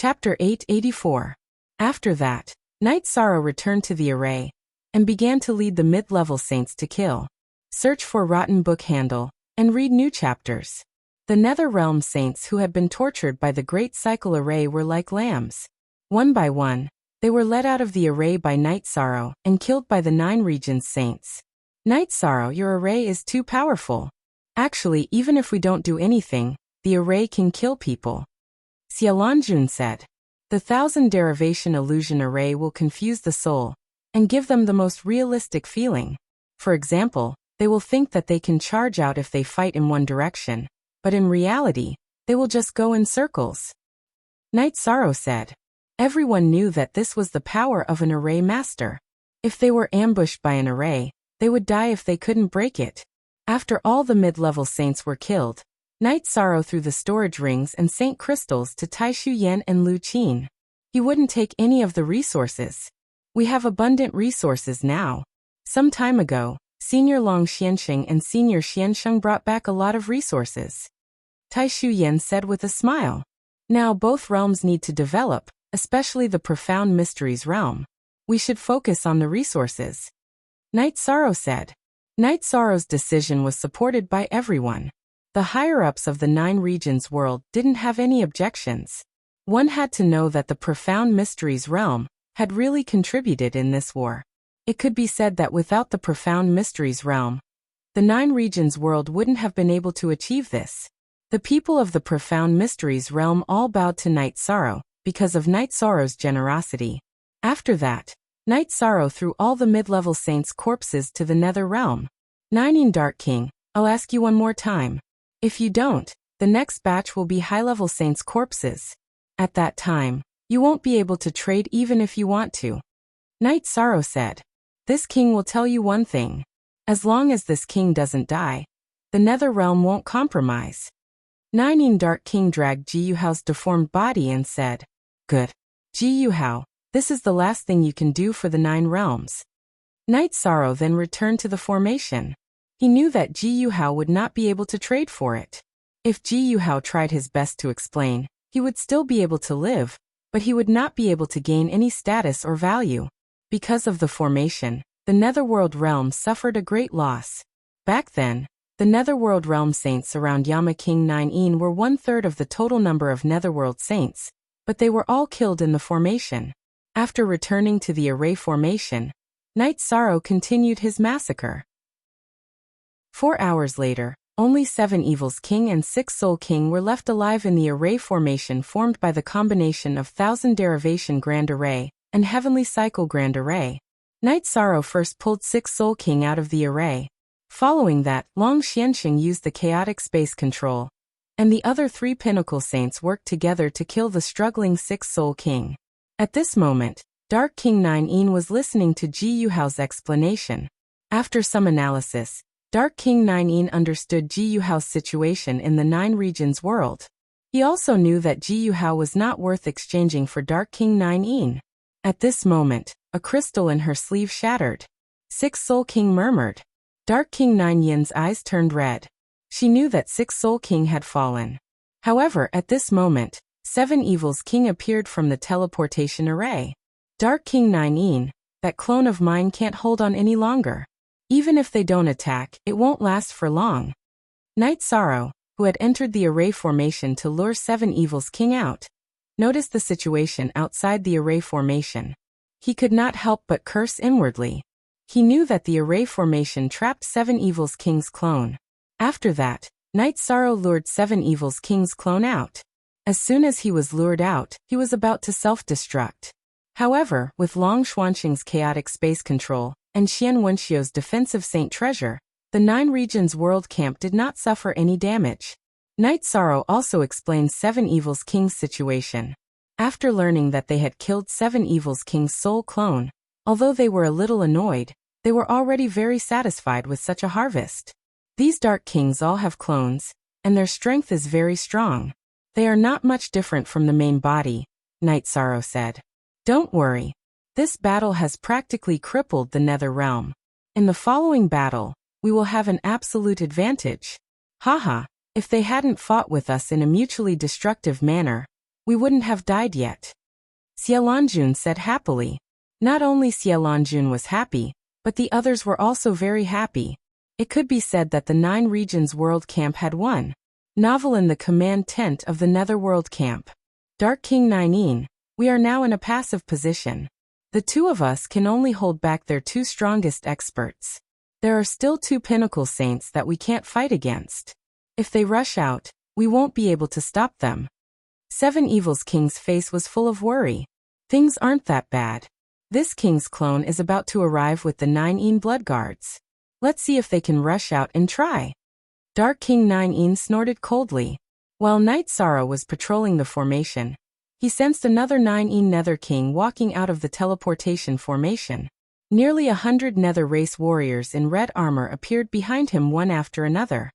Chapter 884. After that, Night Sorrow returned to the array and began to lead the mid-level saints to kill, search for rotten book handle, and read new chapters. The Nether Realm saints who had been tortured by the Great Cycle array were like lambs. One by one, they were led out of the array by Night Sorrow and killed by the 9 regions saints. Night Sorrow, your array is too powerful. Actually, even if we don't do anything, the array can kill people. Xialanjun said. The 1000 derivation illusion array will confuse the soul and give them the most realistic feeling. For example, they will think that they can charge out if they fight in one direction, but in reality, they will just go in circles. Night Sorrow said. Everyone knew that this was the power of an array master. If they were ambushed by an array, they would die if they couldn't break it. After all the mid-level saints were killed, Night Sorrow threw the storage rings and saint crystals to Taishu Yan and Lu Qin. He wouldn't take any of the resources. We have abundant resources now. Some time ago, Senior Long Xiansheng and Senior Xiansheng brought back a lot of resources. Taishu Yan said with a smile. Now both realms need to develop, especially the Profound Mysteries realm. We should focus on the resources. Night Sorrow said. Night Sorrow's decision was supported by everyone. The higher-ups of the 9 regions world didn't have any objections. One had to know that the Profound Mysteries realm had really contributed in this war. It could be said that without the Profound Mysteries realm, the 9 regions world wouldn't have been able to achieve this. The people of the Profound Mysteries realm all bowed to Night Sorrow because of Night Sorrow's generosity. After that, Night Sorrow threw all the mid-level saints' corpses to the Nether realm. Nining Dark King, I'll ask you one more time. If you don't, the next batch will be high-level saints' corpses. At that time, you won't be able to trade even if you want to. Night Sorrow said. This king will tell you one thing. As long as this king doesn't die, the Nether realm won't compromise. Nining Dark King dragged Ji Yuhao's deformed body and said, Good. Ji Yuhao, this is the last thing you can do for the 9 realms. Night Sorrow then returned to the formation. He knew that Ji Yuhao would not be able to trade for it. If Ji Yuhao tried his best to explain, he would still be able to live, but he would not be able to gain any status or value. Because of the formation, the Netherworld realm suffered a great loss. Back then, the Netherworld realm saints around Yama King 9 were 1/3 of the total number of Netherworld saints, but they were all killed in the formation. After returning to the array formation, Night Sorrow continued his massacre. 4 hours later, only 7 Evils King and 6 Soul King were left alive in the array formation formed by the combination of 1000 Derivation Grand Array and Heavenly Cycle Grand Array. Night Sorrow first pulled 6 Soul King out of the array. Following that, Long Xianxing used the Chaotic Space Control, and the other 3 Pinnacle Saints worked together to kill the struggling 6 Soul King. At this moment, Dark King 9 was listening to Ji Yuhao's explanation. After some analysis, Dark King 9 understood Ji Yuhao's situation in the 9 regions world. He also knew that Ji Yuhao was not worth exchanging for Dark King 9. At this moment, a crystal in her sleeve shattered. 6 Soul King murmured. Dark King 9's eyes turned red. She knew that 6 Soul King had fallen. However, at this moment, 7 Evils King appeared from the teleportation array. Dark King 9, that clone of mine can't hold on any longer. Even if they don't attack, it won't last for long. Night Sorrow, who had entered the array formation to lure 7 Evils King out, noticed the situation outside the array formation. He could not help but curse inwardly. He knew that the array formation trapped 7 Evils King's clone. After that, Night Sorrow lured 7 Evils King's clone out. As soon as he was lured out, he was about to self-destruct. However, with Long Xuanxing's chaotic space control and Xian Wenxiu's defensive saint treasure, the 9 regions world camp did not suffer any damage. Night Sorrow also explained 7 Evils King's situation. After learning that they had killed 7 Evils King's soul clone, although they were a little annoyed, they were already very satisfied with such a harvest. These Dark Kings all have clones, and their strength is very strong. They are not much different from the main body, Night Sorrow said. Don't worry. This battle has practically crippled the Nether realm. In the following battle, we will have an absolute advantage. Haha, if they hadn't fought with us in a mutually destructive manner, we wouldn't have died yet. Xiaolanjun said happily. Not only Xiaolanjun was happy, but the others were also very happy. It could be said that the 9 Regions World Camp had won. Novel in the command tent of the Netherworld Camp. Dark King Nine, we are now in a passive position. The 2 of us can only hold back their 2 strongest experts. There are still 2 pinnacle saints that we can't fight against. If they rush out, we won't be able to stop them. 7 Evils King's face was full of worry. Things aren't that bad. This king's clone is about to arrive with the 9 Blood Guards. Let's see if they can rush out and try. Dark King Nine snorted coldly. While Night Sorrow was patrolling the formation, he sensed another 9 Nether King walking out of the teleportation formation. Nearly 100 Nether race warriors in red armor appeared behind him one after another.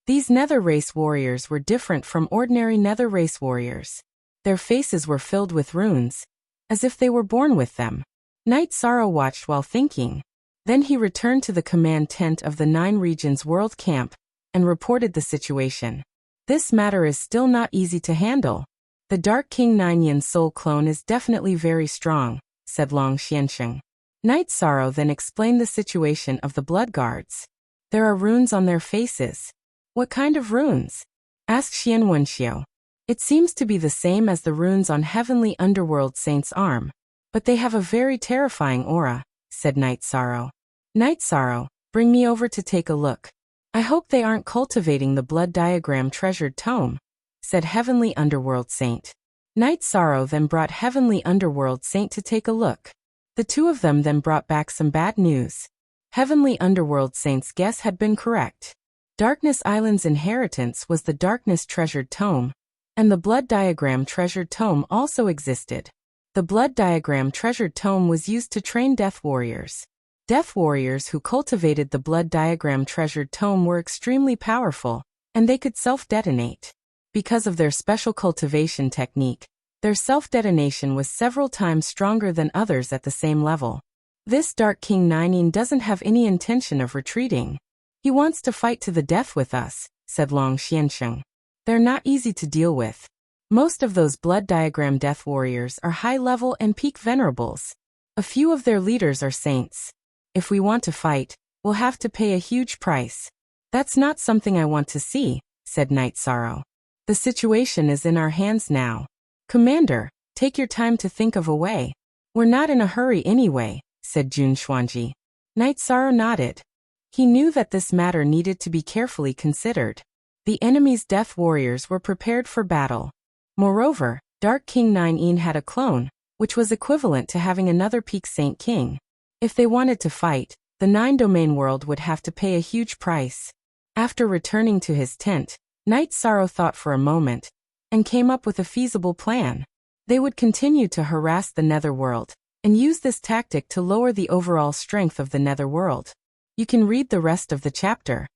These Nether race warriors were different from ordinary Nether race warriors. Their faces were filled with runes, as if they were born with them. Night Sorrow watched while thinking. Then he returned to the command tent of the 9 Regions World Camp and reported the situation. This matter is still not easy to handle. The Dark King Nine's soul clone is definitely very strong, said Long Xiansheng. Night Sorrow then explained the situation of the Blood Guards. There are runes on their faces. What kind of runes? Asked Xian Wenxiu. It seems to be the same as the runes on Heavenly Underworld Saint's arm, but they have a very terrifying aura, said Night Sorrow. Night Sorrow, bring me over to take a look. I hope they aren't cultivating the blood diagram treasured tome, said Heavenly Underworld Saint. Night Sorrow then brought Heavenly Underworld Saint to take a look. The 2 of them then brought back some bad news. Heavenly Underworld Saint's guess had been correct. Darkness Island's inheritance was the Darkness Treasured Tome, and the Blood Diagram Treasured Tome also existed. The Blood Diagram Treasured Tome was used to train Death Warriors. Death Warriors who cultivated the Blood Diagram Treasured Tome were extremely powerful, and they could self-detonate. Because of their special cultivation technique, their self-detonation was several times stronger than others at the same level. This Dark King Nine doesn't have any intention of retreating. He wants to fight to the death with us, said Long Xiansheng. They're not easy to deal with. Most of those Blood Diagram Death Warriors are high-level and peak venerables. A few of their leaders are saints. If we want to fight, we'll have to pay a huge price. That's not something I want to see, said Night Sorrow. The situation is in our hands now. Commander, take your time to think of a way. We're not in a hurry anyway, said Jun Xuanji. Night Sorrow nodded. He knew that this matter needed to be carefully considered. The enemy's Death Warriors were prepared for battle. Moreover, Dark King Nine had a clone, which was equivalent to having another Peak Saint King. If they wanted to fight, the 9-domain world would have to pay a huge price. After returning to his tent, Night Sorrow thought for a moment, and came up with a feasible plan. They would continue to harass the Netherworld, and use this tactic to lower the overall strength of the Netherworld. You can read the rest of the chapter.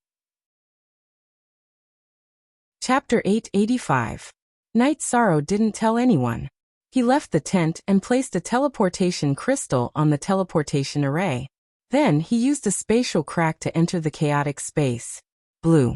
Chapter 885. Night Sorrow didn't tell anyone. He left the tent and placed a teleportation crystal on the teleportation array. Then he used a spatial crack to enter the chaotic space. Blue.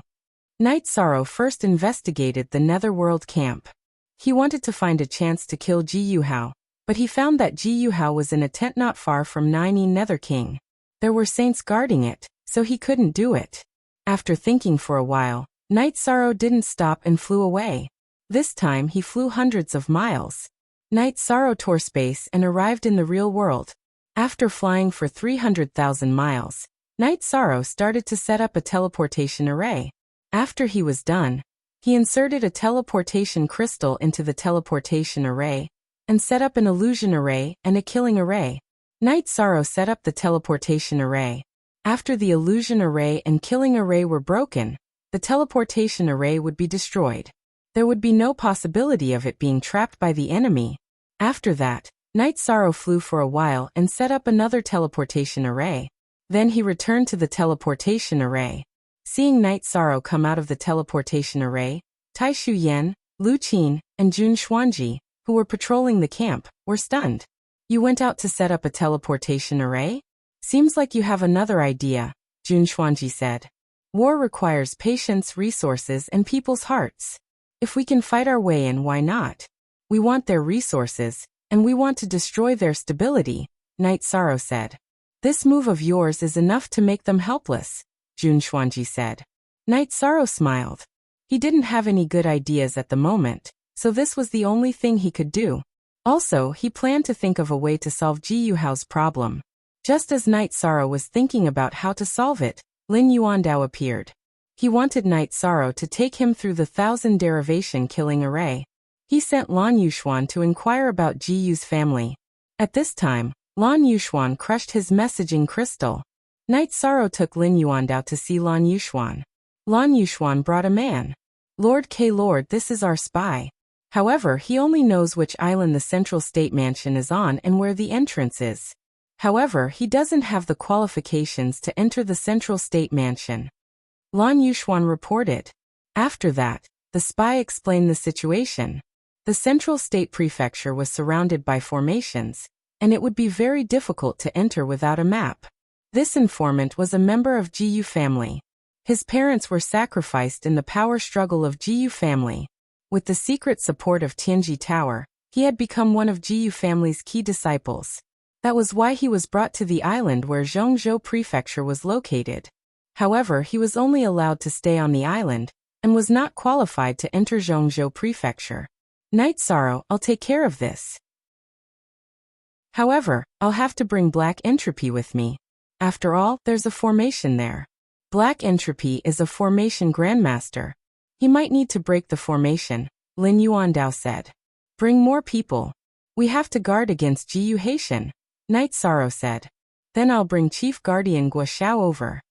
Night Sorrow first investigated the Netherworld camp. He wanted to find a chance to kill Ji Yuhao, but he found that Ji Yuhao was in a tent not far from Nine Nether King. There were saints guarding it, so he couldn't do it. After thinking for a while, Night Sorrow didn't stop and flew away. This time he flew hundreds of miles. Night Sorrow tore space and arrived in the real world. After flying for 300,000 miles, Night Sorrow started to set up a teleportation array. After he was done, he inserted a teleportation crystal into the teleportation array, and set up an illusion array and a killing array. Night Sorrow set up the teleportation array. After the illusion array and killing array were broken, the teleportation array would be destroyed. There would be no possibility of it being trapped by the enemy. After that, Night Sorrow flew for a while and set up another teleportation array. Then he returned to the teleportation array. Seeing Night Sorrow come out of the teleportation array, Tai Shuyan, Lu Qin, and Jun Xuanji, who were patrolling the camp, were stunned. You went out to set up a teleportation array? Seems like you have another idea, Jun Xuanji said. War requires patience, resources, and people's hearts. If we can fight our way in, why not? We want their resources, and we want to destroy their stability, Knight Sorrow said. This move of yours is enough to make them helpless, Jun Xuanji said. Knight Sorrow smiled. He didn't have any good ideas at the moment, so this was the only thing he could do. Also, he planned to think of a way to solve Ji Yuhao's problem. Just as Knight Sorrow was thinking about how to solve it, Lin Yuandao appeared. He wanted Knight Sorrow to take him through the 1,000 derivation killing array. He sent Lan Yuxuan to inquire about Ji Yu's family. At this time, Lan Yuxuan crushed his messaging crystal. Knight Sorrow took Lin Yuandao to see Lan Yuxuan. Lan Yuxuan brought a man. Lord K. Lord, this is our spy. However, he only knows which island the Central State Mansion is on and where the entrance is. However, he doesn't have the qualifications to enter the Central State Mansion. Lan Yuxuan reported. After that, the spy explained the situation. The Central State Prefecture was surrounded by formations, and it would be very difficult to enter without a map. This informant was a member of Ji Yu family. His parents were sacrificed in the power struggle of Ji Yu family. With the secret support of Tianji Tower, he had become one of Ji Yu family's key disciples. That was why he was brought to the island where Zhongzhou Prefecture was located. However, he was only allowed to stay on the island, and was not qualified to enter Zhongzhou Prefecture. Knight Sorrow, I'll take care of this. However, I'll have to bring Black Entropy with me. After all, there's a formation there. Black Entropy is a formation grandmaster. He might need to break the formation, Lin Yuandao said. Bring more people. We have to guard against Ji Yu Haitian, Knight Sorrow said. Then I'll bring Chief Guardian Guo Xiao over.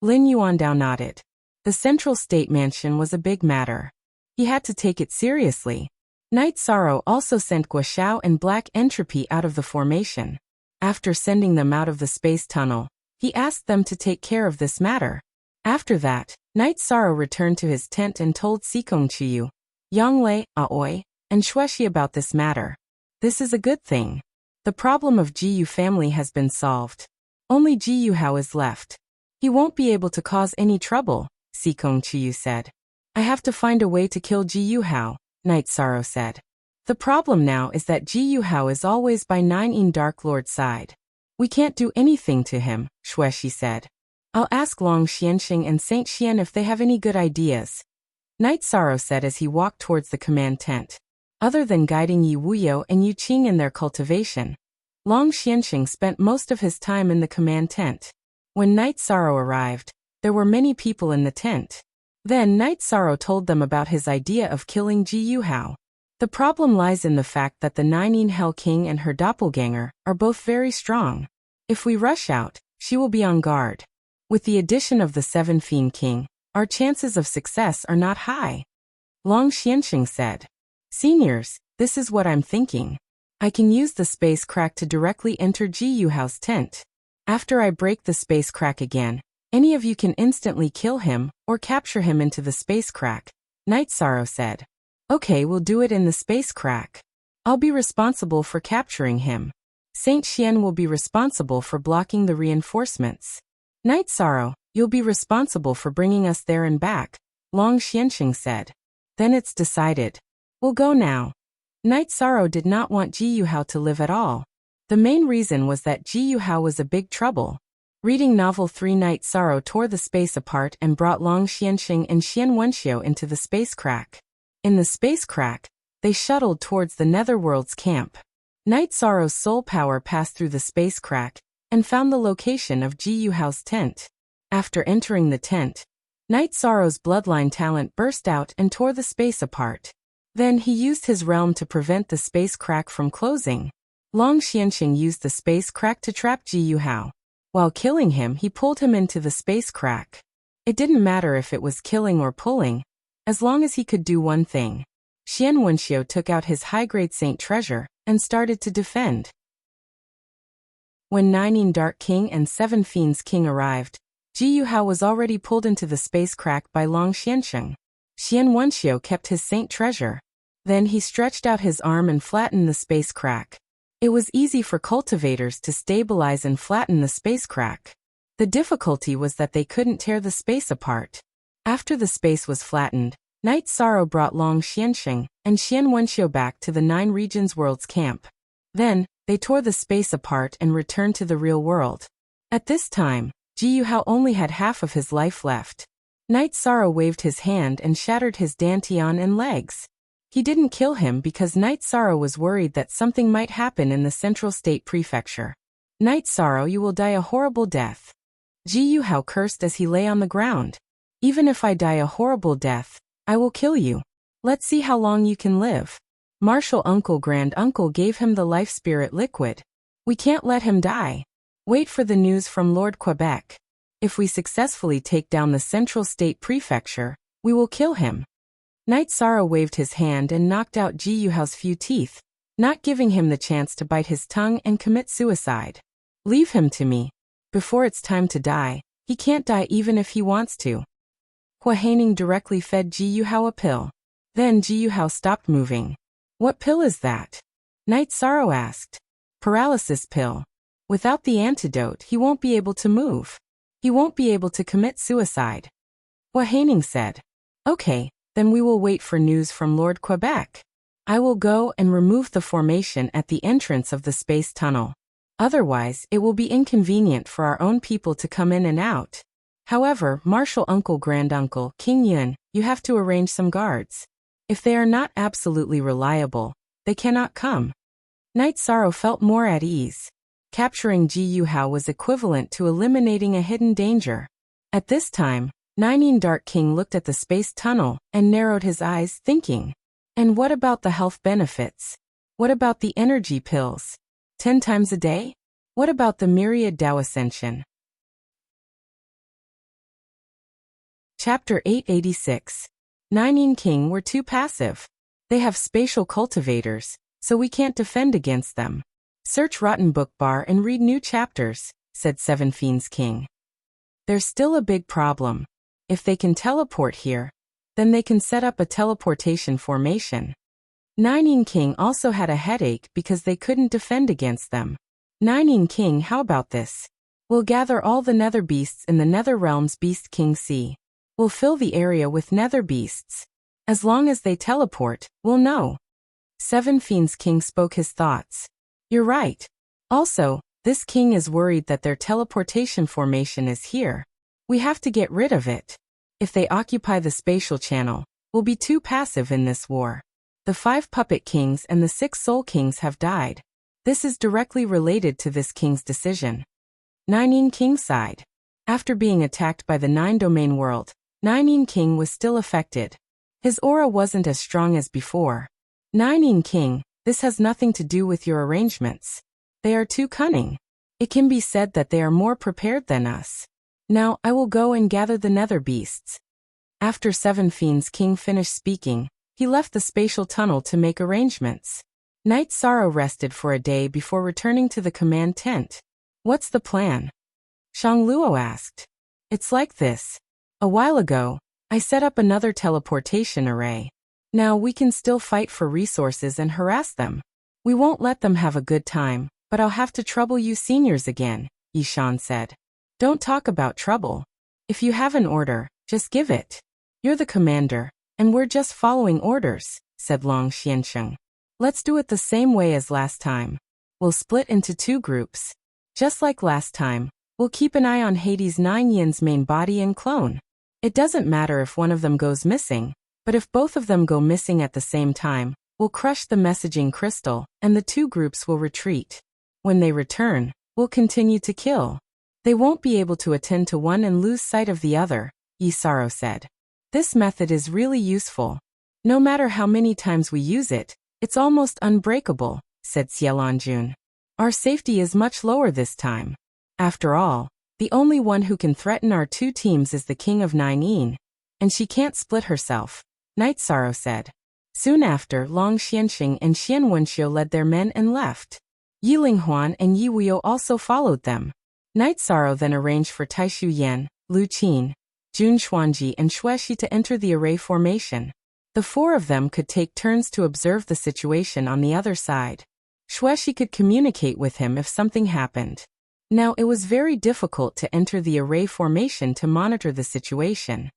Lin Yuandao nodded. The Central State Mansion was a big matter. He had to take it seriously. Knight Sorrow also sent Guo Xiao and Black Entropy out of the formation. After sending them out of the space tunnel, he asked them to take care of this matter. After that, Knight Sorrow returned to his tent and told Sikong Chiyu, Yanglei, Aoi, and Shueshi about this matter. This is a good thing. The problem of Ji Yu family has been solved. Only Ji Yuhao is left. He won't be able to cause any trouble, Sikong Chiyu said. I have to find a way to kill Ji Yuhao, Knight Sorrow said. The problem now is that Ji Yuhao is always by Nine Dark Lord's side. We can't do anything to him, Shueshi said. I'll ask Long Xianxing and Saint Xian if they have any good ideas. Knight Sorrow said as he walked towards the command tent. Other than guiding Yi Wuyo and Yu Qing in their cultivation, Long Xianxing spent most of his time in the command tent. When Knight Sorrow arrived, there were many people in the tent. Then Knight Sorrow told them about his idea of killing Ji Yuhao. The problem lies in the fact that the Nine Hell King and her doppelganger are both very strong. If we rush out, she will be on guard. With the addition of the Seven Fiend King, our chances of success are not high. Long Xianxing said. Seniors, this is what I'm thinking. I can use the space crack to directly enter Ji Yuhao's tent. After I break the space crack again, any of you can instantly kill him or capture him into the space crack, Knight Sorrow said. Okay, we'll do it in the space crack. I'll be responsible for capturing him. Saint Xian will be responsible for blocking the reinforcements. Knight Sorrow, you'll be responsible for bringing us there and back, Long Xianxing said. Then it's decided. We'll go now. Knight Sorrow did not want Ji Yuhao to live at all. The main reason was that Ji Yuhao was a big trouble. Reading novel 3, Knight Sorrow tore the space apart and brought Long Xianxing and Xian Wenxiu into the space crack. In the space crack, they shuttled towards the Netherworld's camp. Knight Sorrow's soul power passed through the space crack and found the location of Ji Yuhao's tent. After entering the tent, Knight Sorrow's bloodline talent burst out and tore the space apart. Then he used his realm to prevent the space crack from closing. Long Xianxing used the space crack to trap Ji Yuhao. While killing him, he pulled him into the space crack. It didn't matter if it was killing or pulling, as long as he could do one thing. Xian Wenxiu took out his high-grade saint treasure and started to defend. When Nine Dark King and Seven Fiends King arrived, Ji Yuhao was already pulled into the space crack by Long Xianxing. Xian Wenxiu kept his saint treasure. Then he stretched out his arm and flattened the space crack. It was easy for cultivators to stabilize and flatten the space crack. The difficulty was that they couldn't tear the space apart. After the space was flattened, Night Sorrow brought Long Xianxing and Xian Wenxiu back to the Nine Regions World's camp. Then, they tore the space apart and returned to the real world. At this time, Ji Yuhao only had half of his life left. Night Sorrow waved his hand and shattered his dantian and legs. He didn't kill him because Night Sorrow was worried that something might happen in the Central State Prefecture. Night Sorrow, you will die a horrible death. Ji Yuhao cursed as he lay on the ground. Even if I die a horrible death, I will kill you. Let's see how long you can live. Martial Uncle Grand Uncle gave him the life spirit liquid. We can't let him die. Wait for the news from Lord Quebec. If we successfully take down the Central State Prefecture, we will kill him. Night Sorrow waved his hand and knocked out Ji Yuhao's few teeth, not giving him the chance to bite his tongue and commit suicide. Leave him to me. Before it's time to die, he can't die even if he wants to. Hua Haining directly fed Ji Yuhao a pill. Then Ji Yuhao stopped moving. What pill is that? Night Sorrow asked. Paralysis pill. Without the antidote, he won't be able to move. He won't be able to commit suicide. Hua Haining said. Okay, then we will wait for news from Lord Quebec. I will go and remove the formation at the entrance of the space tunnel. Otherwise, it will be inconvenient for our own people to come in and out. However, Martial Uncle Grand Uncle King Yun, you have to arrange some guards. If they are not absolutely reliable, they cannot come. Night Sorrow felt more at ease. Capturing Ji Yuhao was equivalent to eliminating a hidden danger. At this time, Ninein Dark King looked at the space tunnel and narrowed his eyes, thinking. And what about the health benefits? What about the energy pills? 10 times a day? What about the myriad Dao Ascension? Chapter 886. Ninein King were too passive. They have spatial cultivators, so we can't defend against them. Search Rotten Book Bar and read new chapters, said Seven Fiends King. There's still a big problem. If they can teleport here, then they can set up a teleportation formation. Ninein King also had a headache because they couldn't defend against them. Ninein King, how about this? We'll gather all the nether beasts in the nether realm's Beast King Sea. We'll fill the area with nether beasts. As long as they teleport, we'll know. Seven Fiends King spoke his thoughts. You're right. Also, this king is worried that their teleportation formation is here. We have to get rid of it. If they occupy the spatial channel, we'll be too passive in this war. The 5 puppet kings and the 6 soul kings have died. This is directly related to this king's decision. Ninein King sighed. After being attacked by the 9-domain world, Ninein King was still affected. His aura wasn't as strong as before. Ninein King, this has nothing to do with your arrangements. They are too cunning. It can be said that they are more prepared than us. Now, I will go and gather the nether beasts. After Seven Fiends King finished speaking, he left the spatial tunnel to make arrangements. Night Sorrow rested for a day before returning to the command tent. What's the plan? Shang Luo asked. It's like this. A while ago, I set up another teleportation array. Now we can still fight for resources and harass them. We won't let them have a good time, but I'll have to trouble you seniors again, Yishan said. Don't talk about trouble. If you have an order, just give it. You're the commander, and we're just following orders, said Long Xiansheng. Let's do it the same way as last time. We'll split into 2 groups. Just like last time, we'll keep an eye on Hades 9 Yin's main body and clone. It doesn't matter if one of them goes missing, but if both of them go missing at the same time, we'll crush the messaging crystal, and the 2 groups will retreat. When they return, we'll continue to kill. They won't be able to attend to one and lose sight of the other, Yisaro said. This method is really useful. No matter how many times we use it, it's almost unbreakable, said Xiaolanjun. Our safety is much lower this time. After all, the only one who can threaten our 2 teams is the King of Ninein, and she can't split herself, Night Sorrow said. Soon after, Long Xianxing and Xian Wenxiu led their men and left. Yi Linghuan and Yi Wuyo also followed them. Night Sorrow then arranged for Taishu Yan, Lu Qin, Jun Xuanji and Xueshi to enter the array formation. The 4 of them could take turns to observe the situation on the other side. Xueshi could communicate with him if something happened. Now it was very difficult to enter the array formation to monitor the situation.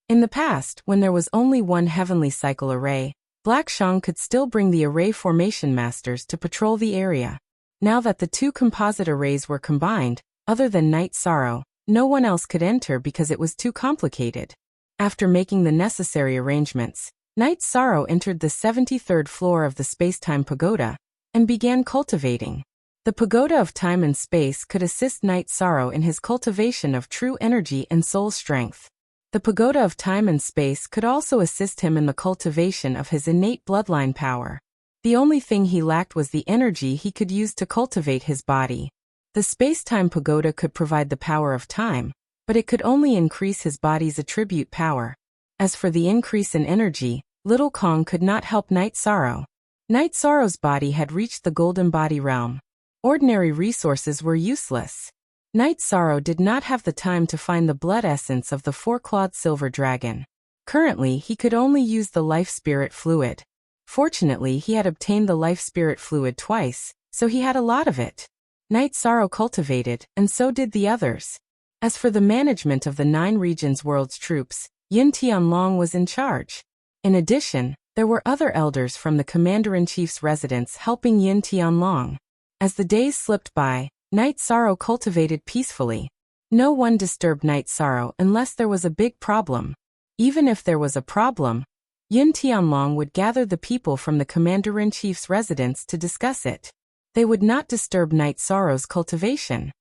In the past, when there was only one heavenly cycle array, Black Shang could still bring the array formation masters to patrol the area. Now that the two composite arrays were combined, other than Night Sorrow, no one else could enter because it was too complicated. After making the necessary arrangements, Night Sorrow entered the 73rd floor of the Space-Time Pagoda and began cultivating. The Pagoda of Time and Space could assist Night Sorrow in his cultivation of true energy and soul strength. The Pagoda of Time and Space could also assist him in the cultivation of his innate bloodline power. The only thing he lacked was the energy he could use to cultivate his body. The Space-Time Pagoda could provide the power of time, but it could only increase his body's attribute power. As for the increase in energy, Little Kong could not help Night Sorrow. Night Sorrow's body had reached the Golden Body realm. Ordinary resources were useless. Night Sorrow did not have the time to find the blood essence of the four-clawed silver dragon. Currently, he could only use the life spirit fluid. Fortunately, he had obtained the life spirit fluid twice, so he had a lot of it. Night Sorrow cultivated, and so did the others. As for the management of the 9 regions world's troops, Yin Tianlong was in charge. In addition, there were other elders from the Commander-in-Chief's residence helping Yin Tianlong. As the days slipped by, Night Sorrow cultivated peacefully. No one disturbed Night Sorrow unless there was a big problem. Even if there was a problem, Yin Tianlong would gather the people from the Commander-in-Chief's residence to discuss it. They would not disturb Night Sorrow's cultivation.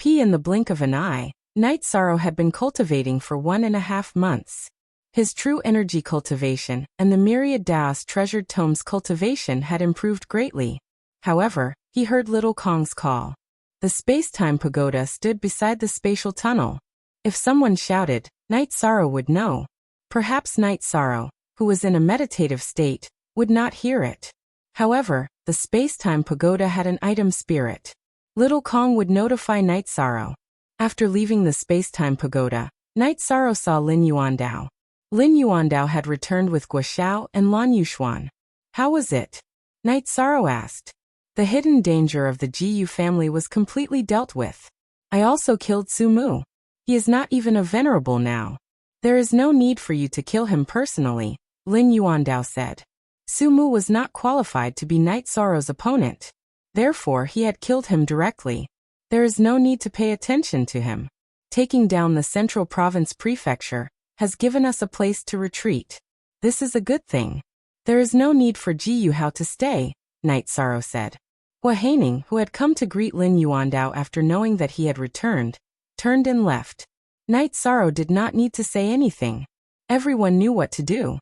In the blink of an eye, Night Sorrow had been cultivating for 1.5 months. His true energy cultivation and the myriad Daos treasured tomes cultivation had improved greatly. However, he heard Little Kong's call. The Space-Time Pagoda stood beside the spatial tunnel. If someone shouted, Night Sorrow would know. Perhaps Night Sorrow, who was in a meditative state, would not hear it. However, the Space-Time Pagoda had an item spirit. Little Kong would notify Night Sorrow. After leaving the Space-Time Pagoda, Night Sorrow saw Lin Yuandao. Lin Yuandao had returned with Guoxiao and Lan Yuxuan. How was it? Night Sorrow asked. The hidden danger of the Jiyu family was completely dealt with. I also killed Su Mu. He is not even a venerable now. There is no need for you to kill him personally, Lin Yuandao said. Su Mu was not qualified to be Night Sorrow's opponent. Therefore, he had killed him directly. There is no need to pay attention to him. Taking down the Central Province Prefecture has given us a place to retreat. This is a good thing. There is no need for Jiyu Hao to stay, Night Sorrow said. Hua Haining, who had come to greet Lin Yuandao after knowing that he had returned, turned and left. Night Sorrow did not need to say anything. Everyone knew what to do.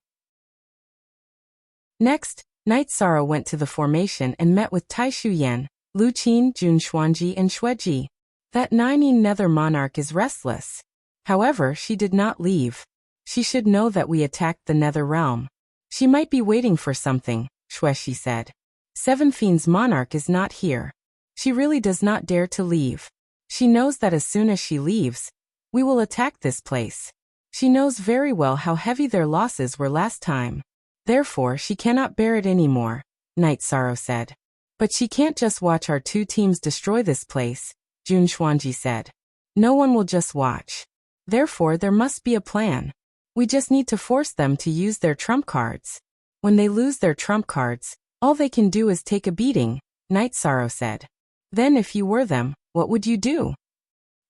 Next, Night Sorrow went to the formation and met with Tai Shuyan, Lu Qin, Jun Xuanji and Xueji. That 9 Nether monarch is restless. However, she did not leave. She should know that we attacked the Nether realm. She might be waiting for something, Xueshi said. 7 Fiends monarch is not here. She really does not dare to leave. She knows that as soon as she leaves, we will attack this place. She knows very well how heavy their losses were last time. Therefore, she cannot bear it anymore, Night Sorrow said. But she can't just watch our 2 teams destroy this place, Jun Xuanji said. No one will just watch. Therefore, there must be a plan. We just need to force them to use their trump cards. When they lose their trump cards, all they can do is take a beating, Night Sorrow said. Then if you were them, what would you do?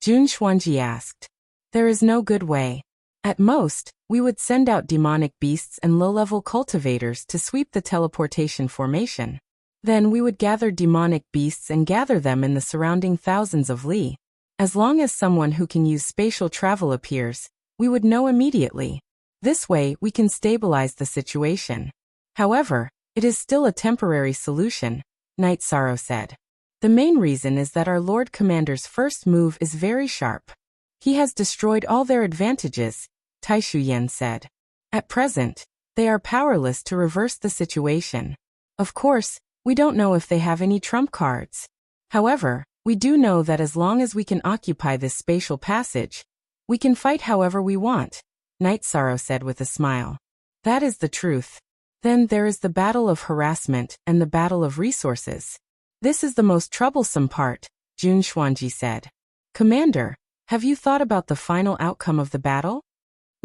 Jun Xuanji asked. There is no good way. At most, we would send out demonic beasts and low-level cultivators to sweep the teleportation formation. Then we would gather demonic beasts and gather them in the surrounding thousands of li. As long as someone who can use spatial travel appears, we would know immediately. This way, we can stabilize the situation. However, it is still a temporary solution, Night Sorrow said. The main reason is that our Lord Commander's first move is very sharp. He has destroyed all their advantages, Tai Shuyan said. At present, they are powerless to reverse the situation. Of course, we don't know if they have any trump cards. However, we do know that as long as we can occupy this spatial passage, we can fight however we want, Night Sorrow said with a smile. That is the truth. Then there is the battle of harassment and the battle of resources. This is the most troublesome part, Jun Xuanji said. Commander, have you thought about the final outcome of the battle?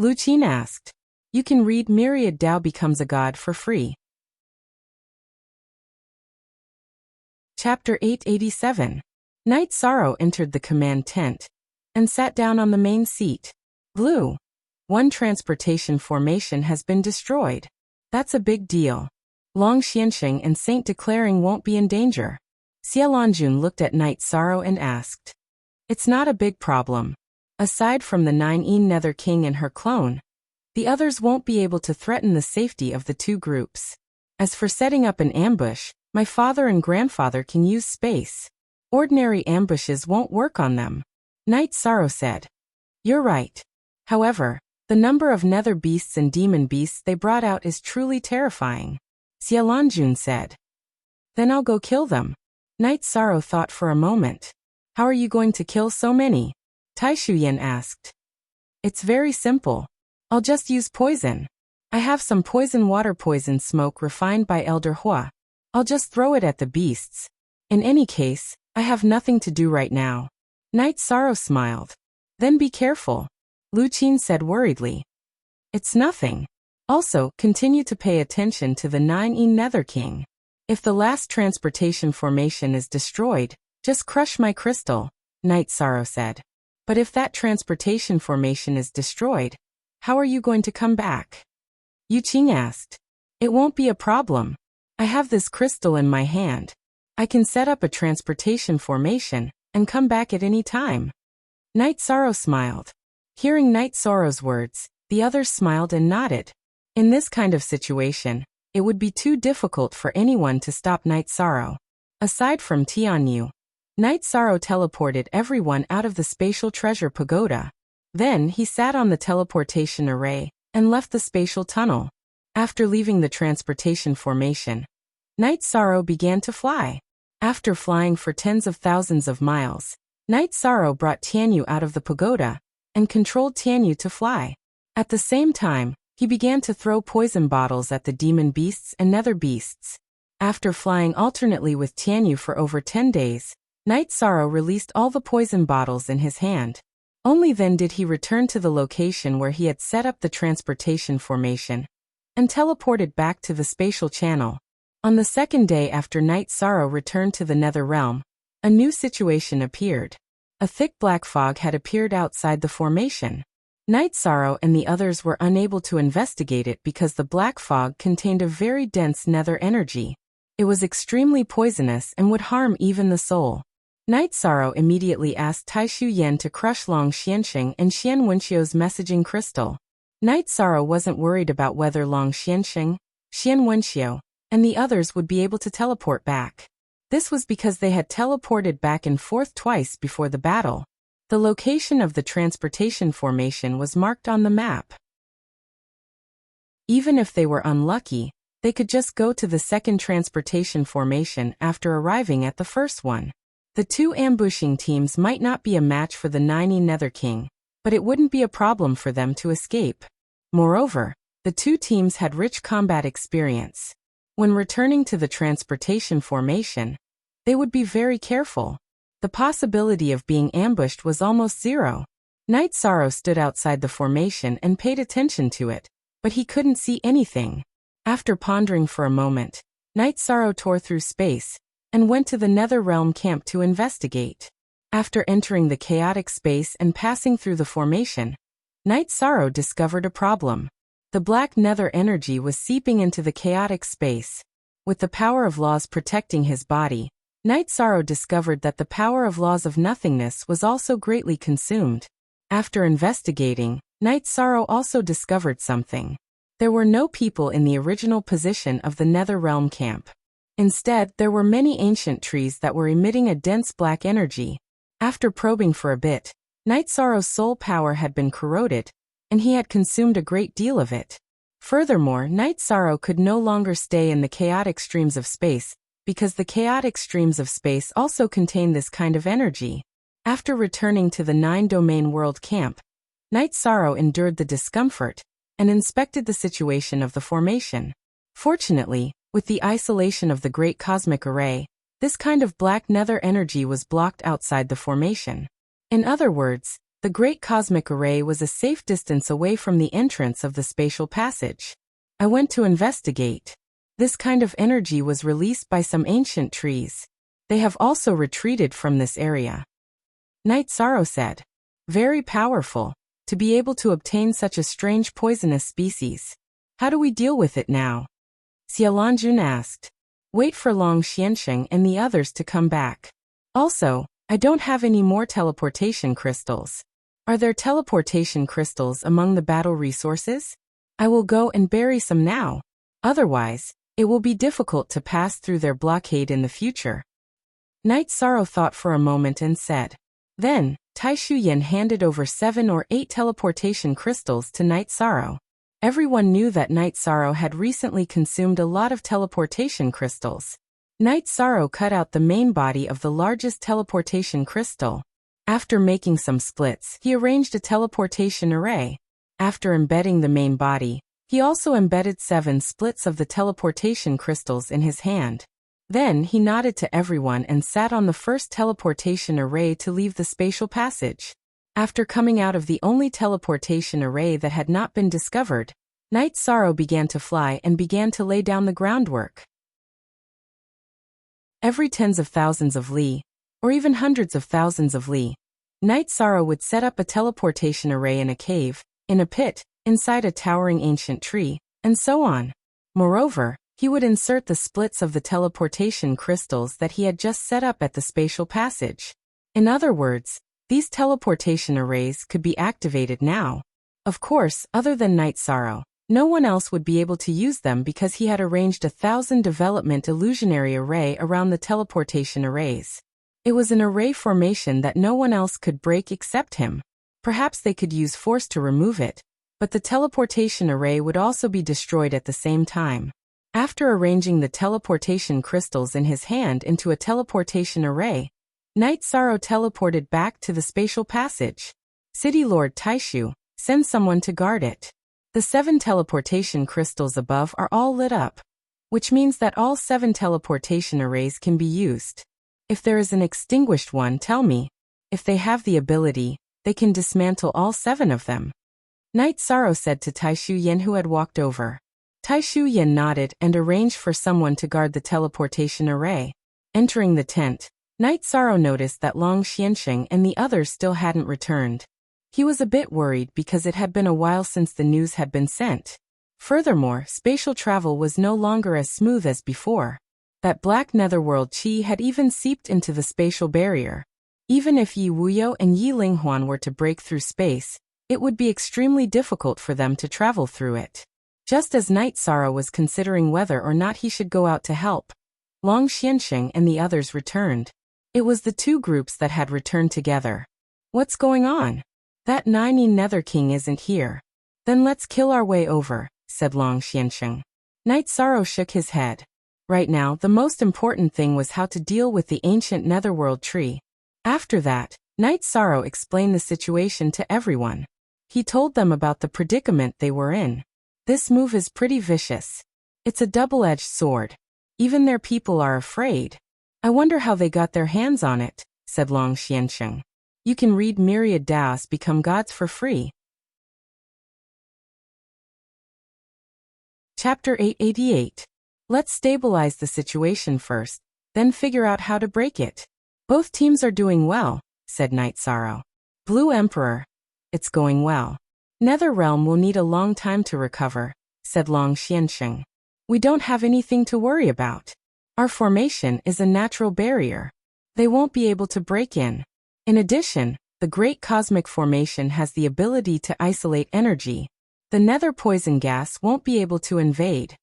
Lu Qin asked. You can read Myriad Dao Becomes a God for free. Chapter 887. Knight Sorrow entered the command tent and sat down on the main seat. Blue. One transportation formation has been destroyed. That's a big deal. Long Xianxing and Saint Declaring won't be in danger. Xiaolongjun looked at Knight Sorrow and asked. It's not a big problem. Aside from the 9 Nether King and her clone, the others won't be able to threaten the safety of the two groups. As for setting up an ambush, my father and grandfather can use space. Ordinary ambushes won't work on them. Knight Sorrow said. You're right. However, the number of nether beasts and demon beasts they brought out is truly terrifying. Xiaolongjun said. Then I'll go kill them. Knight Sorrow thought for a moment. How are you going to kill so many? Tai Shuyan asked. It's very simple. I'll just use poison. I have some poison water poison smoke refined by Elder Hua. I'll just throw it at the beasts. In any case, I have nothing to do right now. Knight Sorrow smiled. Then be careful. Lu Qin said worriedly. It's nothing. Also, continue to pay attention to the 9 Nether King. If the last transportation formation is destroyed, just crush my crystal, Knight Sorrow said. But if that transportation formation is destroyed, how are you going to come back? Yu Qing asked. It won't be a problem. I have this crystal in my hand. I can set up a transportation formation and come back at any time. Knight Sorrow smiled. Hearing Knight Sorrow's words, the others smiled and nodded. In this kind of situation, it would be too difficult for anyone to stop Knight Sorrow. Aside from Tianyu, Knight Sorrow teleported everyone out of the spatial treasure pagoda. Then he sat on the teleportation array and left the spatial tunnel. After leaving the transportation formation, Knight Sorrow began to fly. After flying for tens of thousands of miles, Knight Sorrow brought Tianyu out of the pagoda and controlled Tianyu to fly. At the same time, he began to throw poison bottles at the demon beasts and nether beasts. After flying alternately with Tianyu for over 10 days, Knight Sorrow released all the poison bottles in his hand. Only then did he return to the location where he had set up the transportation formation and teleported back to the spatial channel. On the second day after Knight Sorrow returned to the Nether Realm, a new situation appeared. A thick black fog had appeared outside the formation. Knight Sorrow and the others were unable to investigate it because the black fog contained a very dense nether energy. It was extremely poisonous and would harm even the soul. Knight Sorrow immediately asked Tai Shu Yan to crush Long Xianxing and Xian Wenxiu's messaging crystal. Knight Sorrow wasn't worried about whether Long Xianxing, Xian Wenxiu, and the others would be able to teleport back. This was because they had teleported back and forth twice before the battle. The location of the transportation formation was marked on the map. Even if they were unlucky, they could just go to the second transportation formation after arriving at the first one. The two ambushing teams might not be a match for the 9 Nether King, but it wouldn't be a problem for them to escape. Moreover, the two teams had rich combat experience. When returning to the transportation formation, they would be very careful. The possibility of being ambushed was almost zero. Knight Sorrow stood outside the formation and paid attention to it, but he couldn't see anything. After pondering for a moment, Knight Sorrow tore through space and went to the Nether Realm camp to investigate. After entering the chaotic space and passing through the formation, Knight Sorrow discovered a problem. The black nether energy was seeping into the chaotic space. With the power of laws protecting his body, Knight Sorrow discovered that the power of laws of nothingness was also greatly consumed. After investigating, Knight Sorrow also discovered something. There were no people in the original position of the Nether Realm camp. Instead, there were many ancient trees that were emitting a dense black energy. After probing for a bit, Knight Sorrow's soul power had been corroded, and he had consumed a great deal of it. Furthermore, Knight Sorrow could no longer stay in the chaotic streams of space, because the chaotic streams of space also contain this kind of energy. After returning to the 9-domain world camp, Knight Sorrow endured the discomfort and inspected the situation of the formation. Fortunately, with the isolation of the Great Cosmic Array, this kind of black nether energy was blocked outside the formation. In other words, The Great Cosmic Array was a safe distance away from the entrance of the spatial passage. I went to investigate. This kind of energy was released by some ancient trees. They have also retreated from this area. Night Sorrow said. Very powerful, to be able to obtain such a strange poisonous species. How do we deal with it now? Xialanjun asked. Wait for Long Xiansheng and the others to come back. Also, I don't have any more teleportation crystals. Are there teleportation crystals among the battle resources? I will go and bury some now. Otherwise, it will be difficult to pass through their blockade in the future. Night Sorrow thought for a moment and said. Then, Tai Shuyan handed over 7 or 8 teleportation crystals to Night Sorrow. Everyone knew that Night Sorrow had recently consumed a lot of teleportation crystals. Night Sorrow cut out the main body of the largest teleportation crystal. After making some splits, he arranged a teleportation array. After embedding the main body, he also embedded 7 splits of the teleportation crystals in his hand. Then he nodded to everyone and sat on the first teleportation array to leave the spatial passage. After coming out of the only teleportation array that had not been discovered, Night Sorrow began to fly and began to lay down the groundwork. Every tens of thousands of li, or even hundreds of thousands of li, Night Sorrow would set up a teleportation array in a cave, in a pit, inside a towering ancient tree, and so on. Moreover, he would insert the splits of the teleportation crystals that he had just set up at the spatial passage. In other words, these teleportation arrays could be activated now. Of course, other than Night Sorrow, no one else would be able to use them because he had arranged 1,000 development illusionary array around the teleportation arrays. It was an array formation that no one else could break except him. Perhaps they could use force to remove it, but the teleportation array would also be destroyed at the same time. After arranging the teleportation crystals in his hand into a teleportation array, Night Sorrow teleported back to the spatial passage. City Lord Taishu, send someone to guard it. The 7 teleportation crystals above are all lit up, which means that all 7 teleportation arrays can be used. If there is an extinguished one, tell me. If they have the ability, they can dismantle all 7 of them. Night Sorrow said to Taishu Yen, who had walked over. Taishu Yen nodded and arranged for someone to guard the teleportation array. Entering the tent, Night Sorrow noticed that Long Xiansheng and the others still hadn't returned. He was a bit worried because it had been a while since the news had been sent. Furthermore, spatial travel was no longer as smooth as before. That black netherworld chi had even seeped into the spatial barrier. Even if Yi Wuyo and Yi Linghuan were to break through space, it would be extremely difficult for them to travel through it. Just as Night Sorrow was considering whether or not he should go out to help, Long Xiansheng and the others returned. It was the 2 groups that had returned together. What's going on? That Nine Nether King isn't here. Then let's kill our way over, said Long Xiansheng. Night Sorrow shook his head. Right now, the most important thing was how to deal with the ancient netherworld tree. After that, Night Sorrow explained the situation to everyone. He told them about the predicament they were in. This move is pretty vicious. It's a double-edged sword. Even their people are afraid. I wonder how they got their hands on it, said Long Xiansheng. You can read Myriad Daos Become Gods for free. Chapter 888. Let's stabilize the situation first, then figure out how to break it. Both teams are doing well, said Night Sorrow. Blue Emperor. It's going well. Nether Realm will need a long time to recover, said Long Xiansheng. We don't have anything to worry about. Our formation is a natural barrier. They won't be able to break in. In addition, the Great Cosmic Formation has the ability to isolate energy. The nether poison gas won't be able to invade.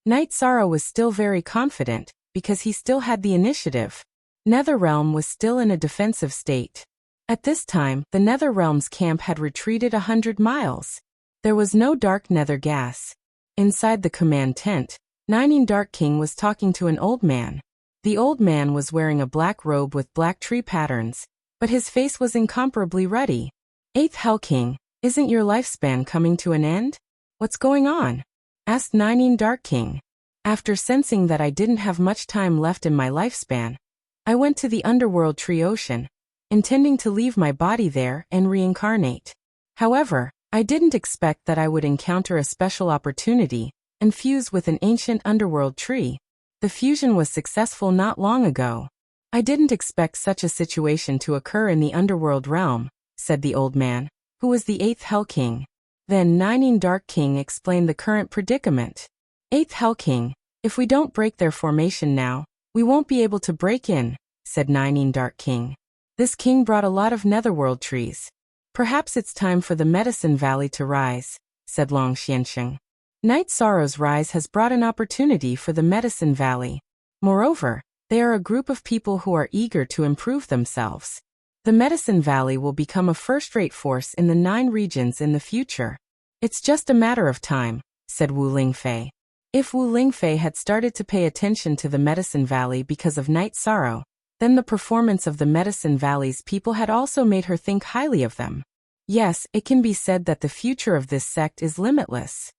Night Sorrow was still very confident, because he still had the initiative. Nether Realm was still in a defensive state. At this time, the Nether Realm's camp had retreated 100 miles. There was no dark nether gas. Inside the command tent, Nine Dark King was talking to an old man. The old man was wearing a black robe with black tree patterns, but his face was incomparably ruddy. 8th Hell King, isn't your lifespan coming to an end? What's going on? Asked Nine Dark King. After sensing that I didn't have much time left in my lifespan, I went to the underworld tree ocean. intending to leave my body there and reincarnate. However, I didn't expect that I would encounter a special opportunity and fuse with an ancient underworld tree. The fusion was successful not long ago. I didn't expect such a situation to occur in the underworld realm, said the old man, who was the 8th Hell King. Then Nine Dark King explained the current predicament. 8th Hell King, if we don't break their formation now, we won't be able to break in, said Nine Dark King. This king brought a lot of netherworld trees. Perhaps it's time for the Medicine Valley to rise, said Long Xiansheng. Night Sorrow's rise has brought an opportunity for the Medicine Valley. Moreover, they are a group of people who are eager to improve themselves. The Medicine Valley will become a first-rate force in the 9 regions in the future. It's just a matter of time, said Wu Lingfei. If Wu Lingfei had started to pay attention to the Medicine Valley because of Night Sorrow, then the performance of the Medicine Valley's people had also made her think highly of them. Yes, it can be said that the future of this sect is limitless.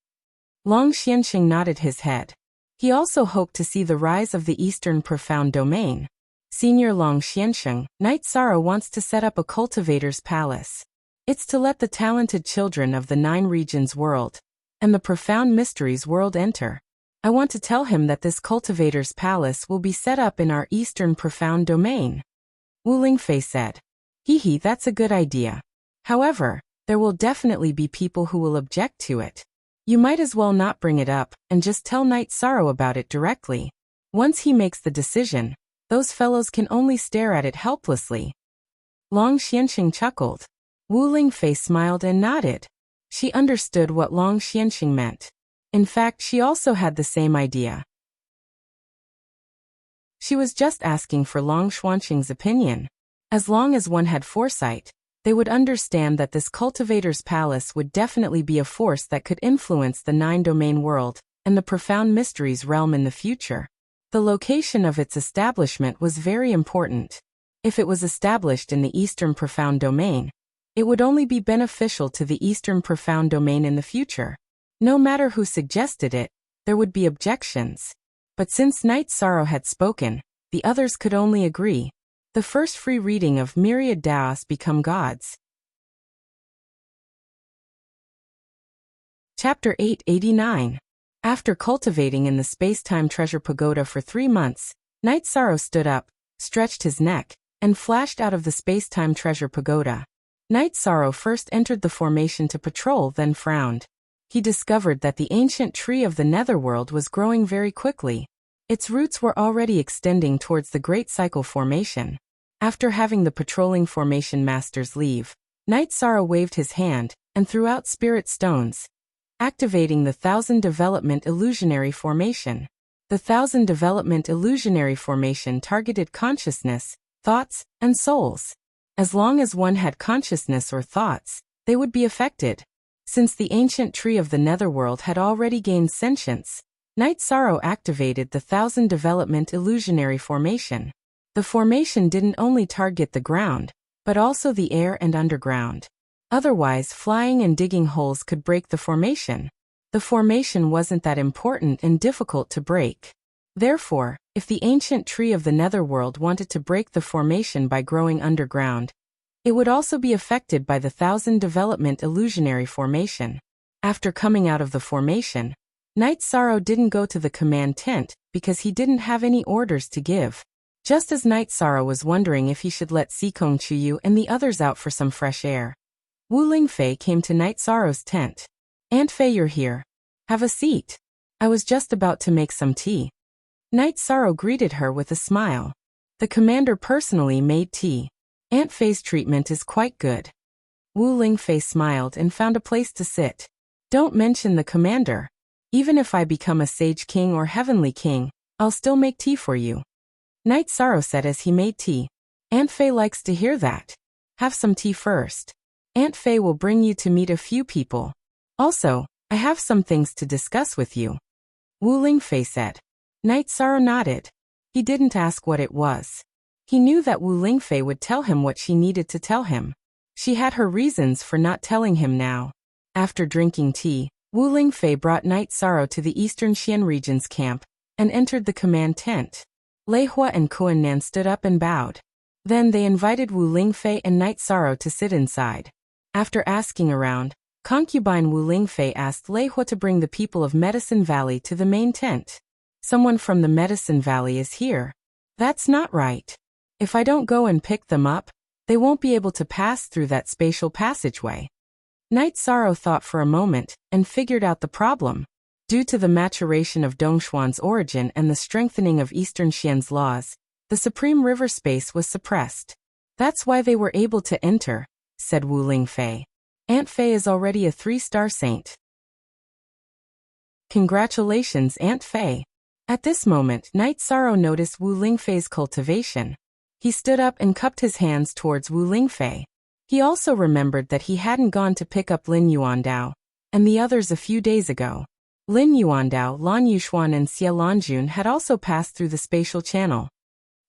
Long Xiansheng nodded his head. He also hoped to see the rise of the Eastern Profound Domain. Senior Long Xiansheng, Night Sorrow wants to set up a cultivator's palace. It's to let the talented children of the 9 regions world and the profound mysteries world enter. I want to tell him that this cultivator's palace will be set up in our Eastern Profound Domain. Wu Lingfei said. Hee, that's a good idea. However, there will definitely be people who will object to it. You might as well not bring it up and just tell Night Sorrow about it directly. Once he makes the decision, those fellows can only stare at it helplessly. Long Xiansheng chuckled. Wu Lingfei smiled and nodded. She understood what Long Xiansheng meant. In fact, she also had the same idea. She was just asking for Long Xiansheng's opinion. As long as one had foresight, they would understand that this cultivator's palace would definitely be a force that could influence the 9-domain world and the profound mysteries realm in the future. The location of its establishment was very important. If it was established in the Eastern Profound Domain, it would only be beneficial to the Eastern Profound Domain in the future. No matter who suggested it, there would be objections. But since Night Sorrow had spoken, the others could only agree. The first free reading of Myriad Daos Become Gods. Chapter 889. After cultivating in the Space-Time Treasure Pagoda for 3 months, Night Sorrow stood up, stretched his neck, and flashed out of the Space-Time Treasure Pagoda. Night Sorrow first entered the formation to patrol, then frowned. He discovered that the ancient tree of the Netherworld was growing very quickly. Its roots were already extending towards the Great Cycle Formation. After having the patrolling formation masters leave, Night Sorrow waved his hand and threw out spirit stones, activating the 1000 Development Illusionary Formation. The 1000 Development Illusionary Formation targeted consciousness, thoughts, and souls. As long as one had consciousness or thoughts, they would be affected. Since the ancient tree of the Netherworld had already gained sentience, Night Sorrow activated the 1000 Development Illusionary Formation. The formation didn't only target the ground, but also the air and underground. Otherwise, flying and digging holes could break the formation. The formation wasn't that important and difficult to break. Therefore, if the ancient tree of the Netherworld wanted to break the formation by growing underground, it would also be affected by the 1000 Development Illusionary Formation. After coming out of the formation, Night Sorrow didn't go to the command tent because he didn't have any orders to give. Just as Night Sorrow was wondering if he should let Sikong Chuyu and the others out for some fresh air, Wu Lingfei came to Night Sorrow's tent. Aunt Fei, you're here. Have a seat. I was just about to make some tea. Night Sorrow greeted her with a smile. The commander personally made tea. Aunt Fei's treatment is quite good. Wu Lingfei smiled and found a place to sit. Don't mention the commander. Even if I become a sage king or heavenly king, I'll still make tea for you. Night Sorrow said as he made tea. Aunt Fei likes to hear that. Have some tea first. Aunt Fei will bring you to meet a few people. Also, I have some things to discuss with you. Wu Lingfei said. Night Sorrow nodded. He didn't ask what it was. He knew that Wu Lingfei would tell him what she needed to tell him. She had her reasons for not telling him now. After drinking tea, Wu Lingfei brought Night Sorrow to the Eastern Xian region's camp and entered the command tent. Lei Hua and Kuan Nan stood up and bowed. Then they invited Wu Lingfei and Night Sorrow to sit inside. After asking around, concubine Wu Lingfei asked Lei Hua to bring the people of Medicine Valley to the main tent. Someone from the Medicine Valley is here. That's not right. If I don't go and pick them up, they won't be able to pass through that spatial passageway. Night Sorrow thought for a moment and figured out the problem. Due to the maturation of Dongshuan's origin and the strengthening of Eastern Xian's laws, the supreme river space was suppressed. That's why they were able to enter, said Wu Lingfei. Aunt Fei is already a 3-star saint. Congratulations, Aunt Fei. At this moment, Night Sorrow noticed Wu Lingfei's cultivation. He stood up and cupped his hands towards Wu Lingfei. He also remembered that he hadn't gone to pick up Lin Yuandao and the others a few days ago. Lin Yuandao, Lan Yushuan and Xie Lanjun had also passed through the spatial channel.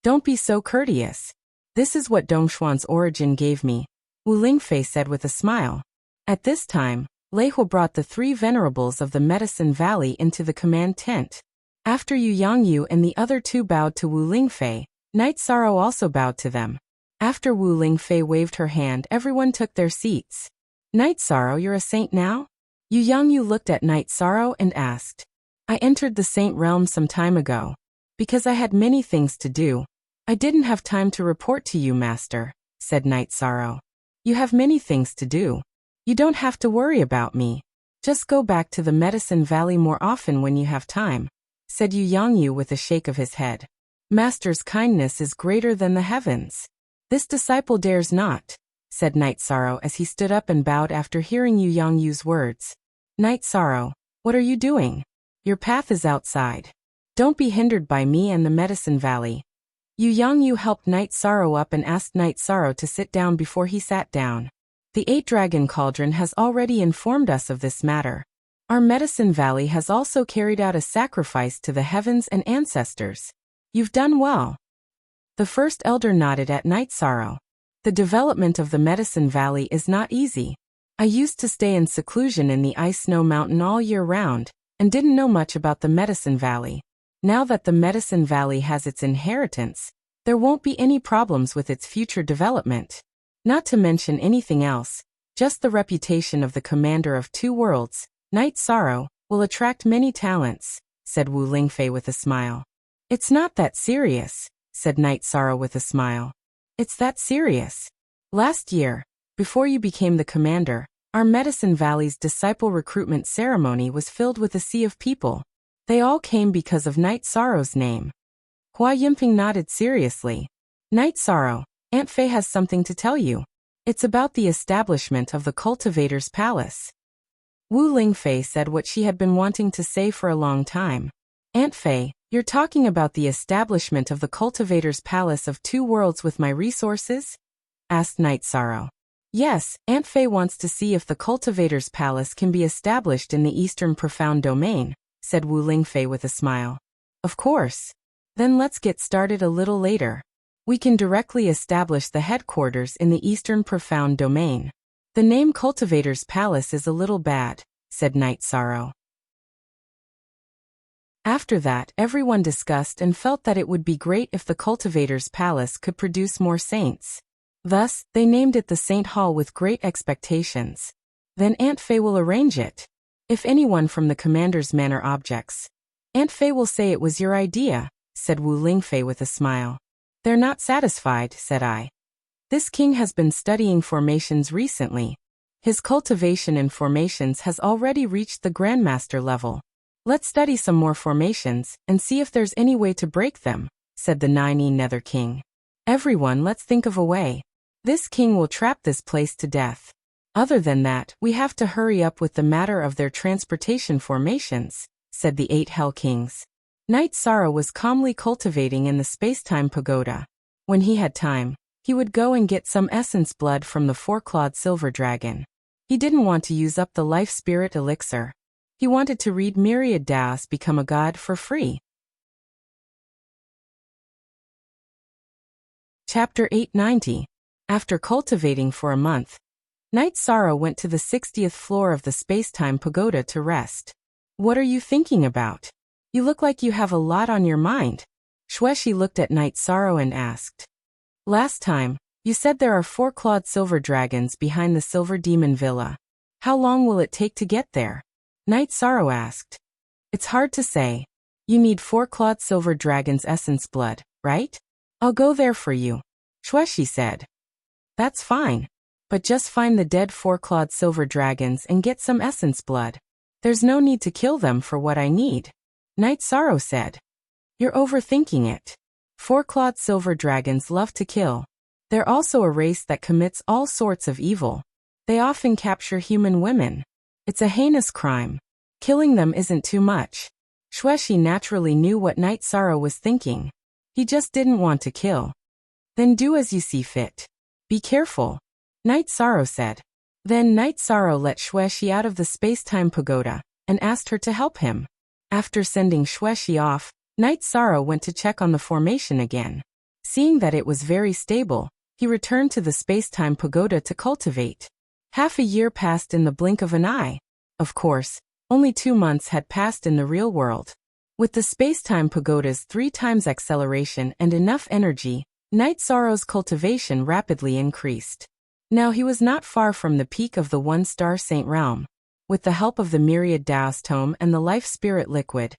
Don't be so courteous. This is what Dongshuan's origin gave me, Wu Lingfei said with a smile. At this time, Lei Hua brought the 3 venerables of the Medicine Valley into the command tent. After Yu Yangyu and the other 2 bowed to Wu Lingfei, Night Sorrow also bowed to them. After Wu Lingfei waved her hand, everyone took their seats. Night Sorrow, you're a saint now? Yu Yangyu looked at Night Sorrow and asked. I entered the saint realm some time ago. Because I had many things to do, I didn't have time to report to you, Master, said Night Sorrow. You have many things to do. You don't have to worry about me. Just go back to the Medicine Valley more often when you have time, said Yu Yangyu with a shake of his head. Master's kindness is greater than the heavens. This disciple dares not, said Night Sorrow as he stood up and bowed after hearing Yu Yangyu's words. Night Sorrow, what are you doing? Your path is outside. Don't be hindered by me and the Medicine Valley. Yu Yangyu helped Night Sorrow up and asked Night Sorrow to sit down before he sat down. The 8-dragon cauldron has already informed us of this matter. Our Medicine Valley has also carried out a sacrifice to the heavens and ancestors. You've done well. The first elder nodded at Night Sorrow. The development of the Medicine Valley is not easy. I used to stay in seclusion in the Ice Snow Mountain all year round, and didn't know much about the Medicine Valley. Now that the Medicine Valley has its inheritance, there won't be any problems with its future development. Not to mention anything else, just the reputation of the commander of 2 worlds, Night Sorrow, will attract many talents, said Wu Lingfei with a smile. It's not that serious, said Night Sorrow with a smile. It's that serious. Last year, before you became the commander, our Medicine Valley's disciple recruitment ceremony was filled with a sea of people. They all came because of Night Sorrow's name. Hua Yinping nodded seriously. Night Sorrow, Aunt Fei has something to tell you. It's about the establishment of the Cultivator's Palace. Wu Lingfei said what she had been wanting to say for a long time. Aunt Fei, you're talking about the establishment of the Cultivator's Palace of 2 worlds with my resources? Asked Night Sorrow. Yes, Aunt Fei wants to see if the Cultivator's Palace can be established in the Eastern Profound Domain, said Wu Lingfei with a smile. Of course. Then let's get started a little later. We can directly establish the headquarters in the Eastern Profound Domain. The name Cultivator's Palace is a little bad, said Night Sorrow. After that, everyone discussed and felt that it would be great if the Cultivator's Palace could produce more saints. Thus, they named it the Saint Hall with great expectations. Then Aunt Fei will arrange it. If anyone from the commander's manor objects, Aunt Fei will say it was your idea, said Wu Lingfei with a smile. They're not satisfied, said I. This king has been studying formations recently. His cultivation in formations has already reached the Grandmaster level. Let's study some more formations and see if there's any way to break them, said the 9E Nether King. Everyone, let's think of a way. This king will trap this place to death. Other than that, we have to hurry up with the matter of their transportation formations, said the 8 Hell Kings. Night Sorrow was calmly cultivating in the Spacetime Pagoda. When he had time, he would go and get some essence blood from the 4-clawed silver dragon. He didn't want to use up the life spirit elixir. He wanted to read Myriad Daos Become a God for free. Chapter 890. After cultivating for a month, Night Sorrow went to the 60th floor of the Spacetime Pagoda to rest. What are you thinking about? You look like you have a lot on your mind. Shueshi looked at Night Sorrow and asked. Last time, you said there are 4-clawed silver dragons behind the Silver Demon Villa. How long will it take to get there? Knight Sorrow asked. It's hard to say. You need 4-clawed silver dragon's essence blood, right? I'll go there for you, Shueshi said. That's fine. But just find the dead 4-clawed silver dragons and get some essence blood. There's no need to kill them for what I need, Knight Sorrow said. You're overthinking it. 4-clawed silver dragons love to kill. They're also a race that commits all sorts of evil. They often capture human women. It's a heinous crime. Killing them isn't too much. Shueshi naturally knew what Knight Sorrow was thinking. He just didn't want to kill. Then do as you see fit. Be careful, Knight Sorrow said. Then Knight Sorrow let Shueshi out of the space-time pagoda and asked her to help him. After sending Shueshi off, Knight Sorrow went to check on the formation again. Seeing that it was very stable, he returned to the space-time pagoda to cultivate. Half a year passed in the blink of an eye. Of course, only 2 months had passed in the real world. With the space-time pagoda's 3 times acceleration and enough energy, Knight Sorrow's cultivation rapidly increased. Now he was not far from the peak of the 1-star Saint realm. With the help of the myriad Daos tome and the life spirit liquid,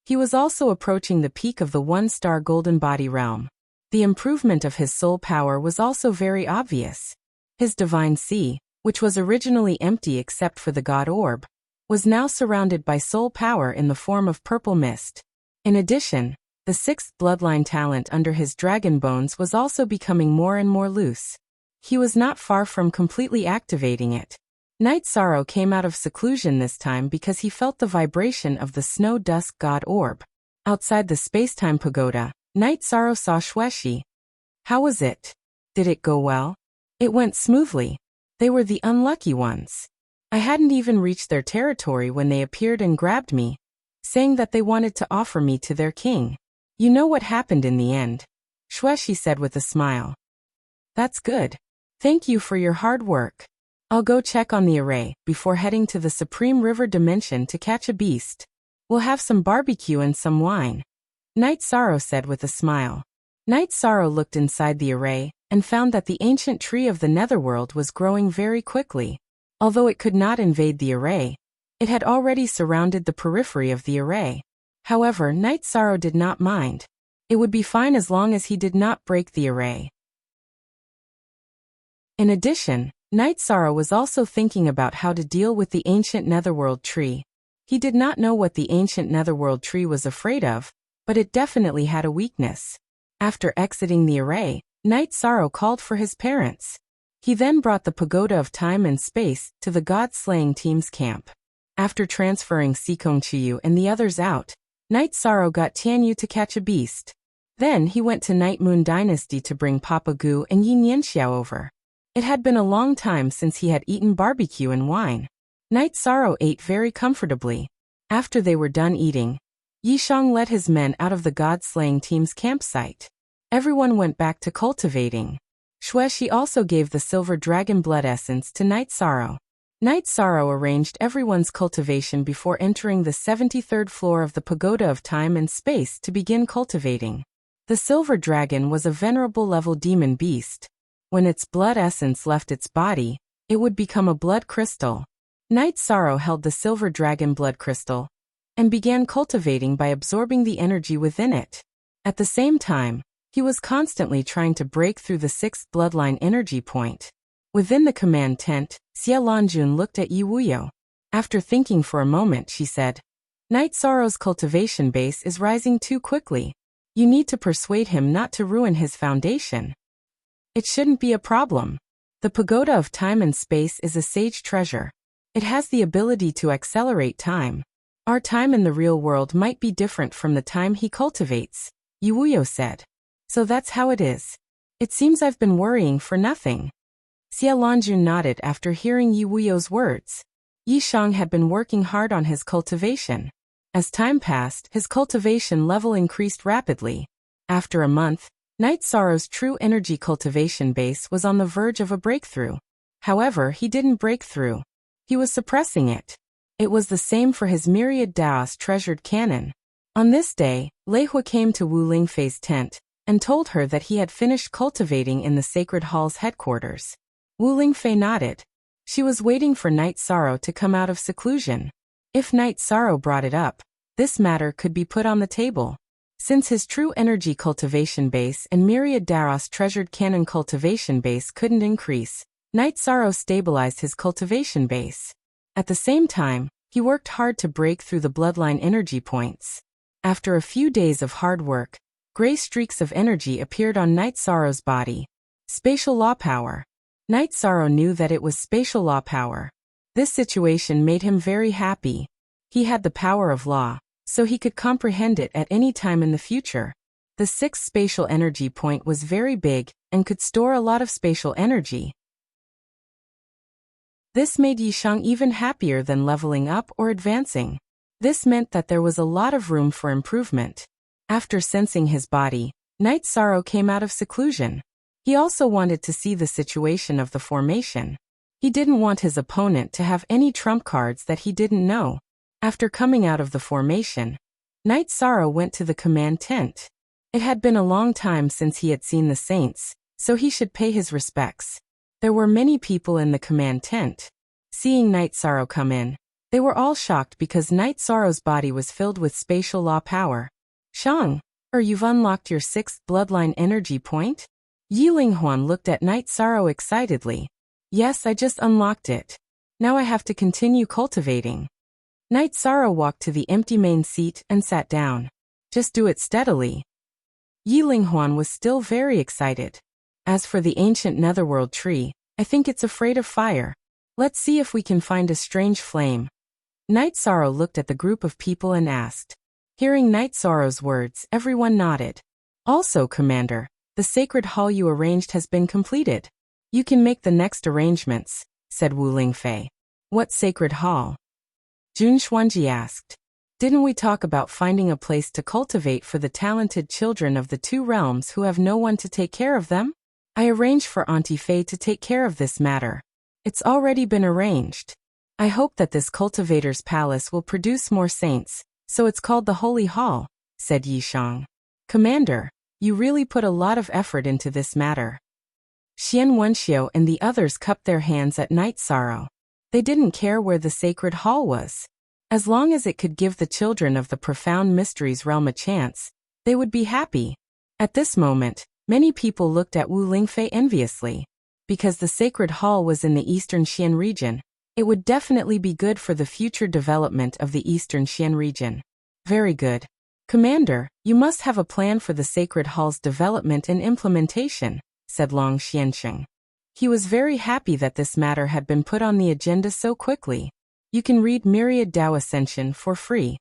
he was also approaching the peak of the 1-star golden body realm. The improvement of his soul power was also very obvious. His divine sea, which was originally empty except for the god orb, was now surrounded by soul power in the form of purple mist. In addition, the 6th bloodline talent under his dragon bones was also becoming more and more loose. He was not far from completely activating it. Knight Sorrow came out of seclusion this time because he felt the vibration of the snow dusk god orb. Outside the spacetime pagoda, Knight Sorrow saw Shueshi. How was it? Did it go well? It went smoothly. They were the unlucky ones. I hadn't even reached their territory when they appeared and grabbed me, saying that they wanted to offer me to their king. You know what happened in the end, Shueshi said with a smile. That's good. Thank you for your hard work. I'll go check on the array before heading to the Supreme River Dimension to catch a beast. We'll have some barbecue and some wine, Knight Sorrow said with a smile. Knight Sorrow looked inside the array and found that the ancient tree of the Netherworld was growing very quickly. Although it could not invade the array, it had already surrounded the periphery of the array. However, Knight Sorrow did not mind. It would be fine as long as he did not break the array. In addition, Knight Sorrow was also thinking about how to deal with the ancient Netherworld tree. He did not know what the ancient Netherworld tree was afraid of, but it definitely had a weakness. After exiting the array, Knight Sorrow called for his parents. He then brought the Pagoda of Time and Space to the God-slaying team's camp. After transferring Sikong Chiyu and the others out, Knight Sorrow got Tianyu to catch a beast. Then he went to Night Moon Dynasty to bring Papa Gu and Yin Yanxiao over. It had been a long time since he had eaten barbecue and wine. Knight Sorrow ate very comfortably. After they were done eating, Yishang led his men out of the God-slaying team's campsite. Everyone went back to cultivating. Shueshi also gave the silver dragon blood essence to Knight Sorrow. Knight Sorrow arranged everyone's cultivation before entering the 73rd floor of the Pagoda of Time and Space to begin cultivating. The silver dragon was a venerable level demon beast. When its blood essence left its body, it would become a blood crystal. Knight Sorrow held the silver dragon blood crystal and began cultivating by absorbing the energy within it. At the same time, he was constantly trying to break through the 6th bloodline energy point. Within the command tent, Xie Lanjun looked at Yi Wuyo. After thinking for a moment, she said, Knight Sorrow's cultivation base is rising too quickly. You need to persuade him not to ruin his foundation. It shouldn't be a problem. The Pagoda of Time and Space is a sage treasure. It has the ability to accelerate time. Our time in the real world might be different from the time he cultivates, Yi Wuyo said. So that's how it is. It seems I've been worrying for nothing. Xie Lanjun nodded after hearing Yi Wuyo's words. Yishang had been working hard on his cultivation. As time passed, his cultivation level increased rapidly. After a month, Knight Sorrow's true energy cultivation base was on the verge of a breakthrough. However, he didn't break through. He was suppressing it. It was the same for his myriad Daos treasured cannon. On this day, Lei Hu came to Wu Lingfei's tent and told her that he had finished cultivating in the Sacred Hall's headquarters. Wu Lingfei nodded. She was waiting for Night Sorrow to come out of seclusion. If Night Sorrow brought it up, this matter could be put on the table. Since his true energy cultivation base and Myriad Daros treasured canon cultivation base couldn't increase, Night Sorrow stabilized his cultivation base. At the same time, he worked hard to break through the bloodline energy points. After a few days of hard work, gray streaks of energy appeared on Night Sorrow's body. Spatial law power. Night Sorrow knew that it was spatial law power. This situation made him very happy. He had the power of law, so he could comprehend it at any time in the future. The 6th spatial energy point was very big and could store a lot of spatial energy. This made Yishang even happier than leveling up or advancing. This meant that there was a lot of room for improvement. After sensing his body, Night Sorrow came out of seclusion. He also wanted to see the situation of the formation. He didn't want his opponent to have any trump cards that he didn't know. After coming out of the formation, Night Sorrow went to the command tent. It had been a long time since he had seen the saints, so he should pay his respects. There were many people in the command tent. Seeing Night Sorrow come in, they were all shocked because Night Sorrow's body was filled with spatial law power. Shang, you've unlocked your 6th bloodline energy point? Yi Linghuan looked at Night Sorrow excitedly. Yes, I just unlocked it. Now I have to continue cultivating. Night Sorrow walked to the empty main seat and sat down. Just do it steadily. Yi Linghuan was still very excited. As for the ancient netherworld tree, I think it's afraid of fire. Let's see if we can find a strange flame. Night Sorrow looked at the group of people and asked. Hearing Night Sorrow's words, everyone nodded. Also, Commander, the sacred hall you arranged has been completed. You can make the next arrangements, said Wu Lingfei. What sacred hall? Jun Xuanji asked. Didn't we talk about finding a place to cultivate for the talented children of the 2 realms who have no one to take care of them? I arranged for Auntie Fei to take care of this matter. It's already been arranged. I hope that this cultivator's palace will produce more saints, so it's called the Holy Hall, said Yishang. Commander, you really put a lot of effort into this matter. Xian Wenxiu and the others cupped their hands at Night Sorrow. They didn't care where the sacred hall was. As long as it could give the children of the profound mysteries realm a chance, they would be happy. At this moment, many people looked at Wu Lingfei enviously. Because the sacred hall was in the eastern Xian region, it would definitely be good for the future development of the eastern Xian region. Very good. Commander, you must have a plan for the sacred hall's development and implementation, said Long Xiansheng. He was very happy that this matter had been put on the agenda so quickly. You can read Myriad Dao Ascension for free.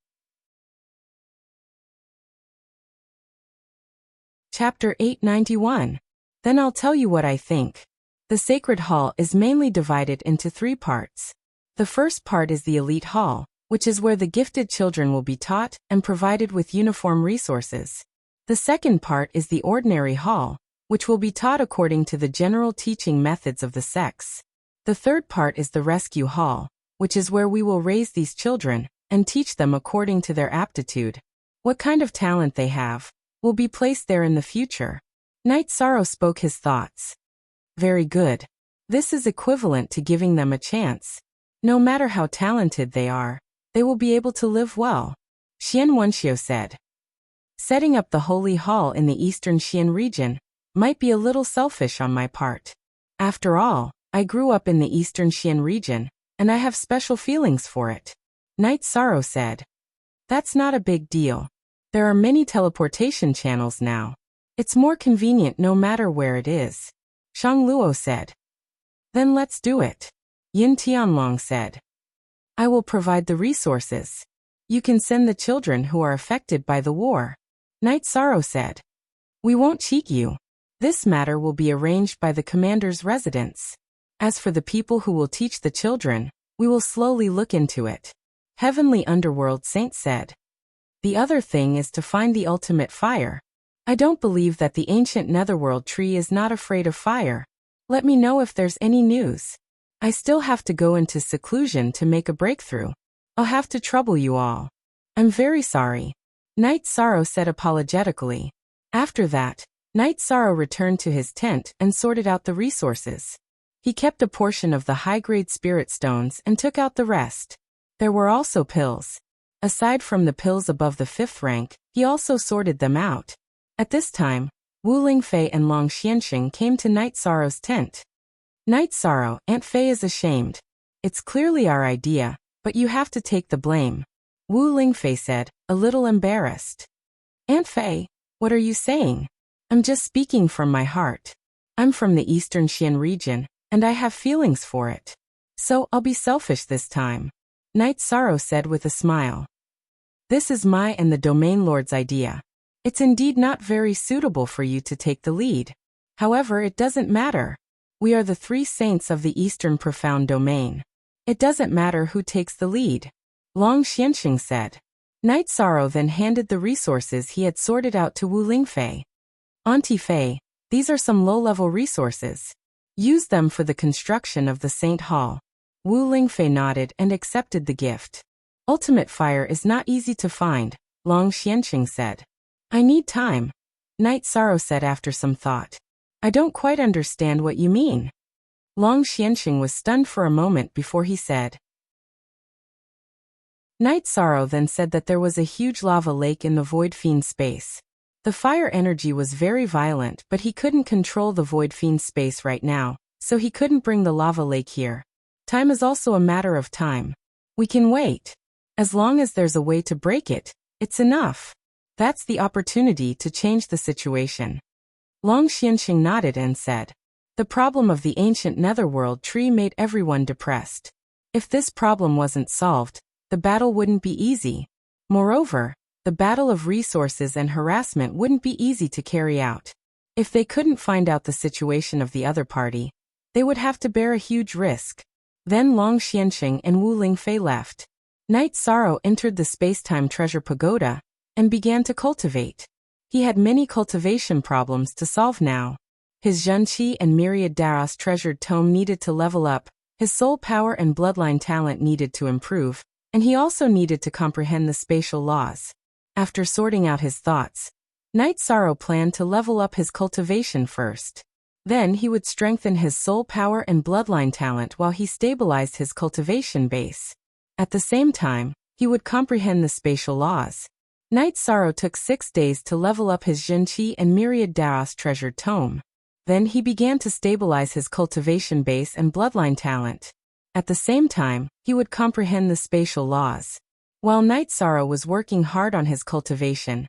Chapter 891. Then I'll tell you what I think. The Sacred Hall is mainly divided into 3 parts. The first part is the Elite Hall, which is where the gifted children will be taught and provided with uniform resources. The second part is the Ordinary Hall, which will be taught according to the general teaching methods of the sects. The third part is the Rescue Hall, which is where we will raise these children and teach them according to their aptitude. What kind of talent they have will be placed there in the future. Night Sorrow spoke his thoughts. Very good. This is equivalent to giving them a chance. No matter how talented they are, they will be able to live well. Xian Wenxiu said. Setting up the Holy Hall in the Eastern Xian region might be a little selfish on my part. After all, I grew up in the Eastern Xian region, and I have special feelings for it. Night Sorrow said. That's not a big deal. There are many teleportation channels now. It's more convenient no matter where it is. Shang Luo said. Then let's do it. Yin Tianlong said. I will provide the resources. You can send the children who are affected by the war. Night Sorrow said. We won't cheat you. This matter will be arranged by the commander's residence. As for the people who will teach the children, we will slowly look into it. Heavenly Underworld Saint said. The other thing is to find the ultimate fire. I don't believe that the ancient netherworld tree is not afraid of fire. Let me know if there's any news. I still have to go into seclusion to make a breakthrough. I'll have to trouble you all. I'm very sorry. Night Sorrow said apologetically. After that, Knight Sorrow returned to his tent and sorted out the resources. He kept a portion of the high-grade spirit stones and took out the rest. There were also pills. Aside from the pills above the 5th rank, he also sorted them out. At this time, Wu Lingfei and Long Xianxing came to Knight Sorrow's tent. Knight Sorrow, Aunt Fei is ashamed. It's clearly our idea, but you have to take the blame, Wu Lingfei said, a little embarrassed. Aunt Fei, what are you saying? I'm just speaking from my heart. I'm from the Eastern Xian region, and I have feelings for it. So I'll be selfish this time, Knight Sorrow said with a smile. This is my and the Domain Lord's idea. It's indeed not very suitable for you to take the lead. However, it doesn't matter. We are the 3 saints of the Eastern Profound Domain. It doesn't matter who takes the lead, Long Xianxing said. Knight Sorrow then handed the resources he had sorted out to Wu Lingfei. Auntie Fei, these are some low-level resources. Use them for the construction of the Saint Hall. Wu Lingfei nodded and accepted the gift. Ultimate fire is not easy to find, Long Xianxing said. I need time, Knight Sorrow said after some thought. I don't quite understand what you mean. Long Xianxing was stunned for a moment before he said. Knight Sorrow then said that there was a huge lava lake in the Void Fiend space. The fire energy was very violent, but he couldn't control the Void Fiend space right now, so he couldn't bring the lava lake here. Time is also a matter of time. We can wait. As long as there's a way to break it, it's enough. That's the opportunity to change the situation. Long Xianxing nodded and said, the problem of the ancient netherworld tree made everyone depressed. If this problem wasn't solved, the battle wouldn't be easy. Moreover, the battle of resources and harassment wouldn't be easy to carry out. If they couldn't find out the situation of the other party, they would have to bear a huge risk. Then Long Xianxing and Wu Lingfei left. Knight Sorrow entered the Space-Time Treasure Pagoda and began to cultivate. He had many cultivation problems to solve now. His Zhenqi and Myriad Daros treasured tome needed to level up, his soul power and bloodline talent needed to improve, and he also needed to comprehend the spatial laws. After sorting out his thoughts, Knight Sorrow planned to level up his cultivation first. Then he would strengthen his soul power and bloodline talent while he stabilized his cultivation base. At the same time, he would comprehend the spatial laws. Knight Sorrow took 6 days to level up his Zhenqi and Myriad Daros treasured tome. Then he began to stabilize his cultivation base and bloodline talent. At the same time, he would comprehend the spatial laws. While Knight Sorrow was working hard on his cultivation,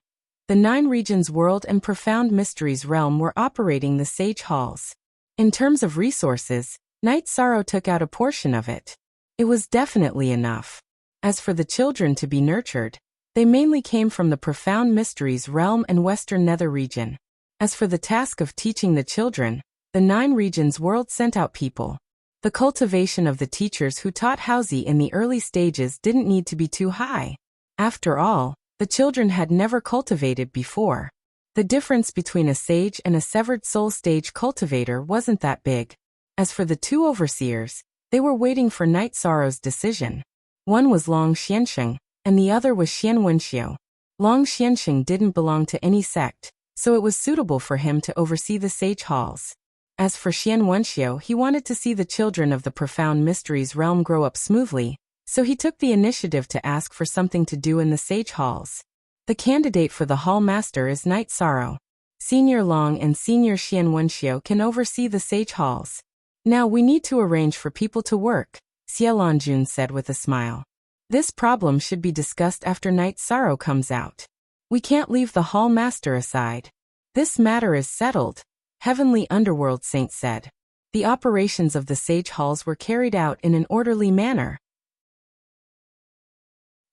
the 9 regions world and profound mysteries realm were operating the sage halls. In terms of resources, Knight Sorrow took out a portion of it. It was definitely enough. As for the children to be nurtured, they mainly came from the profound mysteries realm and western nether region. As for the task of teaching the children, the 9 regions world sent out people. The cultivation of the teachers who taught Haozi in the early stages didn't need to be too high. After all, the children had never cultivated before. The difference between a sage and a severed soul stage cultivator wasn't that big. As for the 2 overseers, they were waiting for Knight Sorrow's decision. One was Long Xianxing, and the other was Xian Wenxiu. Long Xianxing didn't belong to any sect, so it was suitable for him to oversee the sage halls. As for Xian Wenxiu, he wanted to see the children of the profound mysteries realm grow up smoothly, so he took the initiative to ask for something to do in the sage halls. The candidate for the hall master is Knight Sorrow. Senior Long and Senior Xian Wenxiu can oversee the sage halls. Now we need to arrange for people to work, Xiaolongjun said with a smile. This problem should be discussed after Knight Sorrow comes out. We can't leave the hall master aside. This matter is settled, Heavenly Underworld Saint said. The operations of the sage halls were carried out in an orderly manner.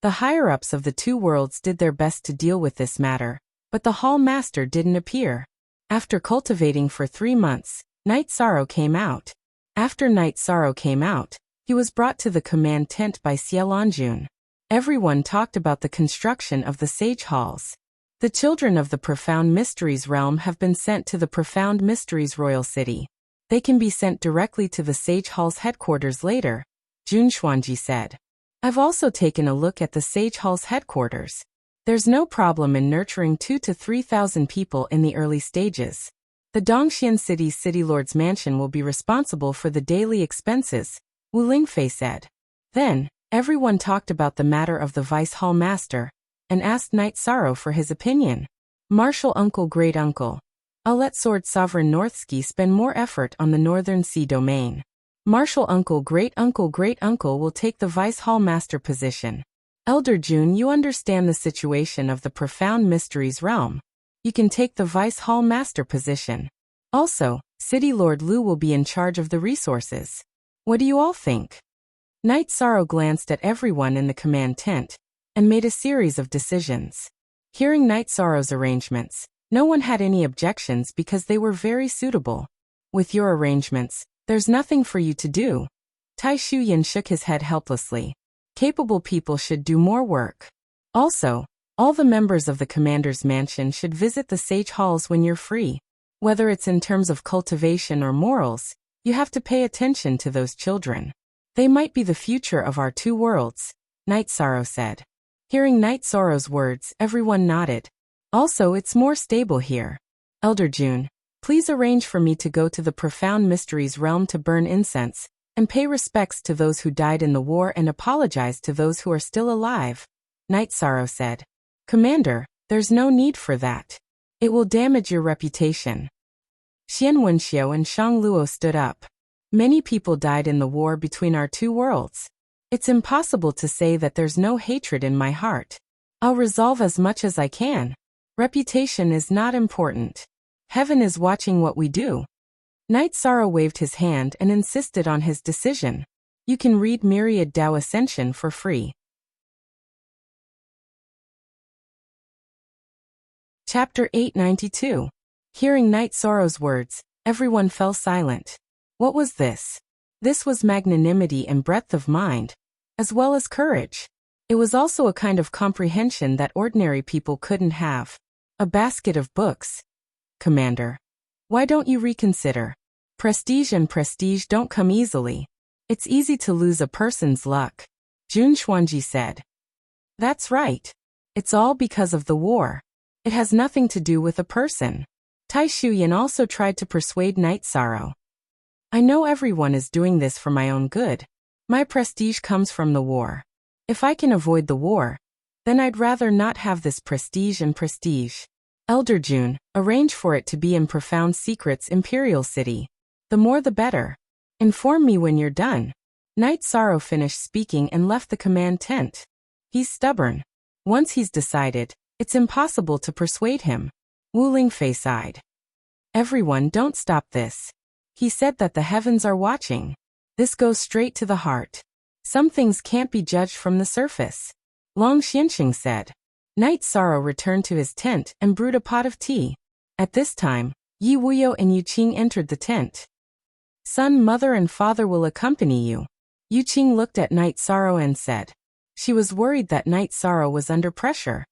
The higher-ups of the 2 worlds did their best to deal with this matter, but the hall master didn't appear. After cultivating for 3 months, Knight Sorrow came out. After Knight Sorrow came out, he was brought to the command tent by Xiaolongjun. Everyone talked about the construction of the sage halls. The children of the Profound Mysteries realm have been sent to the Profound Mysteries Royal City. They can be sent directly to the Sage Hall's headquarters later, Jun Xuanji said. I've also taken a look at the Sage Hall's headquarters. There's no problem in nurturing 2,000 to 3,000 people in the early stages. The Dongxian City's City Lord's mansion will be responsible for the daily expenses, Wu Lingfei said. Then, everyone talked about the matter of the Vice Hall Master, and asked Knight Sorrow for his opinion. Martial Uncle Great Uncle. I'll let Sword Sovereign Northski spend more effort on the Northern Sea domain. Martial Uncle Great Uncle will take the Vice Hall Master position. Elder June, you understand the situation of the Profound Mysteries realm. You can take the Vice Hall Master position. Also, City Lord Lu will be in charge of the resources. What do you all think? Knight Sorrow glanced at everyone in the command tent, and made a series of decisions. Hearing Knight Sorrow's arrangements, no one had any objections because they were very suitable. With your arrangements, there's nothing for you to do. Tai Shuyan shook his head helplessly. Capable people should do more work. Also, all the members of the commander's mansion should visit the sage halls when you're free. Whether it's in terms of cultivation or morals, you have to pay attention to those children. They might be the future of our two worlds, Knight Sorrow said. Hearing Knight Sorrow's words, everyone nodded. Also, it's more stable here. Elder June, please arrange for me to go to the Profound Mysteries realm to burn incense, and pay respects to those who died in the war and apologize to those who are still alive, Knight Sorrow said. Commander, there's no need for that. It will damage your reputation. Xian Wenxiao and Shang Luo stood up. Many people died in the war between our two worlds. It's impossible to say that there's no hatred in my heart. I'll resolve as much as I can. Reputation is not important. Heaven is watching what we do. Knight Sorrow waved his hand and insisted on his decision. You can read Myriad Tao Ascension for free. Chapter 892. Hearing Knight Sorrow's words, everyone fell silent. What was this? This was magnanimity and breadth of mind, as well as courage. It was also a kind of comprehension that ordinary people couldn't have. A basket of books. Commander. Why don't you reconsider? Prestige and prestige don't come easily. It's easy to lose a person's luck, Jun Xuanji said. That's right. It's all because of the war. It has nothing to do with a person. Tai Shuyan also tried to persuade Knight Sorrow. I know everyone is doing this for my own good. My prestige comes from the war. If I can avoid the war, then I'd rather not have this prestige and prestige. Elder June, arrange for it to be in Profound Secrets Imperial City. The more the better. Inform me when you're done. Knight Sorrow finished speaking and left the command tent. He's stubborn. Once he's decided, it's impossible to persuade him. Wu Lingfei sighed. Everyone, don't stop this. He said that the heavens are watching. This goes straight to the heart. Some things can't be judged from the surface. Long Xianqing said. Knight Sorrow returned to his tent and brewed a pot of tea. At this time, Yi Wuyo and Yu Qing entered the tent. Son, mother and father will accompany you. Yu Qing looked at Knight Sorrow and said. She was worried that Knight Sorrow was under pressure.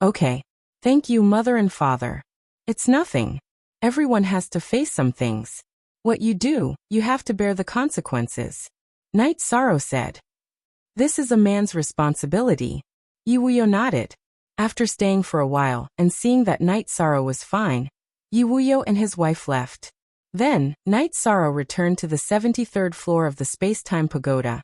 Okay. Thank you, mother and father. It's nothing. Everyone has to face some things. What you do, you have to bear the consequences. Knight Sorrow said. This is a man's responsibility. Yi Wuyo nodded. After staying for a while and seeing that Knight Sorrow was fine, Yi Wuyo and his wife left. Then, Knight Sorrow returned to the 73rd floor of the Space-Time Pagoda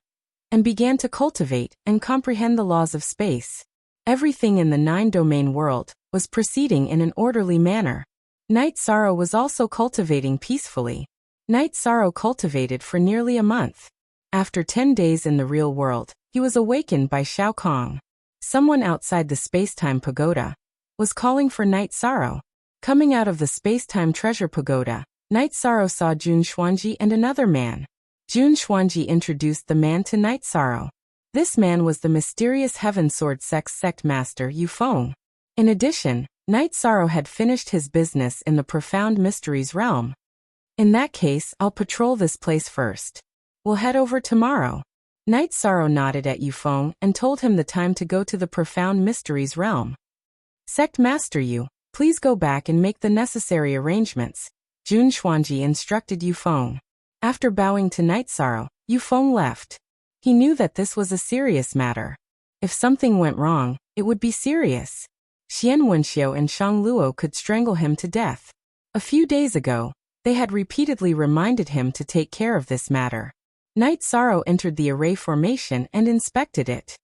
and began to cultivate and comprehend the laws of space. Everything in the 9-domain world was proceeding in an orderly manner. Knight Sorrow was also cultivating peacefully. Knight Sorrow cultivated for nearly a month. After 10 days in the real world, he was awakened by Shao Kong. Someone outside the Space-Time Pagoda was calling for Knight Sorrow. Coming out of the Space-Time Treasure Pagoda, Knight Sorrow saw Jun Xuanji and another man. Jun Xuanji introduced the man to Knight Sorrow. This man was the mysterious Heaven Sword sect master Yu Feng. In addition, Knight Sorrow had finished his business in the Profound Mysteries realm. In that case, I'll patrol this place first. We'll head over tomorrow. Knight Sorrow nodded at Yu Feng and told him the time to go to the Profound Mysteries realm. Sect Master Yu, please go back and make the necessary arrangements, Jun Xuanji instructed Yu Feng. After bowing to Knight Sorrow, Yu Feng left. He knew that this was a serious matter. If something went wrong, It would be serious. Xian Wenxiu and Shang Luo could strangle him to death. A few days ago, they had repeatedly reminded him to take care of this matter. Knight Sorrow entered the array formation and inspected it.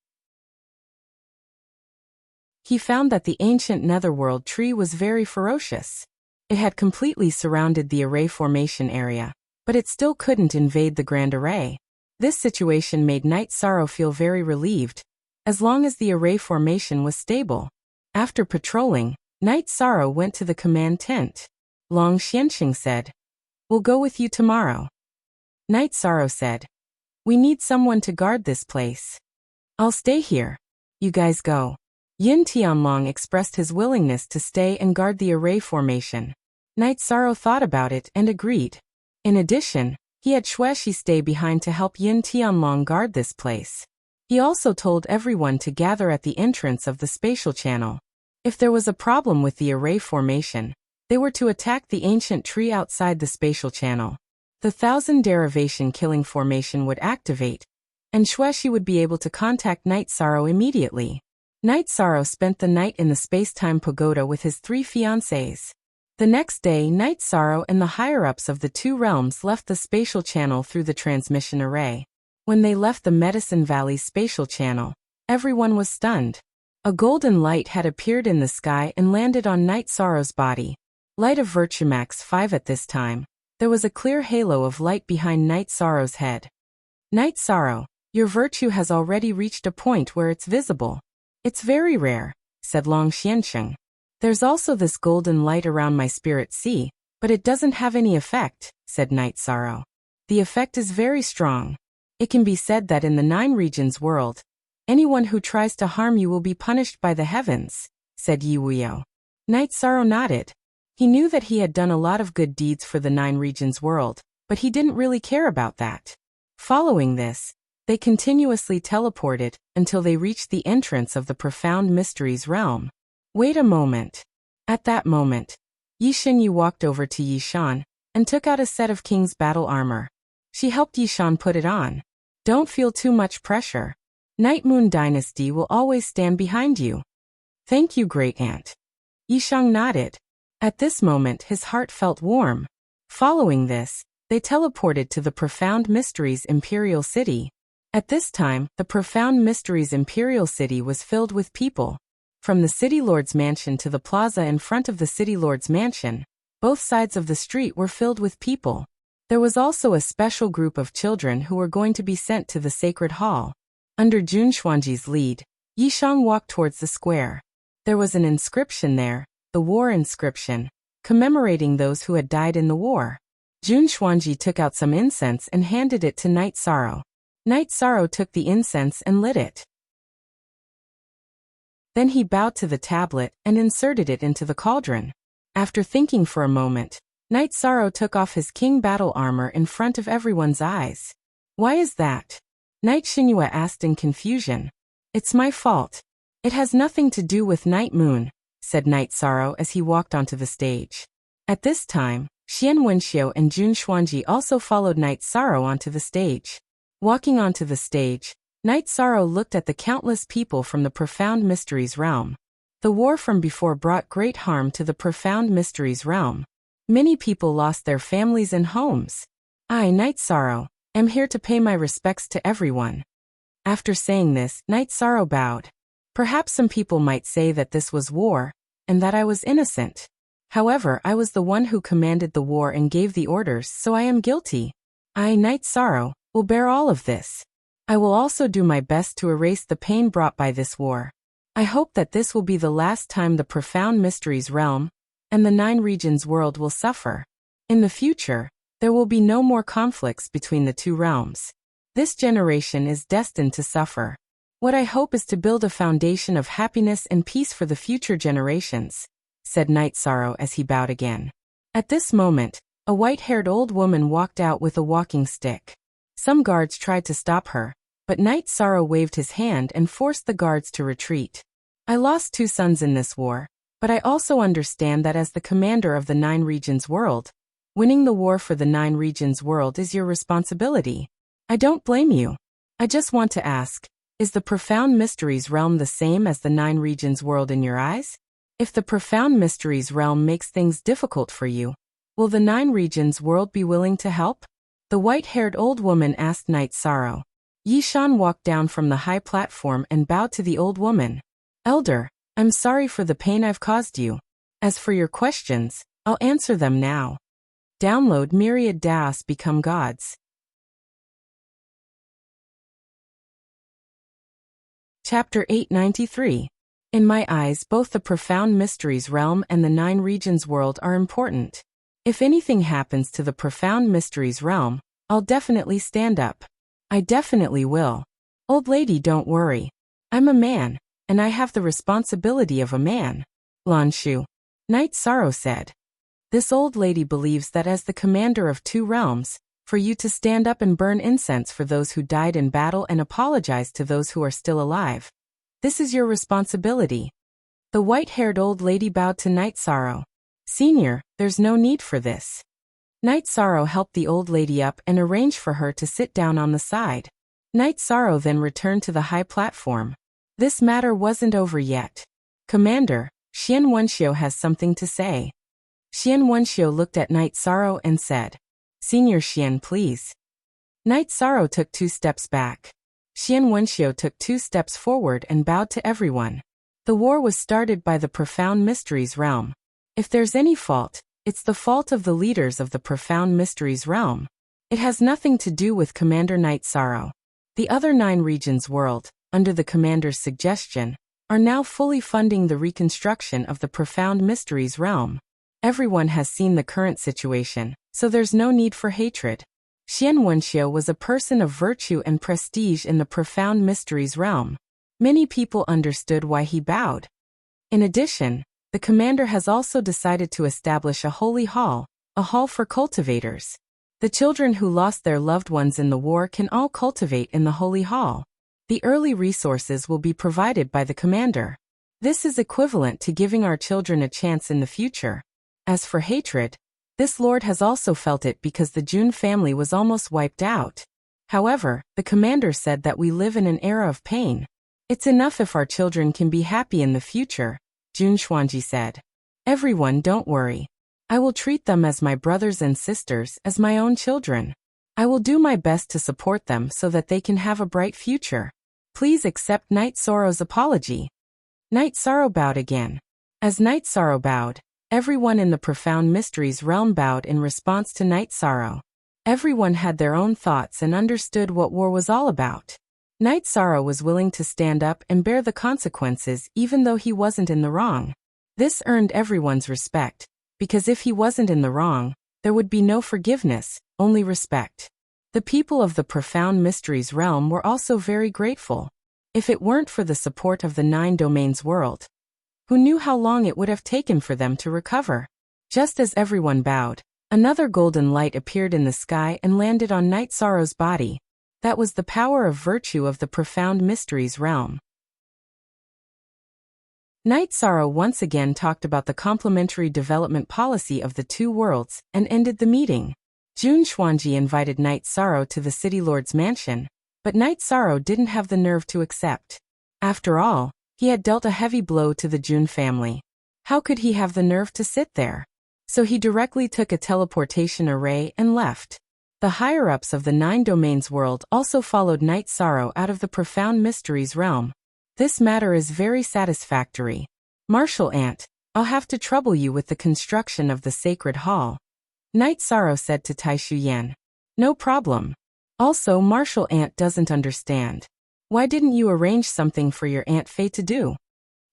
He found that the ancient netherworld tree was very ferocious. It had completely surrounded the array formation area, but it still couldn't invade the grand array. This situation made Knight Sorrow feel very relieved, as long as the array formation was stable. After patrolling, Knight Sorrow went to the command tent. Long Xianxing said, "We'll go with you tomorrow." Knight Sorrow said, "We need someone to guard this place. I'll stay here. You guys go." Yin Tianlong expressed his willingness to stay and guard the array formation. Knight Sorrow thought about it and agreed. In addition, he had Xueshi stay behind to help Yin Tianlong guard this place. He also told everyone to gather at the entrance of the spatial channel. If there was a problem with the array formation, they were to attack the ancient tree outside the spatial channel. The 1,000 derivation killing formation would activate, and Xueshi would be able to contact Knight Sorrow immediately. Knight Sorrow spent the night in the space-time pagoda with his 3 fiancées. The next day, Knight Sorrow and the higher-ups of the 2 realms left the spatial channel through the transmission array. When they left the Medicine Valley spatial channel, everyone was stunned. A golden light had appeared in the sky and landed on Knight Sorrow's body. Light of Virtue Max 5 at this time. There was a clear halo of light behind Knight Sorrow's head. Knight Sorrow, your virtue has already reached a point where it's visible. It's very rare, said Long Xianxing. There's also this golden light around my spirit sea, but it doesn't have any effect, said Knight Sorrow. The effect is very strong. It can be said that in the 9 regions world, anyone who tries to harm you will be punished by the heavens, said Yi Wuyo. Knight Sorrow nodded. He knew that he had done a lot of good deeds for the 9 regions world, but he didn't really care about that. Following this, they continuously teleported until they reached the entrance of the Profound Mysteries realm. Wait a moment. At that moment, Yi Xinyu walked over to Yi Shan and took out a set of King's battle armor. She helped Yi Shan put it on. Don't feel too much pressure. Night Moon Dynasty will always stand behind you. Thank you, Great Aunt. Yi Shan nodded. At this moment his heart felt warm. Following this, they teleported to the Profound Mysteries Imperial City. At this time, the Profound Mysteries Imperial City was filled with people. From the City Lord's mansion to the plaza in front of the City Lord's mansion, both sides of the street were filled with people. There was also a special group of children who were going to be sent to the Sacred Hall. Under Jun Xuanji's lead, Yi Shang walked towards the square. There was an inscription there, the war inscription, commemorating those who had died in the war. Jun Xuanji took out some incense and handed it to Knight Sorrow. Knight Sorrow took the incense and lit it. Then he bowed to the tablet and inserted it into the cauldron. After thinking for a moment, Knight Sorrow took off his king battle armor in front of everyone's eyes. Why is that? Knight Xinyu asked in confusion. It's my fault. It has nothing to do with Night Moon, said Knight Sorrow as he walked onto the stage. At this time, Xian Wenxiu and Jun Xuanji also followed Knight Sorrow onto the stage. Walking onto the stage, Knight Sorrow looked at the countless people from the Profound Mysteries realm. The war from before brought great harm to the Profound Mysteries realm. Many people lost their families and homes. I, Knight Sorrow, am here to pay my respects to everyone. After saying this, Knight Sorrow bowed. Perhaps some people might say that this was war, and that I was innocent. However, I was the one who commanded the war and gave the orders, so I am guilty. I, Knight Sorrow, will bear all of this. I will also do my best to erase the pain brought by this war. I hope that this will be the last time the Profound Mysteries realm and the 9 regions world will suffer. In the future, there will be no more conflicts between the 2 realms. This generation is destined to suffer. What I hope is to build a foundation of happiness and peace for the future generations, said Knight Sorrow as he bowed again. At this moment, a white-haired old woman walked out with a walking stick. Some guards tried to stop her, but Knight Sorrow waved his hand and forced the guards to retreat. I lost 2 sons in this war, but I also understand that as the commander of the 9 regions world, winning the war for the 9 regions world is your responsibility. I don't blame you. I just want to ask, Is the Profound Mysteries realm the same as the Nine Regions world in your eyes? If the Profound Mysteries realm makes things difficult for you, will the Nine Regions world be willing to help? The white-haired old woman asked Night Sorrow. Yishan walked down from the high platform and bowed to the old woman. Elder, I'm sorry for the pain I've caused you. As for your questions, I'll answer them now. Download Myriad Daos Become Gods. Chapter 893. In my eyes, both the Profound Mysteries realm and the Nine Regions world are important. If anything happens to the Profound Mysteries realm, I'll definitely stand up. I definitely will. Old lady, don't worry. I'm a man, and I have the responsibility of a man. Lanshu. Night Sorrow said. This old lady believes that as the commander of two realms, for you to stand up and burn incense for those who died in battle and apologize to those who are still alive. This is your responsibility. The white-haired old lady bowed to Night Sorrow. Senior, there's no need for this. Night Sorrow helped the old lady up and arranged for her to sit down on the side. Night Sorrow then returned to the high platform. This matter wasn't over yet. Commander, Xian Wenxiu has something to say. Xian Wenxiu looked at Night Sorrow and said, Senior Xian, please. Night Sorrow took 2 steps back. Xian Wenxiu took 2 steps forward and bowed to everyone. The war was started by the Profound Mysteries realm. If there's any fault, it's the fault of the leaders of the Profound Mysteries realm. It has nothing to do with Commander Night Sorrow. The other 9 regions world, under the commander's suggestion, are now fully funding the reconstruction of the Profound Mysteries realm. Everyone has seen the current situation, so there's no need for hatred. Xian Wenxiu was a person of virtue and prestige in the Profound Mysteries realm. Many people understood why he bowed. In addition, the commander has also decided to establish a holy hall, a hall for cultivators. The children who lost their loved ones in the war can all cultivate in the holy hall. The early resources will be provided by the commander. This is equivalent to giving our children a chance in the future. As for hatred, this lord has also felt it because the Jun family was almost wiped out. However, the commander said that we live in an era of pain. It's enough if our children can be happy in the future, Jun Xuanji said. Everyone, don't worry. I will treat them as my brothers and sisters, as my own children. I will do my best to support them so that they can have a bright future. Please accept Night Sorrow's apology. Night Sorrow bowed again. As Night Sorrow bowed, everyone in the Profound Mysteries realm bowed in response to Night Sorrow. Everyone had their own thoughts and understood what war was all about. Night Sorrow was willing to stand up and bear the consequences even though he wasn't in the wrong. This earned everyone's respect, because if he wasn't in the wrong, there would be no forgiveness, only respect. The people of the Profound Mysteries realm were also very grateful. If it weren't for the support of the 9 domains world, who knew how long it would have taken for them to recover? Just as everyone bowed, another golden light appeared in the sky and landed on Night Sorrow's body. That was the power of virtue of the Profound Mysteries realm. Night Sorrow once again talked about the complementary development policy of the 2 worlds and ended the meeting. Jun Xuanji invited Night Sorrow to the City Lord's mansion, but Night Sorrow didn't have the nerve to accept. After all, he had dealt a heavy blow to the Jun family. How could he have the nerve to sit there? So he directly took a teleportation array and left. The higher-ups of the 9 domains world also followed Night Sorrow out of the Profound Mysteries realm. This matter is very satisfactory. Martial Ant, I'll have to trouble you with the construction of the Sacred Hall. Night Sorrow said to Tai Shuyan. No problem. Also, Martial Ant doesn't understand. Why didn't you arrange something for your Aunt Fei to do?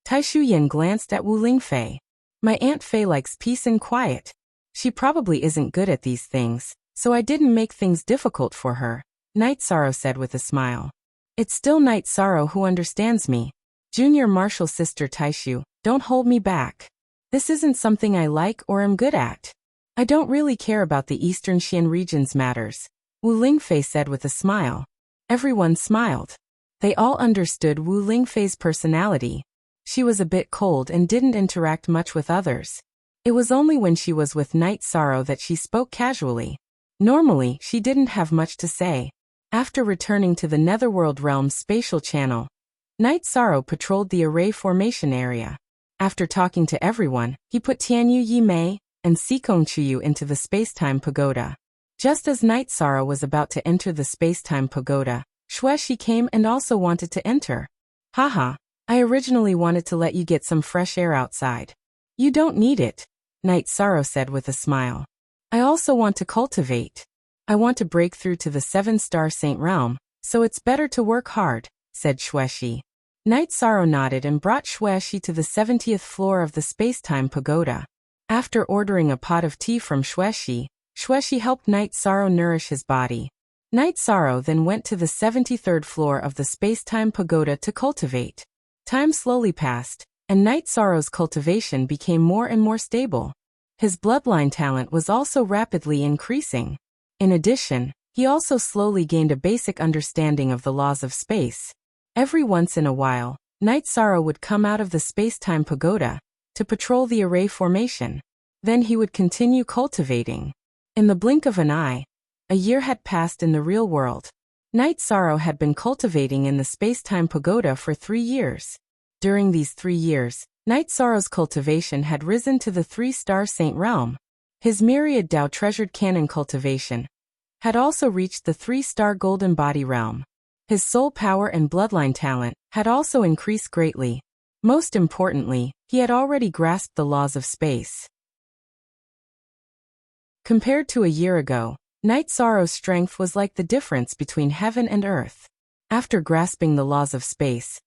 Tai Shuyan glanced at Wu Lingfei. My Aunt Fei likes peace and quiet. She probably isn't good at these things, so I didn't make things difficult for her, Night Sorrow said with a smile. It's still Night Sorrow who understands me. Junior martial sister Taishu, don't hold me back. This isn't something I like or am good at. I don't really care about the Eastern Xian region's matters, Wu Lingfei said with a smile. Everyone smiled. They all understood Wu Lingfei's personality. She was a bit cold and didn't interact much with others. It was only when she was with Night Sorrow that she spoke casually. Normally, she didn't have much to say. After returning to the Netherworld Realm's spatial channel, Night Sorrow patrolled the array formation area. After talking to everyone, he put Tianyu Yimei and Sikong Chuyu into the Spacetime Pagoda. Just as Night Sorrow was about to enter the Spacetime Pagoda, Xueshi came and also wanted to enter. Haha, I originally wanted to let you get some fresh air outside. You don't need it, Night Sorrow said with a smile. I also want to cultivate. I want to break through to the 7-star Saint Realm, so it's better to work hard, said Xueshi. Night Sorrow nodded and brought Xueshi to the 70th floor of the Spacetime Pagoda. After ordering a pot of tea from Xueshi, Xueshi helped Night Sorrow nourish his body. Night Sorrow then went to the 73rd floor of the Spacetime Pagoda to cultivate. Time slowly passed, and Night Sorrow's cultivation became more and more stable. His bloodline talent was also rapidly increasing. In addition, he also slowly gained a basic understanding of the laws of space. Every once in a while, Night Sorrow would come out of the Spacetime Pagoda to patrol the array formation. Then he would continue cultivating. In the blink of an eye, a year had passed in the real world. Night Sorrow had been cultivating in the Spacetime Pagoda for 3 years. During these 3 years, Night Sorrow's cultivation had risen to the 3-star Saint Realm. His myriad Dao treasured canon cultivation had also reached the 3-star Golden Body Realm. His soul power and bloodline talent had also increased greatly. Most importantly, he had already grasped the laws of space. Compared to a year ago, Night Sorrow's strength was like the difference between heaven and earth. After grasping the laws of space,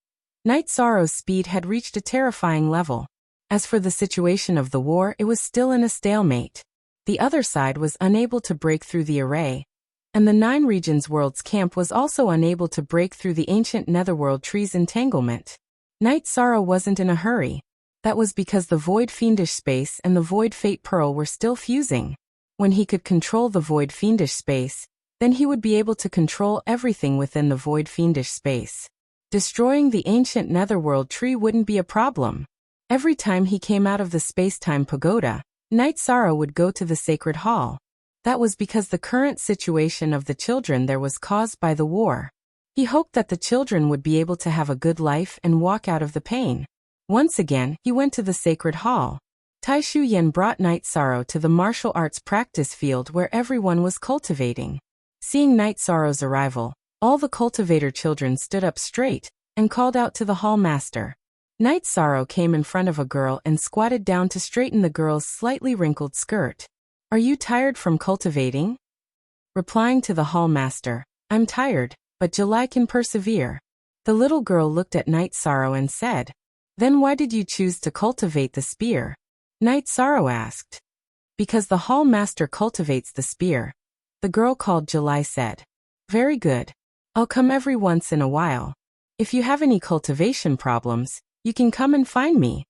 Night Sorrow's speed had reached a terrifying level. As for the situation of the war, it was still in a stalemate. The other side was unable to break through the array, and the 9 Regions World's camp was also unable to break through the ancient Netherworld tree's entanglement. Night Sorrow wasn't in a hurry. That was because the Void Fiendish Space and the Void Fate Pearl were still fusing. When he could control the Void Fiendish Space, then he would be able to control everything within the Void Fiendish Space. Destroying the ancient Netherworld tree wouldn't be a problem. Every time he came out of the Spacetime Pagoda, Night Sorrow would go to the Sacred Hall. That was because the current situation of the children there was caused by the war. He hoped that the children would be able to have a good life and walk out of the pain. Once again, he went to the Sacred Hall. Tai Shu Yan brought Night Sorrow to the martial arts practice field where everyone was cultivating. Seeing Night Sorrow's arrival, all the cultivator children stood up straight and called out to the hall master. Night Sorrow came in front of a girl and squatted down to straighten the girl's slightly wrinkled skirt. Are you tired from cultivating? Replying to the hall master, I'm tired, but July can persevere. The little girl looked at Night Sorrow and said, Then why did you choose to cultivate the spear? Night Sorrow asked. Because the hall master cultivates the spear. The girl called July said. Very good. I'll come every once in a while. If you have any cultivation problems, you can come and find me.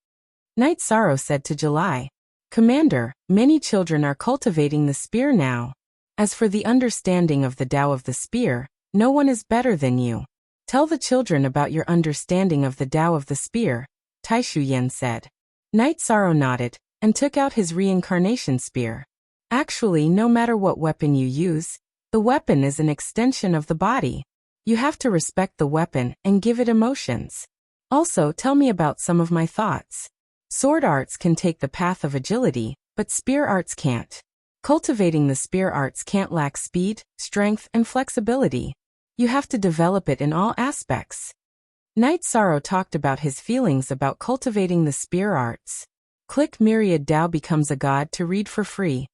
Night Sorrow said to July. Commander, many children are cultivating the spear now. As for the understanding of the Tao of the spear, no one is better than you. Tell the children about your understanding of the Tao of the spear, Tai Shu Yan said. Night Sorrow nodded and took out his reincarnation spear. Actually, no matter what weapon you use, the weapon is an extension of the body. You have to respect the weapon and give it emotions. Also, tell me about some of my thoughts. Sword arts can take the path of agility, but spear arts can't. Cultivating the spear arts can't lack speed, strength, and flexibility. You have to develop it in all aspects. Night Sorrow talked about his feelings about cultivating the spear arts. Click Myriad Dao becomes a god to read for free.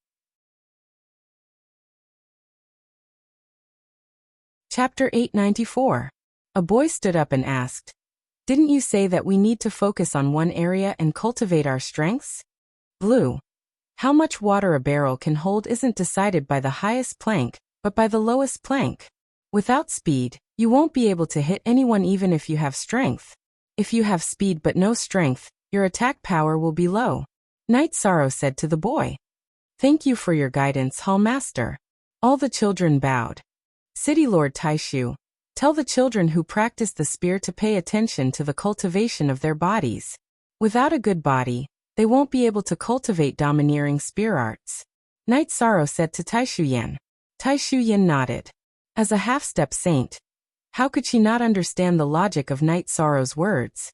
Chapter 894. A boy stood up and asked, Didn't you say that we need to focus on one area and cultivate our strengths? Blue. How much water a barrel can hold isn't decided by the highest plank, but by the lowest plank. Without speed, you won't be able to hit anyone even if you have strength. If you have speed but no strength, your attack power will be low. Night Sorrow said to the boy. Thank you for your guidance, Hall Master. All the children bowed. City Lord Taishu, tell the children who practice the spear to pay attention to the cultivation of their bodies. Without a good body, they won't be able to cultivate domineering spear arts. Night Sorrow said to Taishu Yan. Taishu Yan nodded. As a half-step saint, how could she not understand the logic of Night Sorrow's words?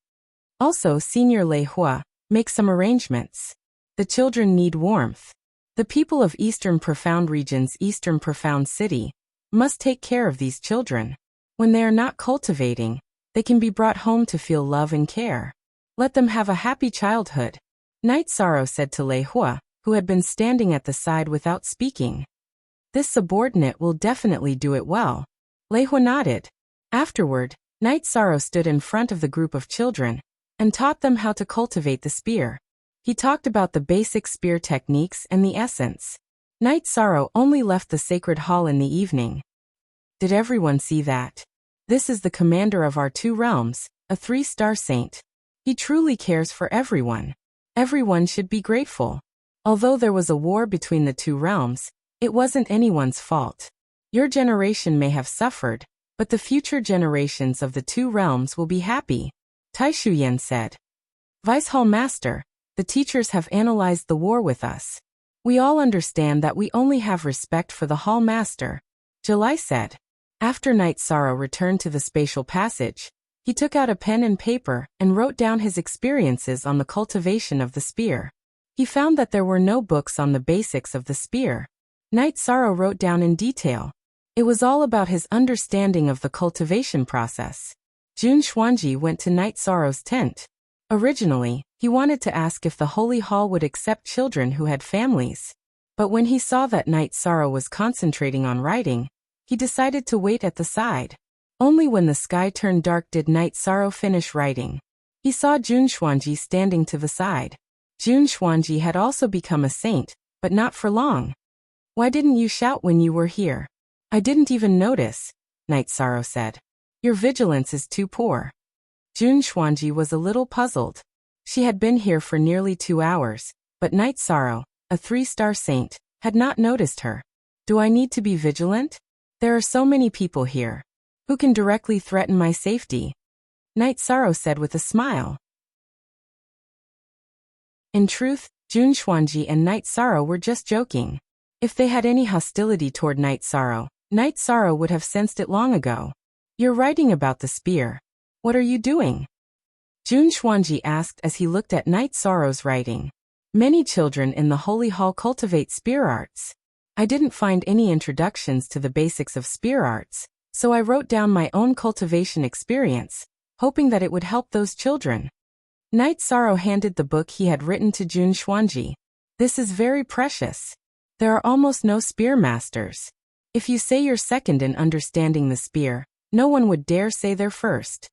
Also, Senior Lei Hua, make some arrangements. The children need warmth. The people of Eastern Profound Region's Eastern Profound City must take care of these children. When they are not cultivating, they can be brought home to feel love and care. Let them have a happy childhood. Night Sorrow said to Lei Hua, who had been standing at the side without speaking. This subordinate will definitely do it well. Lei Hua nodded. Afterward, Night Sorrow stood in front of the group of children and taught them how to cultivate the spear. He talked about the basic spear techniques and the essence. Night Sorrow only left the sacred hall in the evening. Did everyone see that? This is the commander of our 2 realms, a 3-star saint. He truly cares for everyone. Everyone should be grateful. Although there was a war between the 2 realms, it wasn't anyone's fault. Your generation may have suffered, but the future generations of the 2 realms will be happy, Tai Shuyan said. Vice Hall Master, the teachers have analyzed the war with us. We all understand that we only have respect for the Hall Master, July said. After Night Sorrow returned to the spatial passage, he took out a pen and paper and wrote down his experiences on the cultivation of the spear. He found that there were no books on the basics of the spear. Night Sorrow wrote down in detail. It was all about his understanding of the cultivation process. Jun Xuanji went to Night Sorrow's tent. Originally, he wanted to ask if the Holy Hall would accept children who had families. But when he saw that Night Sorrow was concentrating on writing, he decided to wait at the side. Only when the sky turned dark did Night Sorrow finish writing. He saw Jun Xuanji standing to the side. Jun Xuanji had also become a saint, but not for long. Why didn't you shout when you were here? I didn't even notice, Night Sorrow said. Your vigilance is too poor. Jun Xuanji was a little puzzled. She had been here for nearly 2 hours, but Night Sorrow, a 3-star saint, had not noticed her. Do I need to be vigilant? There are so many people here. Who can directly threaten my safety? Night Sorrow said with a smile. In truth, Jun Xuanji and Night Sorrow were just joking. If they had any hostility toward Night Sorrow would have sensed it long ago. You're writing about the spear. What are you doing? Jun Xuanji asked as he looked at Night Sorrow's writing. Many children in the Holy Hall cultivate spear arts. I didn't find any introductions to the basics of spear arts, so I wrote down my own cultivation experience, hoping that it would help those children. Night Sorrow handed the book he had written to Jun Xuanji. This is very precious. There are almost no spear masters. If you say you're second in understanding the spear, no one would dare say they're first.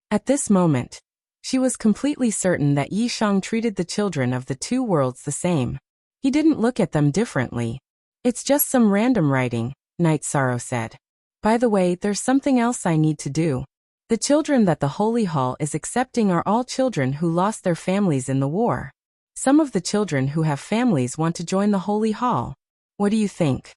At this moment, she was completely certain that Yi Shang treated the children of the 2 worlds the same. He didn't look at them differently. It's just some random writing, Night Sorrow said. By the way, there's something else I need to do. The children that the Holy Hall is accepting are all children who lost their families in the war. Some of the children who have families want to join the Holy Hall. What do you think?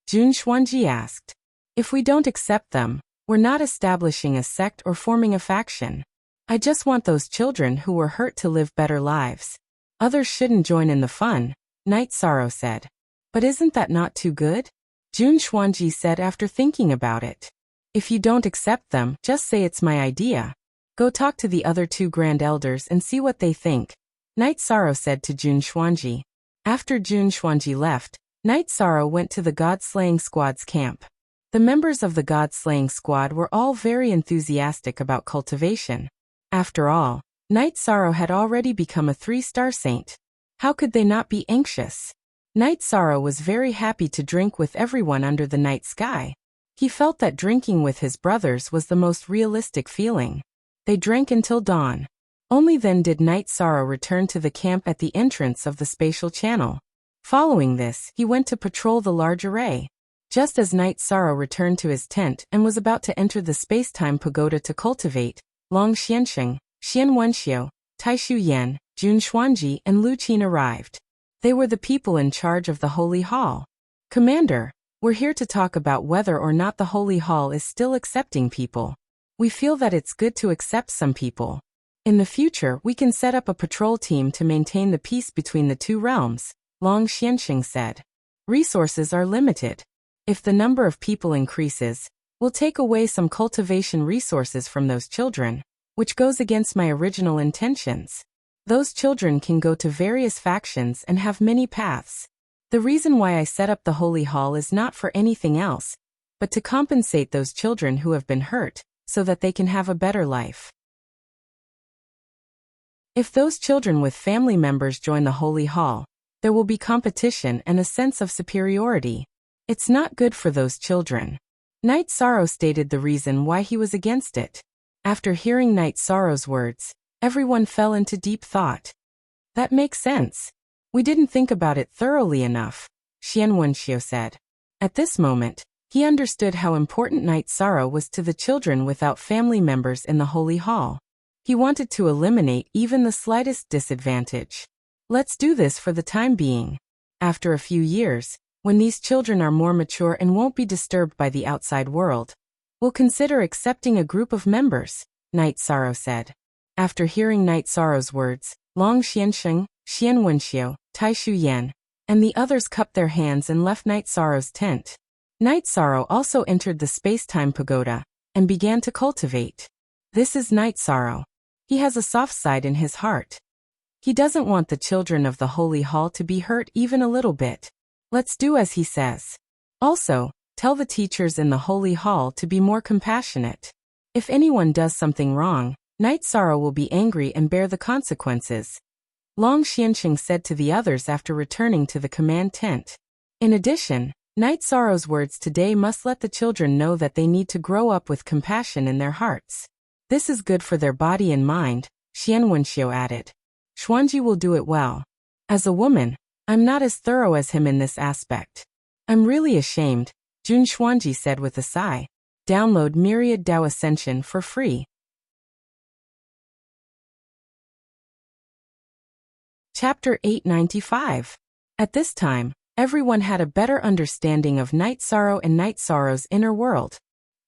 Jun Xuanji asked. If we don't accept them, we're not establishing a sect or forming a faction. I just want those children who were hurt to live better lives. Others shouldn't join in the fun, Night Sorrow said. But isn't that not too good? Jun Xuanji said after thinking about it. If you don't accept them, just say it's my idea. Go talk to the other 2 Grand Elders and see what they think, Night Sorrow said to Jun Xuanji. After Jun Xuanji left, Night Sorrow went to the God-slaying squad's camp. The members of the God-slaying squad were all very enthusiastic about cultivation. After all, Night Sorrow had already become a 3-star saint. How could they not be anxious? Night Sorrow was very happy to drink with everyone under the night sky. He felt that drinking with his brothers was the most realistic feeling. They drank until dawn. Only then did Night Sorrow return to the camp at the entrance of the spatial channel. Following this, he went to patrol the large array. Just as Night Sorrow returned to his tent and was about to enter the space-time pagoda to cultivate, Long Xiansheng, Xian Wenxiu, Tai Shu Yan, Jun Xuanji and Lu Qin arrived. They were the people in charge of the Holy Hall. Commander, we're here to talk about whether or not the Holy Hall is still accepting people. We feel that it's good to accept some people. In the future, we can set up a patrol team to maintain the peace between the 2 realms, Long Xiansheng said. Resources are limited. If the number of people increases, we'll take away some cultivation resources from those children, which goes against my original intentions. Those children can go to various factions and have many paths. The reason why I set up the Holy Hall is not for anything else, but to compensate those children who have been hurt, so that they can have a better life. If those children with family members join the Holy Hall, there will be competition and a sense of superiority. It's not good for those children. Knight Sorrow stated the reason why he was against it. After hearing Knight Sorrow's words, everyone fell into deep thought. That makes sense. We didn't think about it thoroughly enough, Xian Wenxiu said. At this moment, he understood how important Knight Sorrow was to the children without family members in the Holy Hall. He wanted to eliminate even the slightest disadvantage. Let's do this for the time being. After a few years, when these children are more mature and won't be disturbed by the outside world, we'll consider accepting a group of members, Knight Sorrow said. After hearing Knight Sorrow's words, Long Xiansheng, Xian Wenxiu, Tai Shu Yan, and the others cupped their hands and left Knight Sorrow's tent. Knight Sorrow also entered the space-time pagoda and began to cultivate. This is Knight Sorrow. He has a soft side in his heart. He doesn't want the children of the Holy Hall to be hurt even a little bit. Let's do as he says. Also, tell the teachers in the Holy Hall to be more compassionate. If anyone does something wrong, Knight Sorrow will be angry and bear the consequences, Long Xianxing said to the others after returning to the command tent. In addition, Knight Sorrow's words today must let the children know that they need to grow up with compassion in their hearts. This is good for their body and mind, Xian Wenxiu added. Xuanji will do it well. As a woman, I'm not as thorough as him in this aspect. I'm really ashamed, Jun Xuanji said with a sigh. Download Myriad Dao Ascension for free. Chapter 895. At this time, everyone had a better understanding of Knight Sorrow and Knight Sorrow's inner world.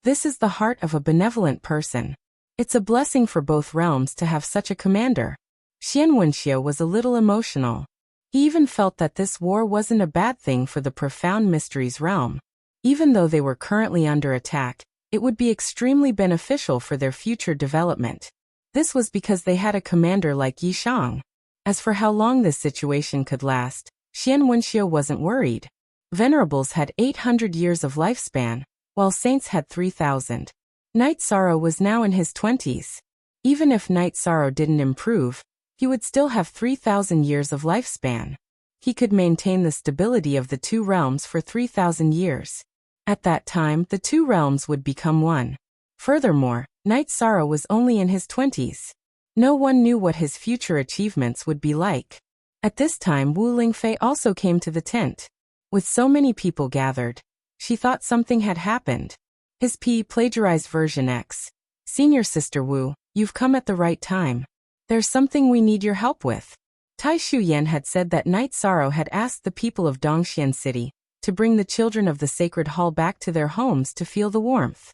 This is the heart of a benevolent person. It's a blessing for both realms to have such a commander. Xian Wenxiu was a little emotional. He even felt that this war wasn't a bad thing for the profound mysteries realm. Even though they were currently under attack, it would be extremely beneficial for their future development. This was because they had a commander like Yi Shang. As for how long this situation could last, Xian Wenxiu wasn't worried. Venerables had 800 years of lifespan, while saints had 3,000. Knight Sorrow was now in his 20s. Even if Knight Sorrow didn't improve, he would still have 3,000 years of lifespan. He could maintain the stability of the two realms for 3,000 years. At that time, the two realms would become one. Furthermore, Knight Sorrow was only in his 20s. No one knew what his future achievements would be like. At this time, Wu Lingfei also came to the tent. With so many people gathered, she thought something had happened. His plagiarized version X. Senior Sister Wu, you've come at the right time. There's something we need your help with. Tai Shu Yan had said that Knight Sorrow had asked the people of Dongxian City to bring the children of the Sacred Hall back to their homes to feel the warmth.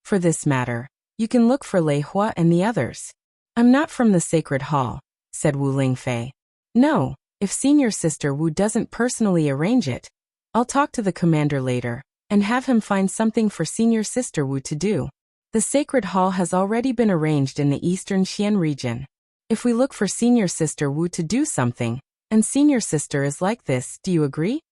For this matter, you can look for Lei Hua and the others. I'm not from the Sacred Hall, said Wu Lingfei. No, if Senior Sister Wu doesn't personally arrange it, I'll talk to the commander later and have him find something for Senior Sister Wu to do. The Sacred Hall has already been arranged in the eastern Xian region. If we look for Senior Sister Wu to do something, and Senior Sister is like this, do you agree?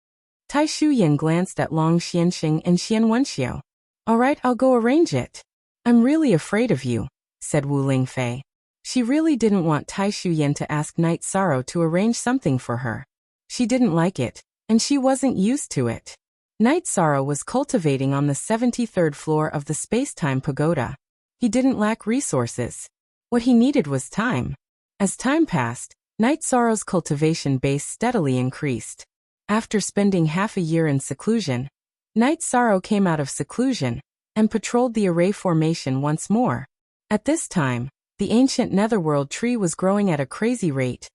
Tai Shu Yan glanced at Long Xianxing and Xian Wenxiu. All right, I'll go arrange it. I'm really afraid of you, said Wu Lingfei. She really didn't want Tai Shu Yan to ask Knight Sorrow to arrange something for her. She didn't like it, and she wasn't used to it. Knight Sorrow was cultivating on the 73rd floor of the space-time pagoda. He didn't lack resources. What he needed was time. As time passed, Knight Sorrow's cultivation base steadily increased. After spending half a year in seclusion, Knight Sorrow came out of seclusion and patrolled the array formation once more. At this time, the ancient netherworld tree was growing at a crazy rate,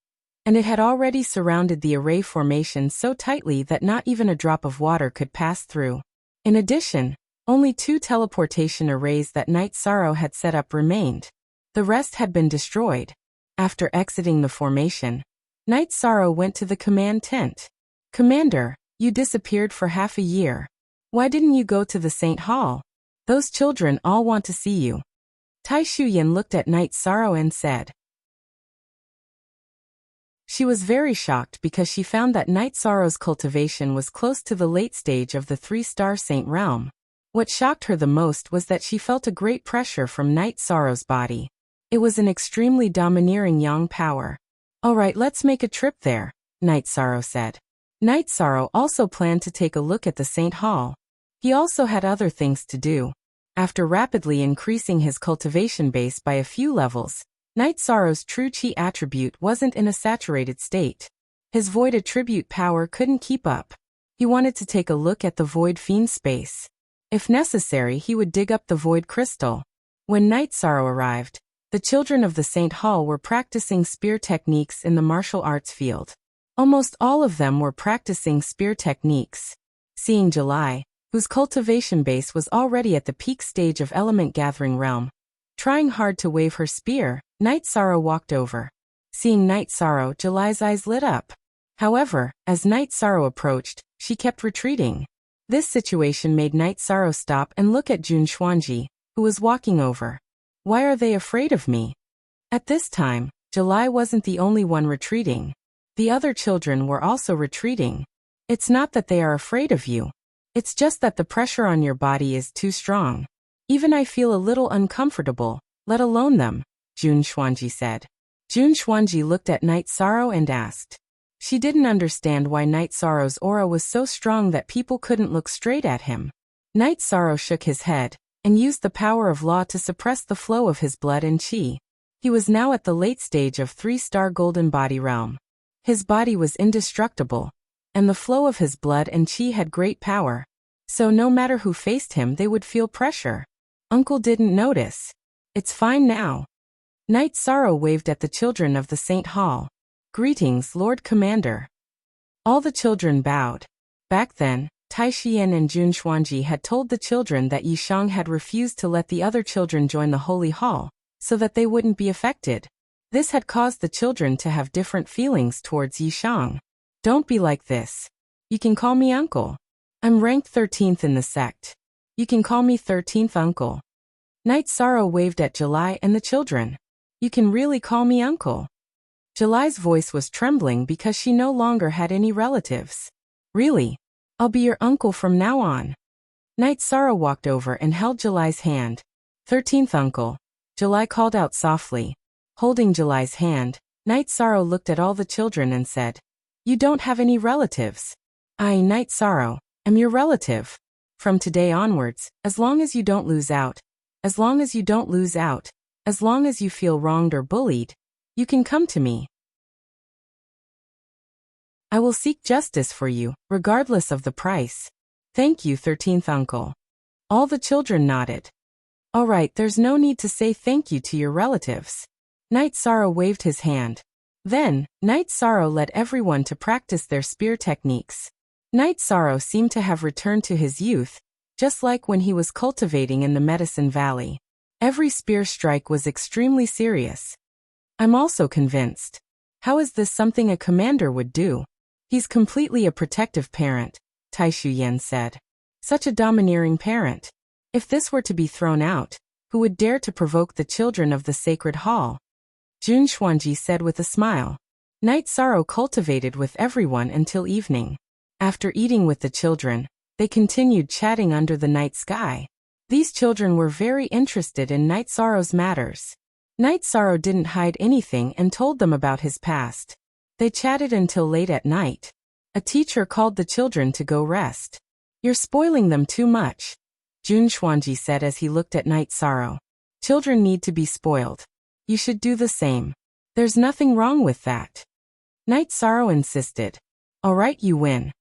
and it had already surrounded the array formation so tightly that not even a drop of water could pass through. In addition, only 2 teleportation arrays that Knight Sorrow had set up remained. The rest had been destroyed. After exiting the formation, Knight Sorrow went to the command tent. Commander, you disappeared for half a year. Why didn't you go to the Saint Hall? Those children all want to see you. Tai Shuyan looked at Night Sorrow and said. She was very shocked because she found that Night Sorrow's cultivation was close to the late stage of the 3-star saint realm. What shocked her the most was that she felt a great pressure from Night Sorrow's body. It was an extremely domineering yang power. Alright, let's make a trip there, Night Sorrow said. Night Sorrow also planned to take a look at the Saint Hall. He also had other things to do. After rapidly increasing his cultivation base by a few levels, Night Sorrow's true chi attribute wasn't in a saturated state. His void attribute power couldn't keep up. He wanted to take a look at the void fiend space. If necessary, he would dig up the void crystal. When Night Sorrow arrived, the children of the Saint Hall were practicing spear techniques in the martial arts field. Almost all of them were practicing spear techniques. Seeing July, whose cultivation base was already at the peak stage of element gathering realm, trying hard to wave her spear, Night Sorrow walked over. Seeing Night Sorrow, July's eyes lit up. However, as Night Sorrow approached, she kept retreating. This situation made Night Sorrow stop and look at Jun Xuanji, who was walking over. Why are they afraid of me? At this time, July wasn't the only one retreating. The other children were also retreating. It's not that they are afraid of you. It's just that the pressure on your body is too strong. Even I feel a little uncomfortable, let alone them, Jun Xuanji said. Jun Xuanji looked at Night Sorrow and asked. She didn't understand why Night Sorrow's aura was so strong that people couldn't look straight at him. Night Sorrow shook his head and used the power of law to suppress the flow of his blood and chi. He was now at the late stage of 3-star golden body realm. His body was indestructible, and the flow of his blood and chi had great power. So no matter who faced him, they would feel pressure. Uncle didn't notice. It's fine now. Night Sorrow waved at the children of the Saint Hall. Greetings, Lord Commander. All the children bowed. Back then, Tai Xian and Jun Xuanji had told the children that Yishang had refused to let the other children join the Holy Hall, so that they wouldn't be affected. This had caused the children to have different feelings towards Yishang. Don't be like this. You can call me uncle. I'm ranked 13th in the sect. You can call me 13th uncle. Night Sorrow waved at July and the children. You can really call me uncle. July's voice was trembling because she no longer had any relatives. Really? I'll be your uncle from now on. Night Sorrow walked over and held July's hand. 13th uncle. July called out softly. Holding July's hand, Night Sorrow looked at all the children and said, You don't have any relatives. I, Night Sorrow, am your relative. From today onwards, as long as you don't lose out, as long as you don't lose out, as long as you feel wronged or bullied, you can come to me. I will seek justice for you, regardless of the price. Thank you, 13th uncle. All the children nodded. All right, there's no need to say thank you to your relatives. Night Sorrow waved his hand. Then, Night Sorrow led everyone to practice their spear techniques. Night Sorrow seemed to have returned to his youth, just like when he was cultivating in the Medicine Valley. Every spear strike was extremely serious. I'm also convinced. How is this something a commander would do? He's completely a protective parent, Tai Shuyan said. Such a domineering parent. If this were to be thrown out, who would dare to provoke the children of the Sacred Hall? Jun Xuanji said with a smile. Night Sorrow cultivated with everyone until evening. After eating with the children, they continued chatting under the night sky. These children were very interested in Night Sorrow's matters. Night Sorrow didn't hide anything and told them about his past. They chatted until late at night. A teacher called the children to go rest. You're spoiling them too much, Jun Xuanji said as he looked at Night Sorrow. Children need to be spoiled. You should do the same. There's nothing wrong with that. Night Sorrow insisted. All right, you win.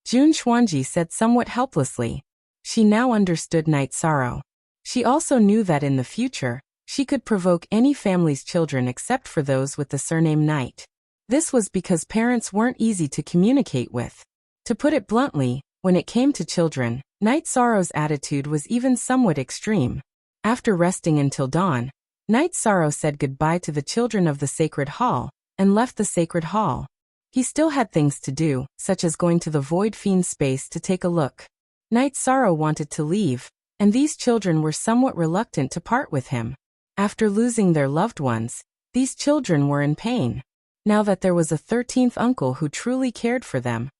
Jun Xuanji said somewhat helplessly. She now understood Night Sorrow. She also knew that in the future, she could provoke any family's children except for those with the surname Night. This was because parents weren't easy to communicate with. To put it bluntly, when it came to children, Night Sorrow's attitude was even somewhat extreme. After resting until dawn, Night Sorrow said goodbye to the children of the Sacred Hall, and left the Sacred Hall. He still had things to do, such as going to the Void Fiend space to take a look. Night Sorrow wanted to leave, and these children were somewhat reluctant to part with him. After losing their loved ones, these children were in pain. Now that there was a 13th uncle who truly cared for them,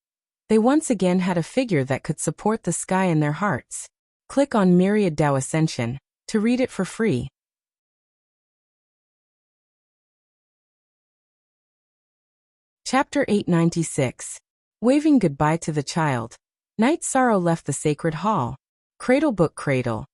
they once again had a figure that could support the sky in their hearts. Click on Myriad Tao Ascension to read it for free. Chapter 896. Waving goodbye to the child, Night Sorrow left the sacred hall. Cradle book cradle.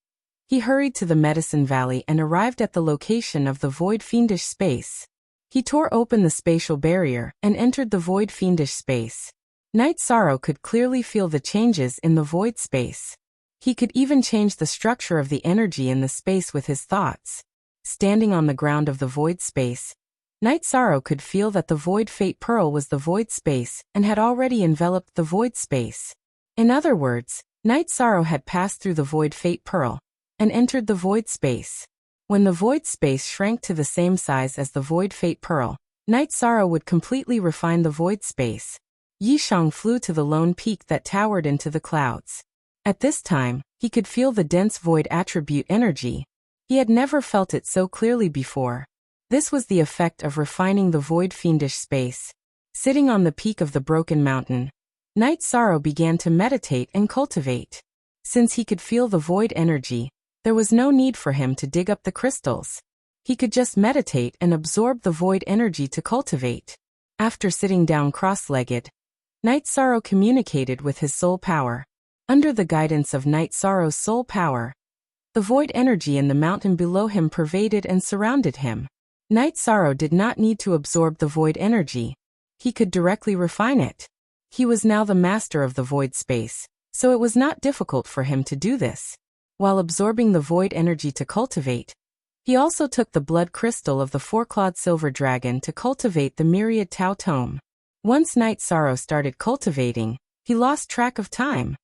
He hurried to the Medicine Valley and arrived at the location of the void fiendish space. He tore open the spatial barrier and entered the void fiendish space. Night Sorrow could clearly feel the changes in the void space. He could even change the structure of the energy in the space with his thoughts. Standing on the ground of the void space, Night Sorrow could feel that the void fate pearl was the void space and had already enveloped the void space. In other words, Night Sorrow had passed through the void fate pearl and entered the void space. When the void space shrank to the same size as the void fate pearl, Night Sorrow would completely refine the void space. Yishang flew to the lone peak that towered into the clouds. At this time, he could feel the dense void attribute energy. He had never felt it so clearly before. This was the effect of refining the void fiendish space. Sitting on the peak of the broken mountain, Night Sorrow began to meditate and cultivate. Since he could feel the void energy, there was no need for him to dig up the crystals. He could just meditate and absorb the void energy to cultivate. After sitting down cross-legged, Night Sorrow communicated with his soul power. Under the guidance of Night Sorrow's soul power, the void energy in the mountain below him pervaded and surrounded him. Night Sorrow did not need to absorb the void energy. He could directly refine it. He was now the master of the void space, so it was not difficult for him to do this. While absorbing the void energy to cultivate, he also took the blood crystal of the four-clawed silver dragon to cultivate the myriad Tao tome. Once Night Sorrow started cultivating, he lost track of time.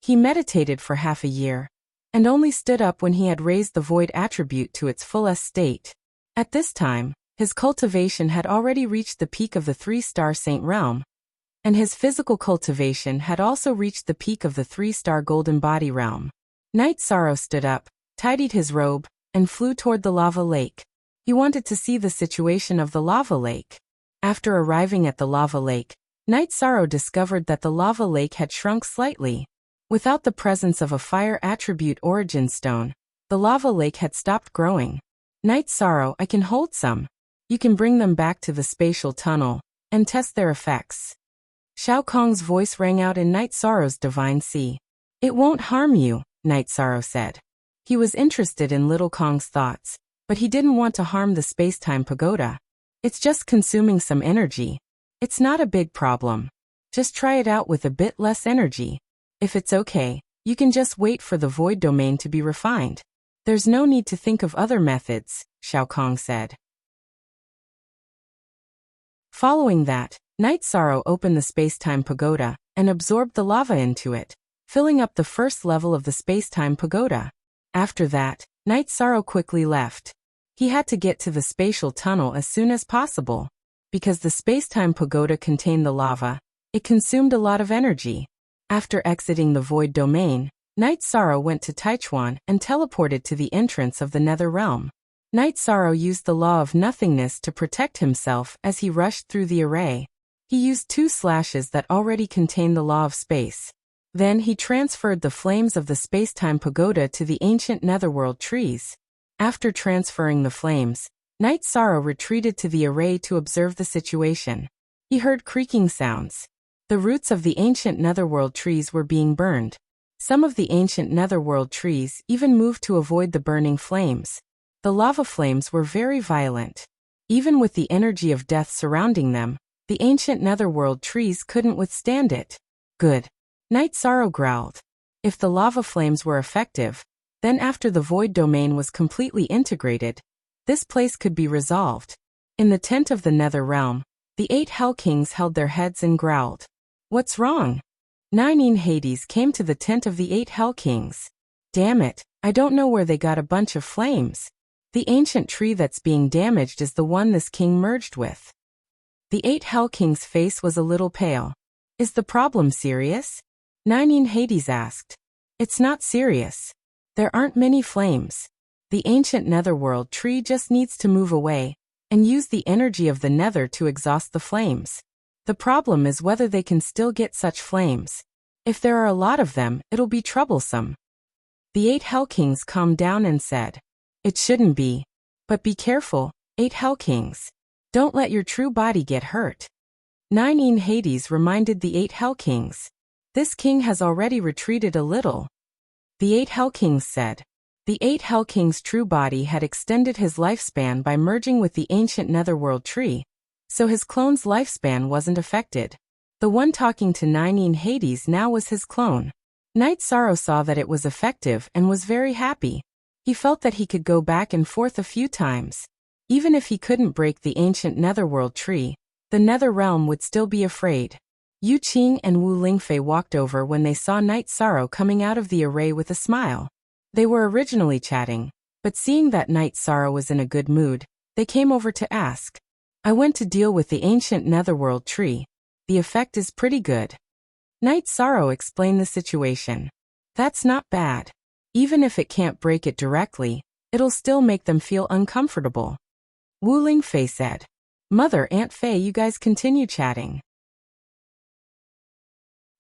He meditated for half a year, and only stood up when he had raised the void attribute to its fullest state. At this time, his cultivation had already reached the peak of the 3-star Saint realm, and his physical cultivation had also reached the peak of the 3-star Golden Body realm. Night Sorrow stood up, tidied his robe, and flew toward the lava lake. He wanted to see the situation of the lava lake. After arriving at the lava lake, Night Sorrow discovered that the lava lake had shrunk slightly. Without the presence of a fire attribute origin stone, the lava lake had stopped growing. Night Sorrow, I can hold some. You can bring them back to the spatial tunnel and test their effects. Shao Kong's voice rang out in Night Sorrow's divine sea. It won't harm you, Night Sorrow said. He was interested in Little Kong's thoughts, but he didn't want to harm the space-time pagoda. It's just consuming some energy. It's not a big problem. Just try it out with a bit less energy. If it's okay, you can just wait for the void domain to be refined. There's no need to think of other methods, Shao Kong said. Following that, Night Sorrow opened the space-time pagoda and absorbed the lava into it, filling up the first level of the space-time pagoda. After that, Night Sorrow quickly left. He had to get to the spatial tunnel as soon as possible. Because the space-time pagoda contained the lava, it consumed a lot of energy. After exiting the void domain, Night Sorrow went to Taichuan and teleported to the entrance of the Nether Realm. Night Sorrow used the law of nothingness to protect himself as he rushed through the array. He used 2 slashes that already contained the law of space. Then he transferred the flames of the space-time pagoda to the ancient netherworld trees. After transferring the flames, Night Sorrow retreated to the array to observe the situation. He heard creaking sounds. The roots of the ancient netherworld trees were being burned. Some of the ancient netherworld trees even moved to avoid the burning flames. The lava flames were very violent. Even with the energy of death surrounding them, the ancient netherworld trees couldn't withstand it. Good. Night Sorrow growled. If the lava flames were effective, then after the void domain was completely integrated, this place could be resolved. In the tent of the Nether Realm, the 8 Hell Kings held their heads and growled. What's wrong? 9 Hades came to the tent of the 8 Hell Kings. Damn it, I don't know where they got a bunch of flames. The ancient tree that's being damaged is the one this king merged with. The 8 Hell Kings' face was a little pale. Is the problem serious? 9 Hades asked. It's not serious. There aren't many flames. The ancient netherworld tree just needs to move away and use the energy of the nether to exhaust the flames. The problem is whether they can still get such flames. If there are a lot of them, it'll be troublesome. The 8 Hell Kings calmed down and said, "It shouldn't be. But be careful, 8 Hell Kings. Don't let your true body get hurt." 9 in Hades reminded the 8 Hell Kings. "This king has already retreated a little." The 8 Hell Kings said. The 8 Hell Kings' true body had extended his lifespan by merging with the ancient netherworld tree, so his clone's lifespan wasn't affected. The one talking to 9 in Hades now was his clone. Night Sorrow saw that it was effective and was very happy. He felt that he could go back and forth a few times. Even if he couldn't break the ancient netherworld tree, the nether realm would still be afraid. Yu Qing and Wu Lingfei walked over when they saw Night Sorrow coming out of the array with a smile. They were originally chatting, but seeing that Night Sorrow was in a good mood, they came over to ask. "I went to deal with the ancient netherworld tree. The effect is pretty good." Night Sorrow explained the situation. "That's not bad. Even if it can't break it directly, it'll still make them feel uncomfortable." Wu Lingfei said. "Mother, Aunt Fei, you guys continue chatting.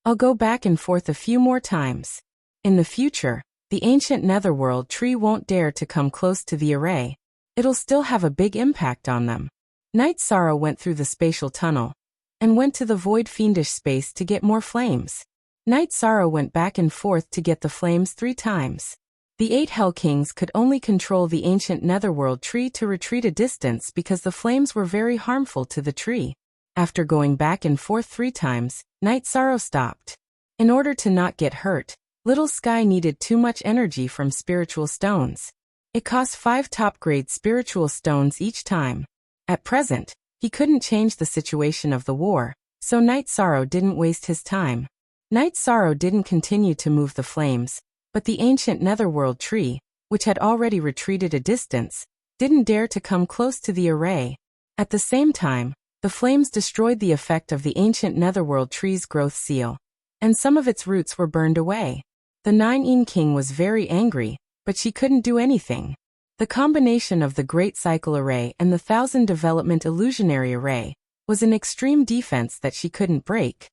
I'll go back and forth a few more times. In the future, the ancient netherworld tree won't dare to come close to the array. It'll still have a big impact on them." Night Sorrow went through the spatial tunnel and went to the void fiendish space to get more flames. Night Sorrow went back and forth to get the flames 3 times. The 8 Hell Kings could only control the ancient netherworld tree to retreat a distance because the flames were very harmful to the tree. After going back and forth 3 times, Night Sorrow stopped. In order to not get hurt, Little Sky needed too much energy from spiritual stones. It cost 5 top-grade spiritual stones each time. At present, he couldn't change the situation of the war, so Night Sorrow didn't waste his time. Night Sorrow didn't continue to move the flames, but the ancient netherworld tree, which had already retreated a distance, didn't dare to come close to the array. At the same time, the flames destroyed the effect of the ancient netherworld tree's growth seal, and some of its roots were burned away. The 9 in King was very angry, but she couldn't do anything. The combination of the Great Cycle Array and the 1000 Development Illusionary Array was an extreme defense that she couldn't break.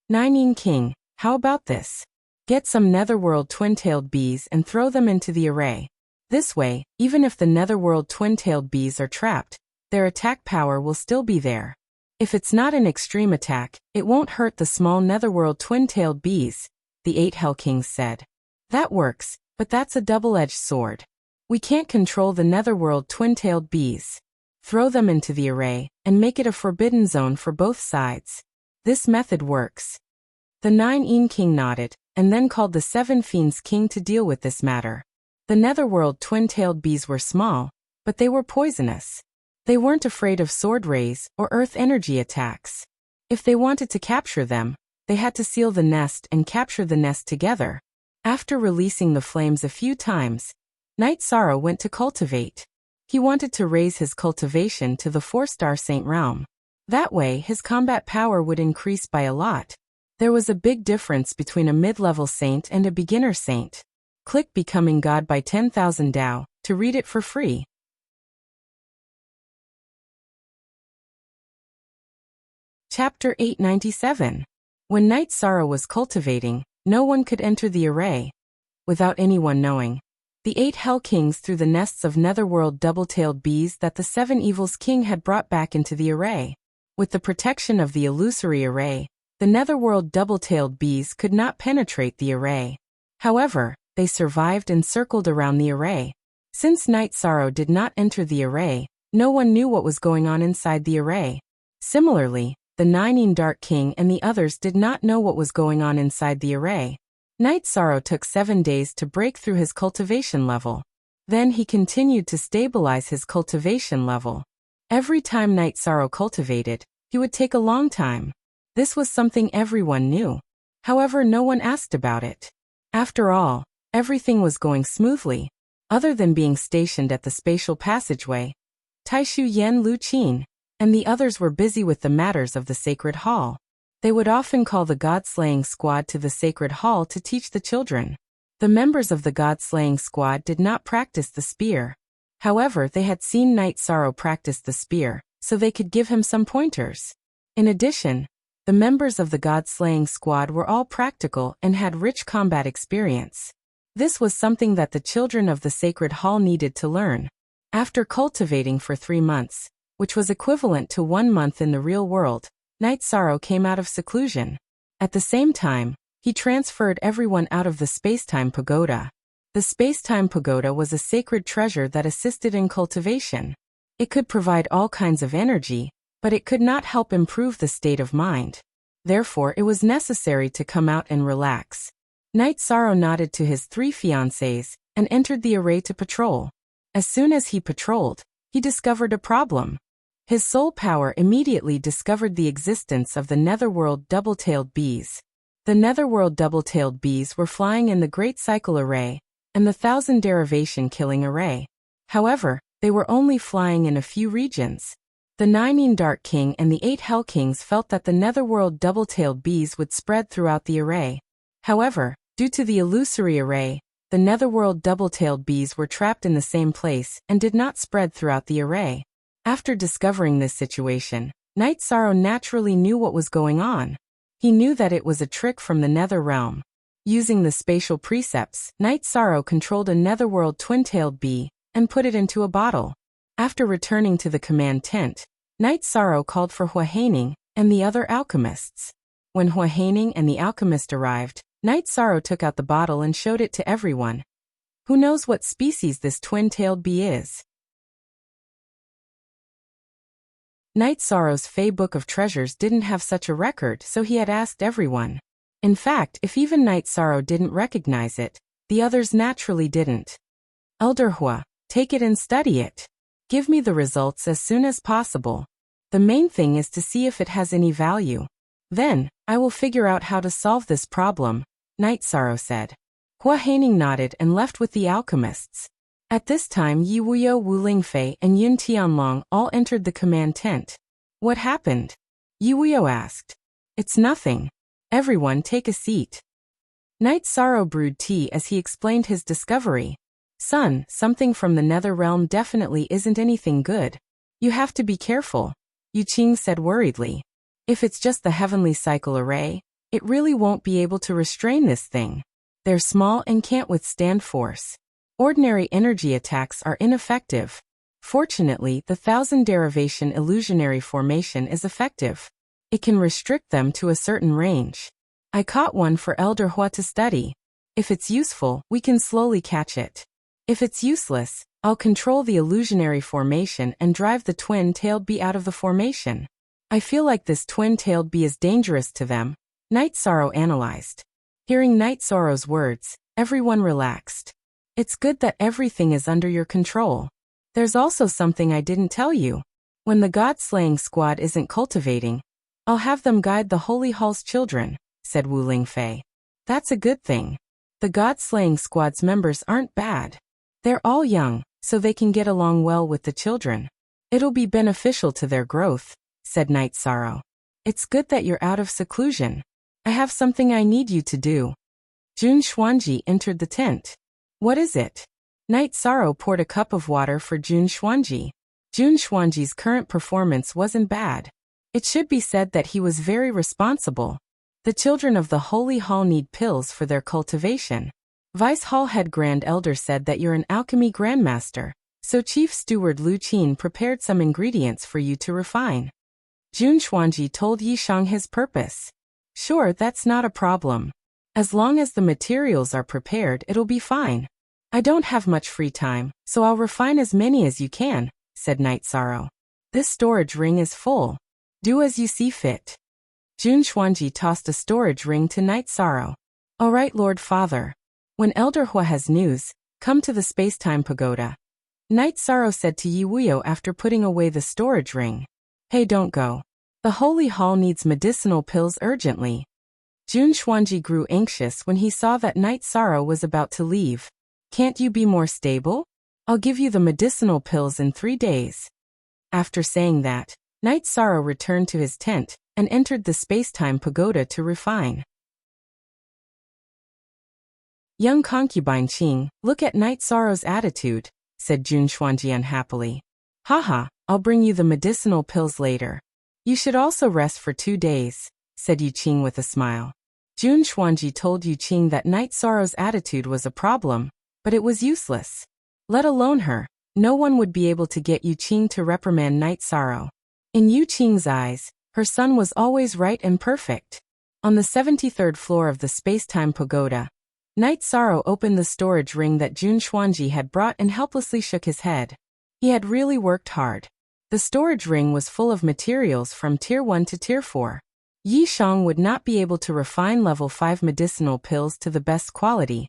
9 in King, how about this? Get some netherworld twin-tailed bees and throw them into the array. This way, even if the netherworld twin-tailed bees are trapped, their attack power will still be there. If it's not an extreme attack, it won't hurt the small netherworld twin-tailed bees, the 8 Hell Kings said. That works, but that's a double-edged sword. We can't control the netherworld twin-tailed bees. Throw them into the array, and make it a forbidden zone for both sides. This method works. The 9 in King nodded, and then called the 7 Fiends King to deal with this matter. The netherworld twin-tailed bees were small, but they were poisonous. They weren't afraid of sword rays or earth energy attacks. If they wanted to capture them, they had to seal the nest and capture the nest together. After releasing the flames a few times, Night Sorrow went to cultivate. He wanted to raise his cultivation to the 4-star Saint realm. That way, his combat power would increase by a lot. There was a big difference between a mid-level saint and a beginner saint. Click Becoming God by 10,000 Dao to read it for free. Chapter 897. When Night Sorrow was cultivating, no one could enter the array. Without anyone knowing, the 8 Hell Kings threw the nests of netherworld double-tailed bees that the 7 Evils King had brought back into the array. With the protection of the illusory array, the netherworld double-tailed bees could not penetrate the array. However, they survived and circled around the array. Since Night Sorrow did not enter the array, no one knew what was going on inside the array. Similarly, the 9 in Dark King and the others did not know what was going on inside the array. Night Sorrow took 7 days to break through his cultivation level. Then he continued to stabilize his cultivation level. Every time Night Sorrow cultivated, he would take a long time. This was something everyone knew. However, no one asked about it. After all, everything was going smoothly. Other than being stationed at the spatial passageway, Taishu Yen Lu Qin and the others were busy with the matters of the Sacred Hall. They would often call the God-slaying squad to the Sacred Hall to teach the children. The members of the god-slaying squad did not practice the spear. However, they had seen Night Sorrow practice the spear, so they could give him some pointers. In addition, the members of the god-slaying squad were all practical and had rich combat experience. This was something that the children of the Sacred Hall needed to learn. After cultivating for 3 months, which was equivalent to 1 month in the real world, Night Sorrow came out of seclusion. At the same time, he transferred everyone out of the Spacetime Pagoda. The Spacetime Pagoda was a sacred treasure that assisted in cultivation. It could provide all kinds of energy, but it could not help improve the state of mind. Therefore, it was necessary to come out and relax. Night Sorrow nodded to his 3 fiancées and entered the array to patrol. As soon as he patrolled, he discovered a problem. His soul power immediately discovered the existence of the netherworld double-tailed bees. The netherworld double-tailed bees were flying in the Great Cycle Array and the 1000 Derivation Killing Array. However, they were only flying in a few regions. The 9 Dark King and the 8 Hell Kings felt that the netherworld double-tailed bees would spread throughout the array. However, due to the illusory array, the netherworld double-tailed bees were trapped in the same place and did not spread throughout the array. After discovering this situation, Night Sorrow naturally knew what was going on. He knew that it was a trick from the Nether Realm. Using the spatial precepts, Night Sorrow controlled a netherworld twin-tailed bee and put it into a bottle. After returning to the command tent, Night Sorrow called for Huahaining and the other alchemists. When Huahaining and the alchemist arrived, Night Sorrow took out the bottle and showed it to everyone. Who knows what species this twin-tailed bee is? Night Sorrow's Fey Book of Treasures didn't have such a record, so he had asked everyone. In fact, if even Night Sorrow didn't recognize it, the others naturally didn't. Elder Hua, take it and study it. Give me the results as soon as possible. The main thing is to see if it has any value. Then, I will figure out how to solve this problem, Night Sorrow said. Huahaining nodded and left with the alchemists. At this time Yi Wuyo, Wu Lingfei, and Yun Tianlong all entered the command tent. What happened? Yi Wuyo asked. It's nothing. Everyone take a seat. Night Sorrow brewed tea as he explained his discovery. Son, something from the Nether Realm definitely isn't anything good. You have to be careful, Yu Qing said worriedly. If it's just the Heavenly Cycle Array, it really won't be able to restrain this thing. They're small and can't withstand force. Ordinary energy attacks are ineffective. Fortunately, the 1000 Derivation Illusionary Formation is effective. It can restrict them to a certain range. I caught one for Elder Hua to study. If it's useful, we can slowly catch it. If it's useless, I'll control the illusionary formation and drive the twin-tailed bee out of the formation. I feel like this twin-tailed bee is dangerous to them, Night Sorrow analyzed. Hearing Night Sorrow's words, everyone relaxed. It's good that everything is under your control. There's also something I didn't tell you. When the God-slaying squad isn't cultivating, I'll have them guide the Holy Hall's children, said Wu Lingfei. That's a good thing. The God-slaying squad's members aren't bad. They're all young, so they can get along well with the children. It'll be beneficial to their growth, said Night Sorrow. It's good that you're out of seclusion. I have something I need you to do. Jun Xuanji entered the tent. What is it? Night Sorrow poured a cup of water for Jun Xuanji. Jun Xuanji's current performance wasn't bad. It should be said that he was very responsible. The children of the Holy Hall need pills for their cultivation. Vice Hall Head Grand Elder said that you're an alchemy grandmaster, so Chief Steward Lu Qin prepared some ingredients for you to refine. Jun Xuanji told Yi Shang his purpose. Sure, that's not a problem. As long as the materials are prepared, it'll be fine. I don't have much free time, so I'll refine as many as you can, said Night Sorrow. This storage ring is full. Do as you see fit. Jun Xuanji tossed a storage ring to Night Sorrow. All right, Lord Father. When Elder Hua has news, come to the Spacetime Pagoda. Night Sorrow said to Yi Wuyo after putting away the storage ring. Hey, don't go. The Holy Hall needs medicinal pills urgently. Jun Xuanji grew anxious when he saw that Night Sorrow was about to leave. Can't you be more stable? I'll give you the medicinal pills in 3 days. After saying that, Night Sorrow returned to his tent and entered the Spacetime Pagoda to refine. Young concubine Qing, look at Night Sorrow's attitude, said Jun Xuanji unhappily. Haha, I'll bring you the medicinal pills later. You should also rest for 2 days, said Yu Qing with a smile. Jun Xuanji told Yu Qing that Night Sorrow's attitude was a problem, but it was useless. Let alone her, no one would be able to get Yu Qing to reprimand Night Sorrow. In Yu Qing's eyes, her son was always right and perfect. On the 73rd floor of the space-time pagoda, Night Sorrow opened the storage ring that Jun Xuanji had brought and helplessly shook his head. He had really worked hard. The storage ring was full of materials from Tier 1 to Tier 4. Yi Shang would not be able to refine level 5 medicinal pills to the best quality.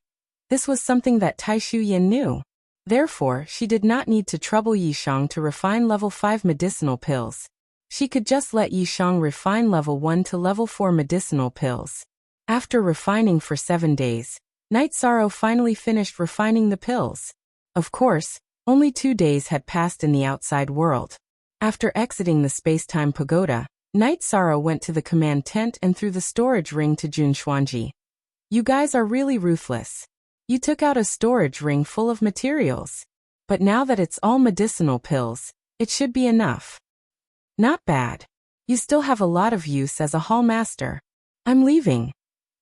This was something that Tai Shuyan knew. Therefore, she did not need to trouble Yi Shang to refine level 5 medicinal pills. She could just let Yi Shang refine level 1 to level 4 medicinal pills. After refining for 7 days, Night Sorrow finally finished refining the pills. Of course, only 2 days had passed in the outside world. After exiting the space-time pagoda, Night Sorrow went to the command tent and threw the storage ring to Jun Xuanji. You guys are really ruthless. You took out a storage ring full of materials. But now that it's all medicinal pills, it should be enough. Not bad. You still have a lot of use as a hall master. I'm leaving.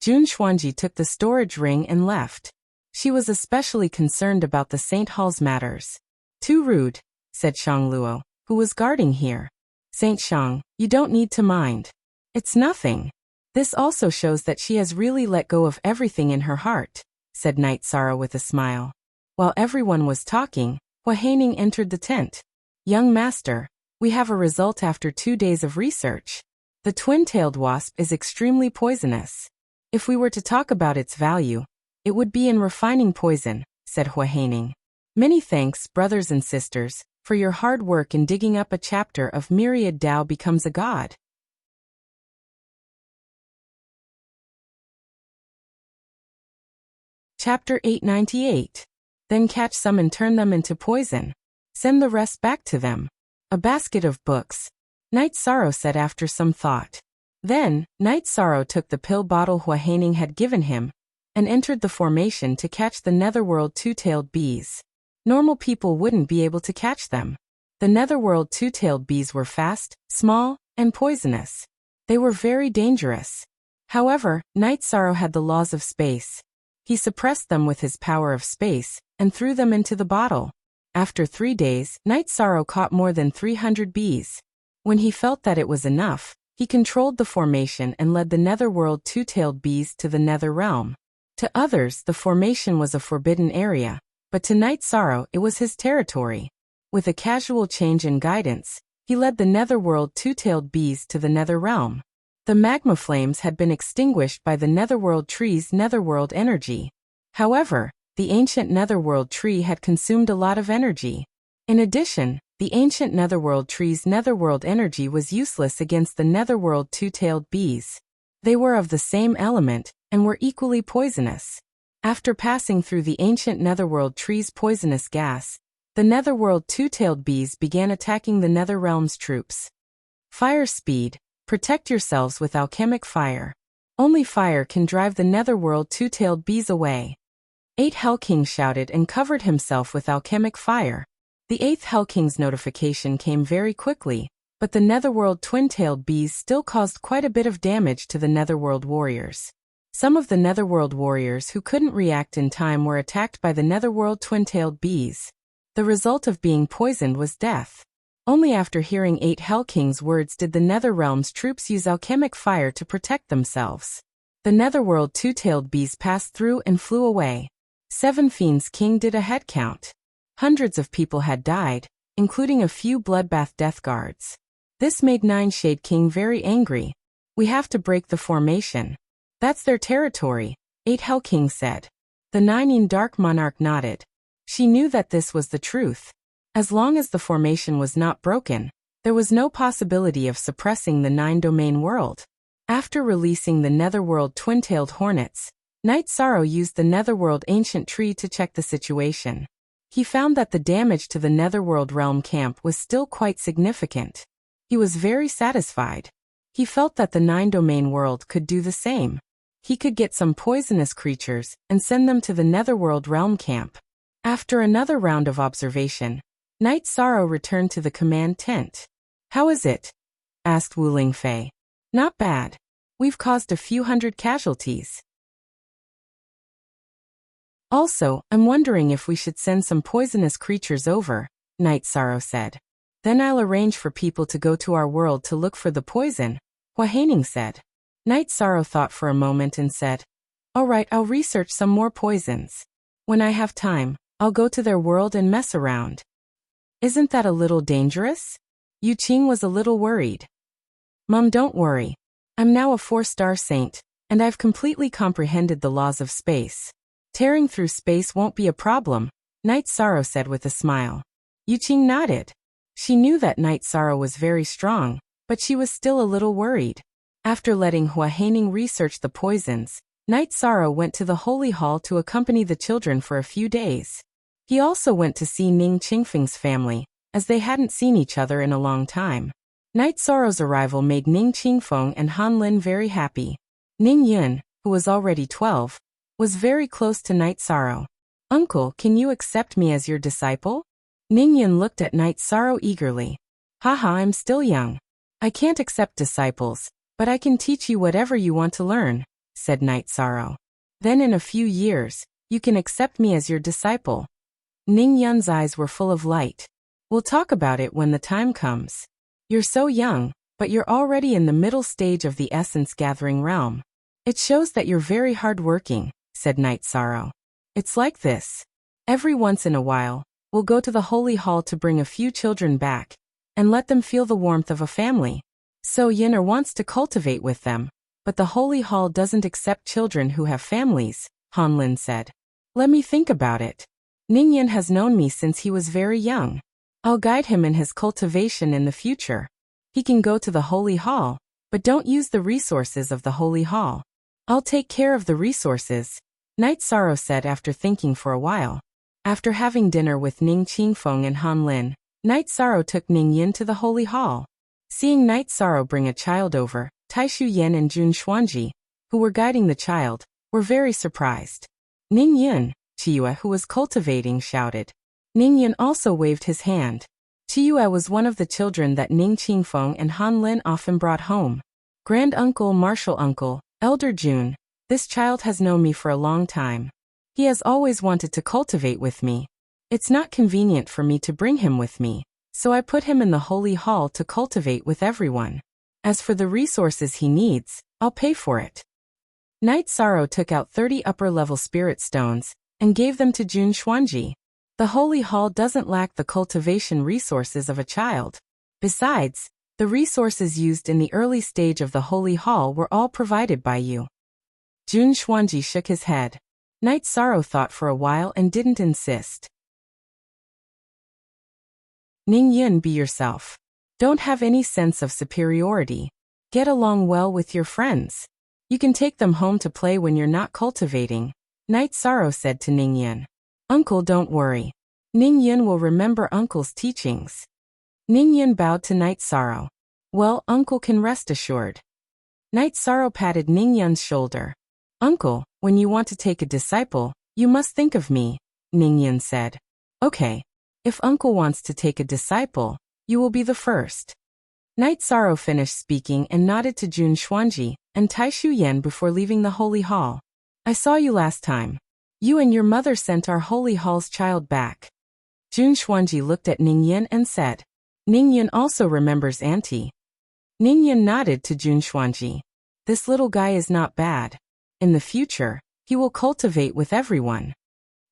Jun Xuanji took the storage ring and left. She was especially concerned about the Saint Hall's matters. Too rude, said Shang Luo, who was guarding here. Saint Shang, you don't need to mind. It's nothing. This also shows that she has really let go of everything in her heart, said Night Sorrow with a smile. While everyone was talking, Hua Haining entered the tent. Young master, we have a result after 2 days of research. The twin-tailed wasp is extremely poisonous. If we were to talk about its value, it would be in refining poison, said Hua Haining. Many thanks, brothers and sisters, for your hard work in digging up a chapter of Myriad Tao Becomes a God. Chapter 898. Then catch some and turn them into poison. Send the rest back to them. A basket of books. Night Sorrow said after some thought. Then, Night Sorrow took the pill bottle Hua Haining had given him, and entered the formation to catch the netherworld two-tailed bees. Normal people wouldn't be able to catch them. The netherworld two-tailed bees were fast, small, and poisonous. They were very dangerous. However, Night Sorrow had the laws of space. He suppressed them with his power of space, and threw them into the bottle. After 3 days, Night Sorrow caught more than 300 bees. When he felt that it was enough, he controlled the formation and led the netherworld two-tailed bees to the nether realm. To others, the formation was a forbidden area, but to Night Sorrow it was his territory. With a casual change in guidance, he led the netherworld two-tailed bees to the nether realm. The magma flames had been extinguished by the netherworld tree's netherworld energy. However, the ancient netherworld tree had consumed a lot of energy. In addition, the ancient netherworld tree's netherworld energy was useless against the netherworld two-tailed bees. They were of the same element, and were equally poisonous. After passing through the ancient netherworld tree's poisonous gas, the netherworld two-tailed bees began attacking the netherrealm's troops. Fire speed. Protect yourselves with alchemic fire. Only fire can drive the netherworld two-tailed bees away. 8 Hell King shouted and covered himself with alchemic fire. The 8th Hell King's notification came very quickly, but the netherworld twin-tailed bees still caused quite a bit of damage to the netherworld warriors. Some of the netherworld warriors who couldn't react in time were attacked by the netherworld twin-tailed bees. The result of being poisoned was death. Only after hearing 8 Hell King's words did the netherrealm's troops use alchemic fire to protect themselves. The netherworld two-tailed bees passed through and flew away. 7 Fiends King did a head count. Hundreds of people had died, including a few bloodbath death guards. This made 9 Shade King very angry. We have to break the formation. That's their territory, 8 Hell King said. The 9 Dark Monarch nodded. She knew that this was the truth. As long as the formation was not broken, there was no possibility of suppressing the 9-domain world. After releasing the netherworld twin-tailed hornets, Night Sorrow used the netherworld ancient tree to check the situation. He found that the damage to the netherworld realm camp was still quite significant. He was very satisfied. He felt that the 9-domain world could do the same. He could get some poisonous creatures and send them to the Netherworld realm camp. After another round of observation, Knight Sorrow returned to the command tent. "How is it?" asked Wu Lingfei. "Not bad. We've caused a few hundred casualties. Also, I'm wondering if we should send some poisonous creatures over," Knight Sorrow said. "Then I'll arrange for people to go to our world to look for the poison," Hua Haining said. Knight Sorrow thought for a moment and said, "All right, I'll research some more poisons. When I have time, I'll go to their world and mess around." "Isn't that a little dangerous?" Yu Qing was a little worried. "Mum, don't worry. I'm now a 4-star saint, and I've completely comprehended the laws of space. Tearing through space won't be a problem," Knight Sorrow said with a smile. Yu Qing nodded. She knew that Knight Sorrow was very strong, but she was still a little worried. After letting Hua Haining research the poisons, Knight Sorrow went to the Holy Hall to accompany the children for a few days. He also went to see Ning Qingfeng's family, as they hadn't seen each other in a long time. Knight Sorrow's arrival made Ning Qingfeng and Han Lin very happy. Ning Yun, who was already 12, was very close to Knight Sorrow. "Uncle, can you accept me as your disciple?" Ning Yun looked at Knight Sorrow eagerly. "Haha, I'm still young. I can't accept disciples, but I can teach you whatever you want to learn," said Knight Sorrow. "Then in a few years, you can accept me as your disciple." Ning Yun's eyes were full of light. "We'll talk about it when the time comes. You're so young, but you're already in the middle stage of the essence gathering realm. It shows that you're very hardworking," said Knight Sorrow. "It's like this. Every once in a while, we'll go to the Holy Hall to bring a few children back, and let them feel the warmth of a family. So Yinner wants to cultivate with them, but the Holy Hall doesn't accept children who have families," Han Lin said. "Let me think about it. Ning Yin has known me since he was very young. I'll guide him in his cultivation in the future. He can go to the Holy Hall, but don't use the resources of the Holy Hall. I'll take care of the resources," Knight Sorrow said after thinking for a while. After having dinner with Ning Qingfeng and Han Lin, Knight Sorrow took Ning Yin to the Holy Hall. Seeing Knight Sorrow bring a child over, Taishu Yen and Jun Xuanji, who were guiding the child, were very surprised. "Ning Yin," Chiyue, who was cultivating, shouted. Ning Yin also waved his hand. Chiyue was one of the children that Ning Qingfeng and Han Lin often brought home. "Grand-uncle, martial uncle, Elder Jun, this child has known me for a long time. He has always wanted to cultivate with me. It's not convenient for me to bring him with me, so I put him in the Holy Hall to cultivate with everyone. As for the resources he needs, I'll pay for it." Knight Sorrow took out 30 upper-level spirit stones and gave them to Jun Xuanji. The Holy Hall doesn't lack the cultivation resources of a child. Besides, the resources used in the early stage of the Holy Hall were all provided by you. Jun Xuanji shook his head. Knight Sorrow thought for a while and didn't insist. "Ning Yun, be yourself. Don't have any sense of superiority. Get along well with your friends. You can take them home to play when you're not cultivating," Knight Sorrow said to Ning Yun. "Uncle, don't worry. Ning Yun will remember Uncle's teachings." Ning Yun bowed to Knight Sorrow. "Well, Uncle can rest assured." Knight Sorrow patted Ning Yun's shoulder. "Uncle, when you want to take a disciple, you must think of me," Ning Yun said. "Okay. If Uncle wants to take a disciple, you will be the first." Knight Sorrow finished speaking and nodded to Jun Xuanji and Taishu Yen before leaving the Holy Hall. "I saw you last time. You and your mother sent our Holy Hall's child back." Jun Xuanji looked at Ning Yin and said, "Ning Yin also remembers Auntie." Ning Yin nodded to Jun Xuanji. "This little guy is not bad. In the future, he will cultivate with everyone."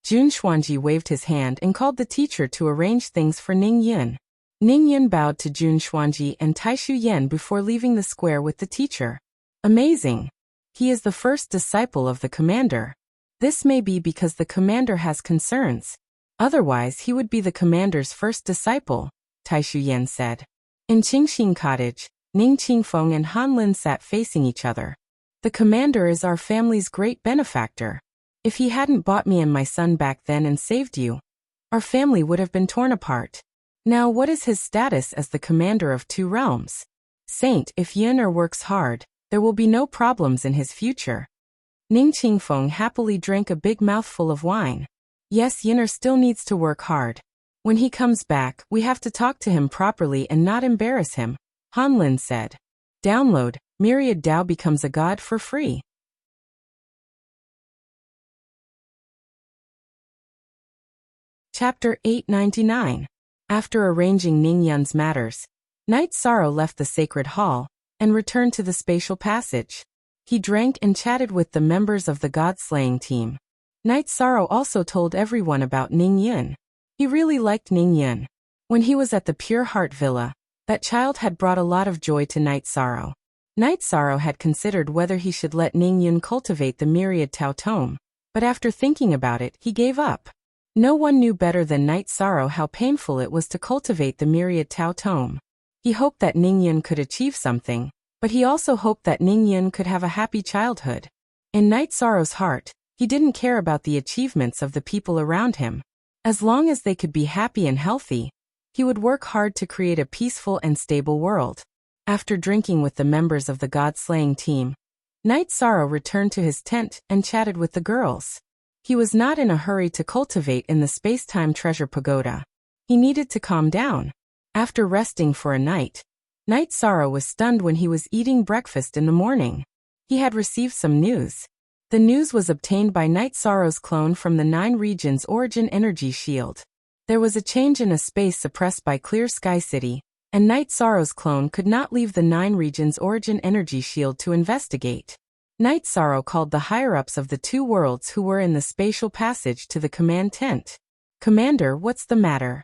Jun Xuanji waved his hand and called the teacher to arrange things for Ning Yin. Ning Yin bowed to Jun Xuanji and Taishu Yen before leaving the square with the teacher. "Amazing. He is the first disciple of the commander. This may be because the commander has concerns. Otherwise, he would be the commander's first disciple," Taishu Yen said. In Qingxin Cottage, Ning Qingfeng and Han Lin sat facing each other. "The commander is our family's great benefactor. If he hadn't bought me and my son back then and saved you, our family would have been torn apart. Now what is his status as the commander of 2 realms? Saint, if Yin'er works hard, there will be no problems in his future." Ning Qingfeng happily drank a big mouthful of wine. Yes, Yinner still needs to work hard. When he comes back, we have to talk to him properly and not embarrass him, Han Lin said. Download, Myriad Dao becomes a god for free. Chapter 899. After arranging Ning Yun's matters, Knight Sorrow left the sacred hall and returned to the spatial passage. He drank and chatted with the members of the god-slaying team. Knight Sorrow also told everyone about Ning Yun. He really liked Ning Yun. When he was at the Pure Heart Villa, that child had brought a lot of joy to Knight Sorrow. Knight Sorrow had considered whether he should let Ning Yun cultivate the Myriad Tao Tome, but after thinking about it, he gave up. No one knew better than Knight Sorrow how painful it was to cultivate the Myriad Tao Tome. He hoped that Ning Yun could achieve something, but he also hoped that Ning Yun could have a happy childhood. In Knight Sorrow's heart, he didn't care about the achievements of the people around him. As long as they could be happy and healthy, he would work hard to create a peaceful and stable world. After drinking with the members of the god-slaying team, Knight Sorrow returned to his tent and chatted with the girls. He was not in a hurry to cultivate in the space-time treasure pagoda. He needed to calm down. After resting for a night, Knight Sorrow was stunned when he was eating breakfast in the morning. He had received some news. The news was obtained by Knight Sorrow's clone from the 9 regions origin energy shield. There was a change in a space suppressed by Clear Sky City, and Knight Sorrow's clone could not leave the 9 regions origin energy shield to investigate. Knight Sorrow called the higher-ups of the 2 worlds who were in the spatial passage to the command tent. Commander, what's the matter?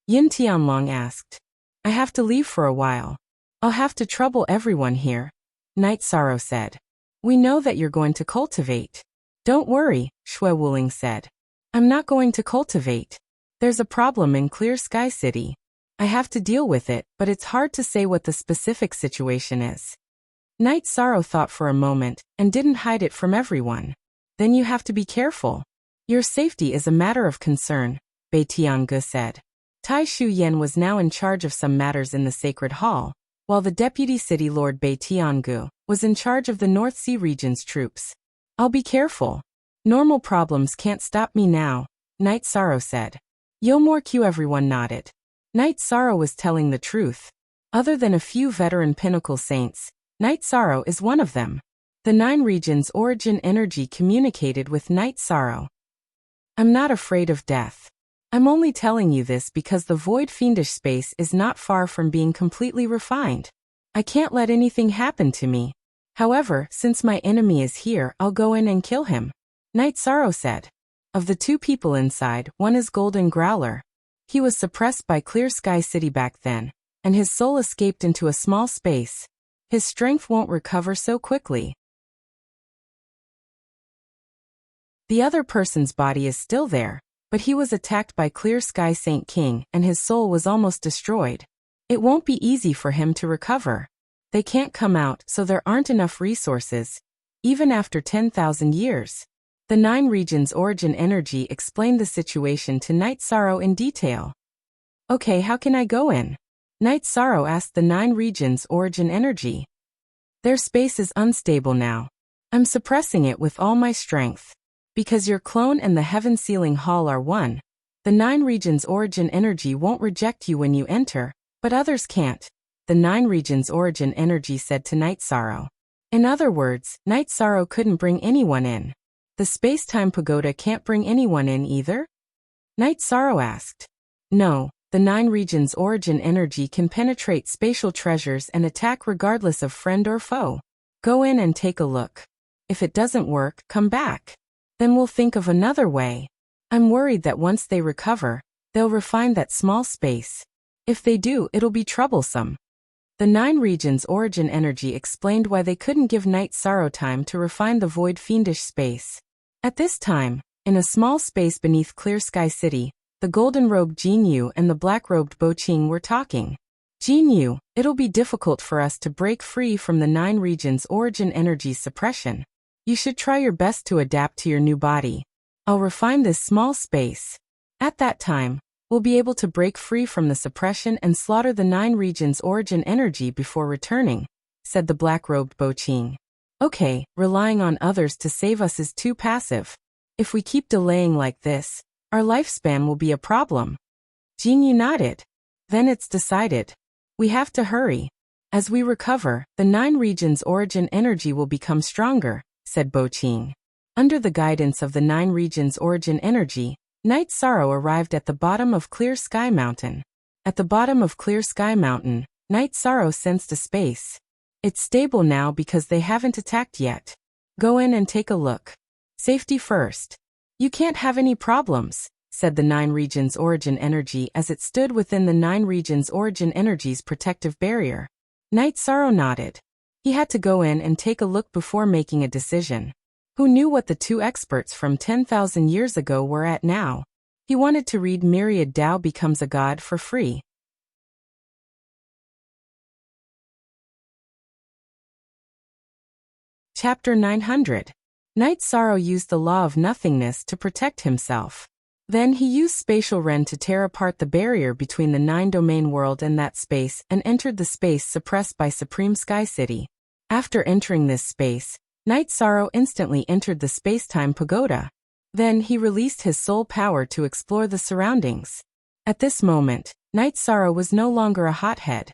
Yin Tianlong asked. I have to leave for a while. I'll have to trouble everyone here, Knight Sorrow said. We know that you're going to cultivate. Don't worry, Shui Wuling said. I'm not going to cultivate. There's a problem in Clear Sky City. I have to deal with it, but it's hard to say what the specific situation is. Knight Sorrow thought for a moment, and didn't hide it from everyone. Then you have to be careful. Your safety is a matter of concern, Bei Tiange said. Tai Shu Yen was now in charge of some matters in the Sacred Hall, while the Deputy City Lord Bei Tiangu was in charge of the North Sea region's troops. I'll be careful. Normal problems can't stop me now, Knight Sorrow said. Yomor Q everyone nodded. Knight Sorrow was telling the truth. Other than a few veteran pinnacle saints, Knight Sorrow is one of them. The 9 regions origin energy communicated with Knight Sorrow. I'm not afraid of death. I'm only telling you this because the void fiendish space is not far from being completely refined. I can't let anything happen to me. However, since my enemy is here, I'll go in and kill him, Knight Sorrow said. Of the 2 people inside, one is Golden Growler. He was suppressed by Clear Sky City back then, and his soul escaped into a small space. His strength won't recover so quickly. The other person's body is still there, but he was attacked by Clear Sky Saint King and his soul was almost destroyed. It won't be easy for him to recover. They can't come out, so there aren't enough resources, even after 10,000 years. The 9 regions origin energy explained the situation to Knight Sorrow in detail. Okay, how can I go in? Knight Sorrow asked the 9 regions origin energy. Their space is unstable now. I'm suppressing it with all my strength. Because your clone and the Heaven Sealing Hall are one, the 9 regions origin energy won't reject you when you enter, but others can't, the 9 regions origin energy said to Knight Sorrow. In other words, Knight Sorrow couldn't bring anyone in. The space-time pagoda can't bring anyone in either? Knight Sorrow asked. No, the 9 regions origin energy can penetrate spatial treasures and attack regardless of friend or foe. Go in and take a look. If it doesn't work, come back. Then we'll think of another way. I'm worried that once they recover, they'll refine that small space. If they do, it'll be troublesome. The 9 regions origin energy explained why they couldn't give Knight Sorrow time to refine the void fiendish space. At this time, in a small space beneath Clear Sky City, the golden-robed Jin Yu and the black-robed Bo Qing were talking. Jin Yu, it'll be difficult for us to break free from the 9 regions origin energy suppression. You should try your best to adapt to your new body. I'll refine this small space. At that time, we'll be able to break free from the suppression and slaughter the 9 regions origin energy before returning, said the black-robed Bo Qing. Okay, relying on others to save us is too passive. If we keep delaying like this, our lifespan will be a problem. Jinyu nodded. Then it's decided. We have to hurry. As we recover, the 9 regions' origin energy will become stronger, said Boqing. Under the guidance of the 9 regions' origin energy, Night Sorrow arrived at the bottom of Clear Sky Mountain. At the bottom of Clear Sky Mountain, Night Sorrow sensed a space. It's stable now because they haven't attacked yet. Go in and take a look. Safety first. You can't have any problems, said the 9 regions' origin energy as it stood within the 9 regions' origin energy's protective barrier. Night Sorrow nodded. He had to go in and take a look before making a decision. Who knew what the 2 experts from 10,000 years ago were at now? He wanted to read Myriad Tao Becomes a God for free. Chapter 900. Night Sorrow used the law of nothingness to protect himself. Then he used Spatial Ren to tear apart the barrier between the 9-domain world and that space and entered the space suppressed by Supreme Sky City. After entering this space, Night Sorrow instantly entered the space-time pagoda. Then he released his soul power to explore the surroundings. At this moment, Night Sorrow was no longer a hothead.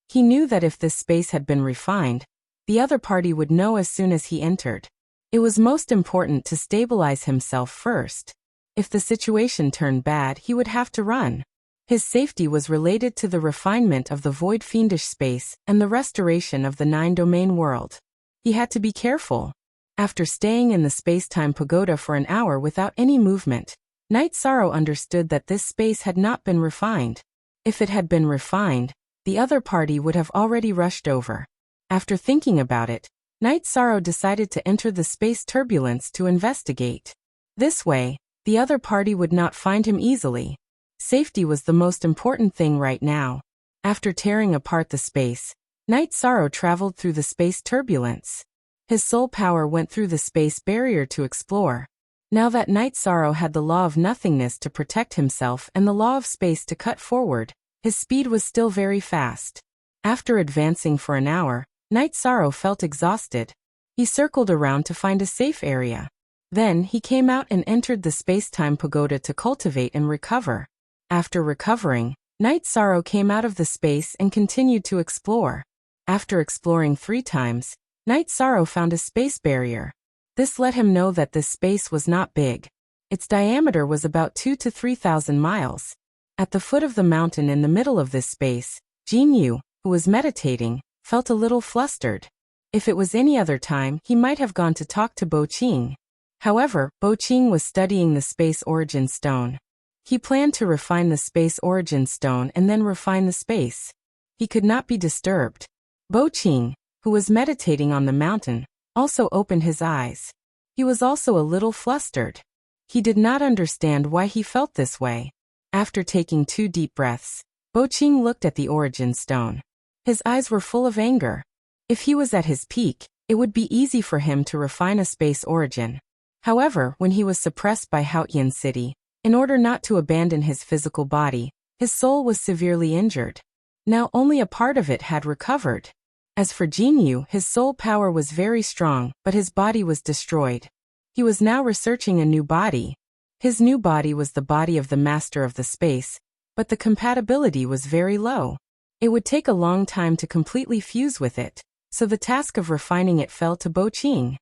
He knew that if this space had been refined, the other party would know as soon as he entered. It was most important to stabilize himself first. If the situation turned bad, he would have to run. His safety was related to the refinement of the void fiendish space and the restoration of the 9-domain world. He had to be careful. After staying in the space-time pagoda for an hour without any movement, Night Sorrow understood that this space had not been refined. If it had been refined, the other party would have already rushed over. After thinking about it, Night Sorrow decided to enter the space turbulence to investigate. This way, the other party would not find him easily. Safety was the most important thing right now. After tearing apart the space, Night Sorrow traveled through the space turbulence. His soul power went through the space barrier to explore. Now that Night Sorrow had the law of nothingness to protect himself and the law of space to cut forward, his speed was still very fast. After advancing for an hour, Night Sorrow felt exhausted. He circled around to find a safe area. Then he came out and entered the space-time pagoda to cultivate and recover. After recovering, Night Sorrow came out of the space and continued to explore. After exploring 3 times, Night Sorrow found a space barrier. This let him know that this space was not big. Its diameter was about 2,000 to 3,000 miles. At the foot of the mountain in the middle of this space, Jinyu, who was meditating, felt a little flustered. If it was any other time, he might have gone to talk to Boqing. However, Boqing was studying the Space Origin Stone. He planned to refine the Space Origin Stone and then refine the space. He could not be disturbed. Boqing, who was meditating on the mountain, also opened his eyes. He was also a little flustered. He did not understand why he felt this way. After taking 2 deep breaths, Boqing looked at the Origin Stone. His eyes were full of anger. If he was at his peak, it would be easy for him to refine a space origin. However, when he was suppressed by Haotian City, in order not to abandon his physical body, his soul was severely injured. Now only a part of it had recovered. As for Jinyu, his soul power was very strong, but his body was destroyed. He was now researching a new body. His new body was the body of the master of the space, but the compatibility was very low. It would take a long time to completely fuse with it, so the task of refining it fell to Boqing.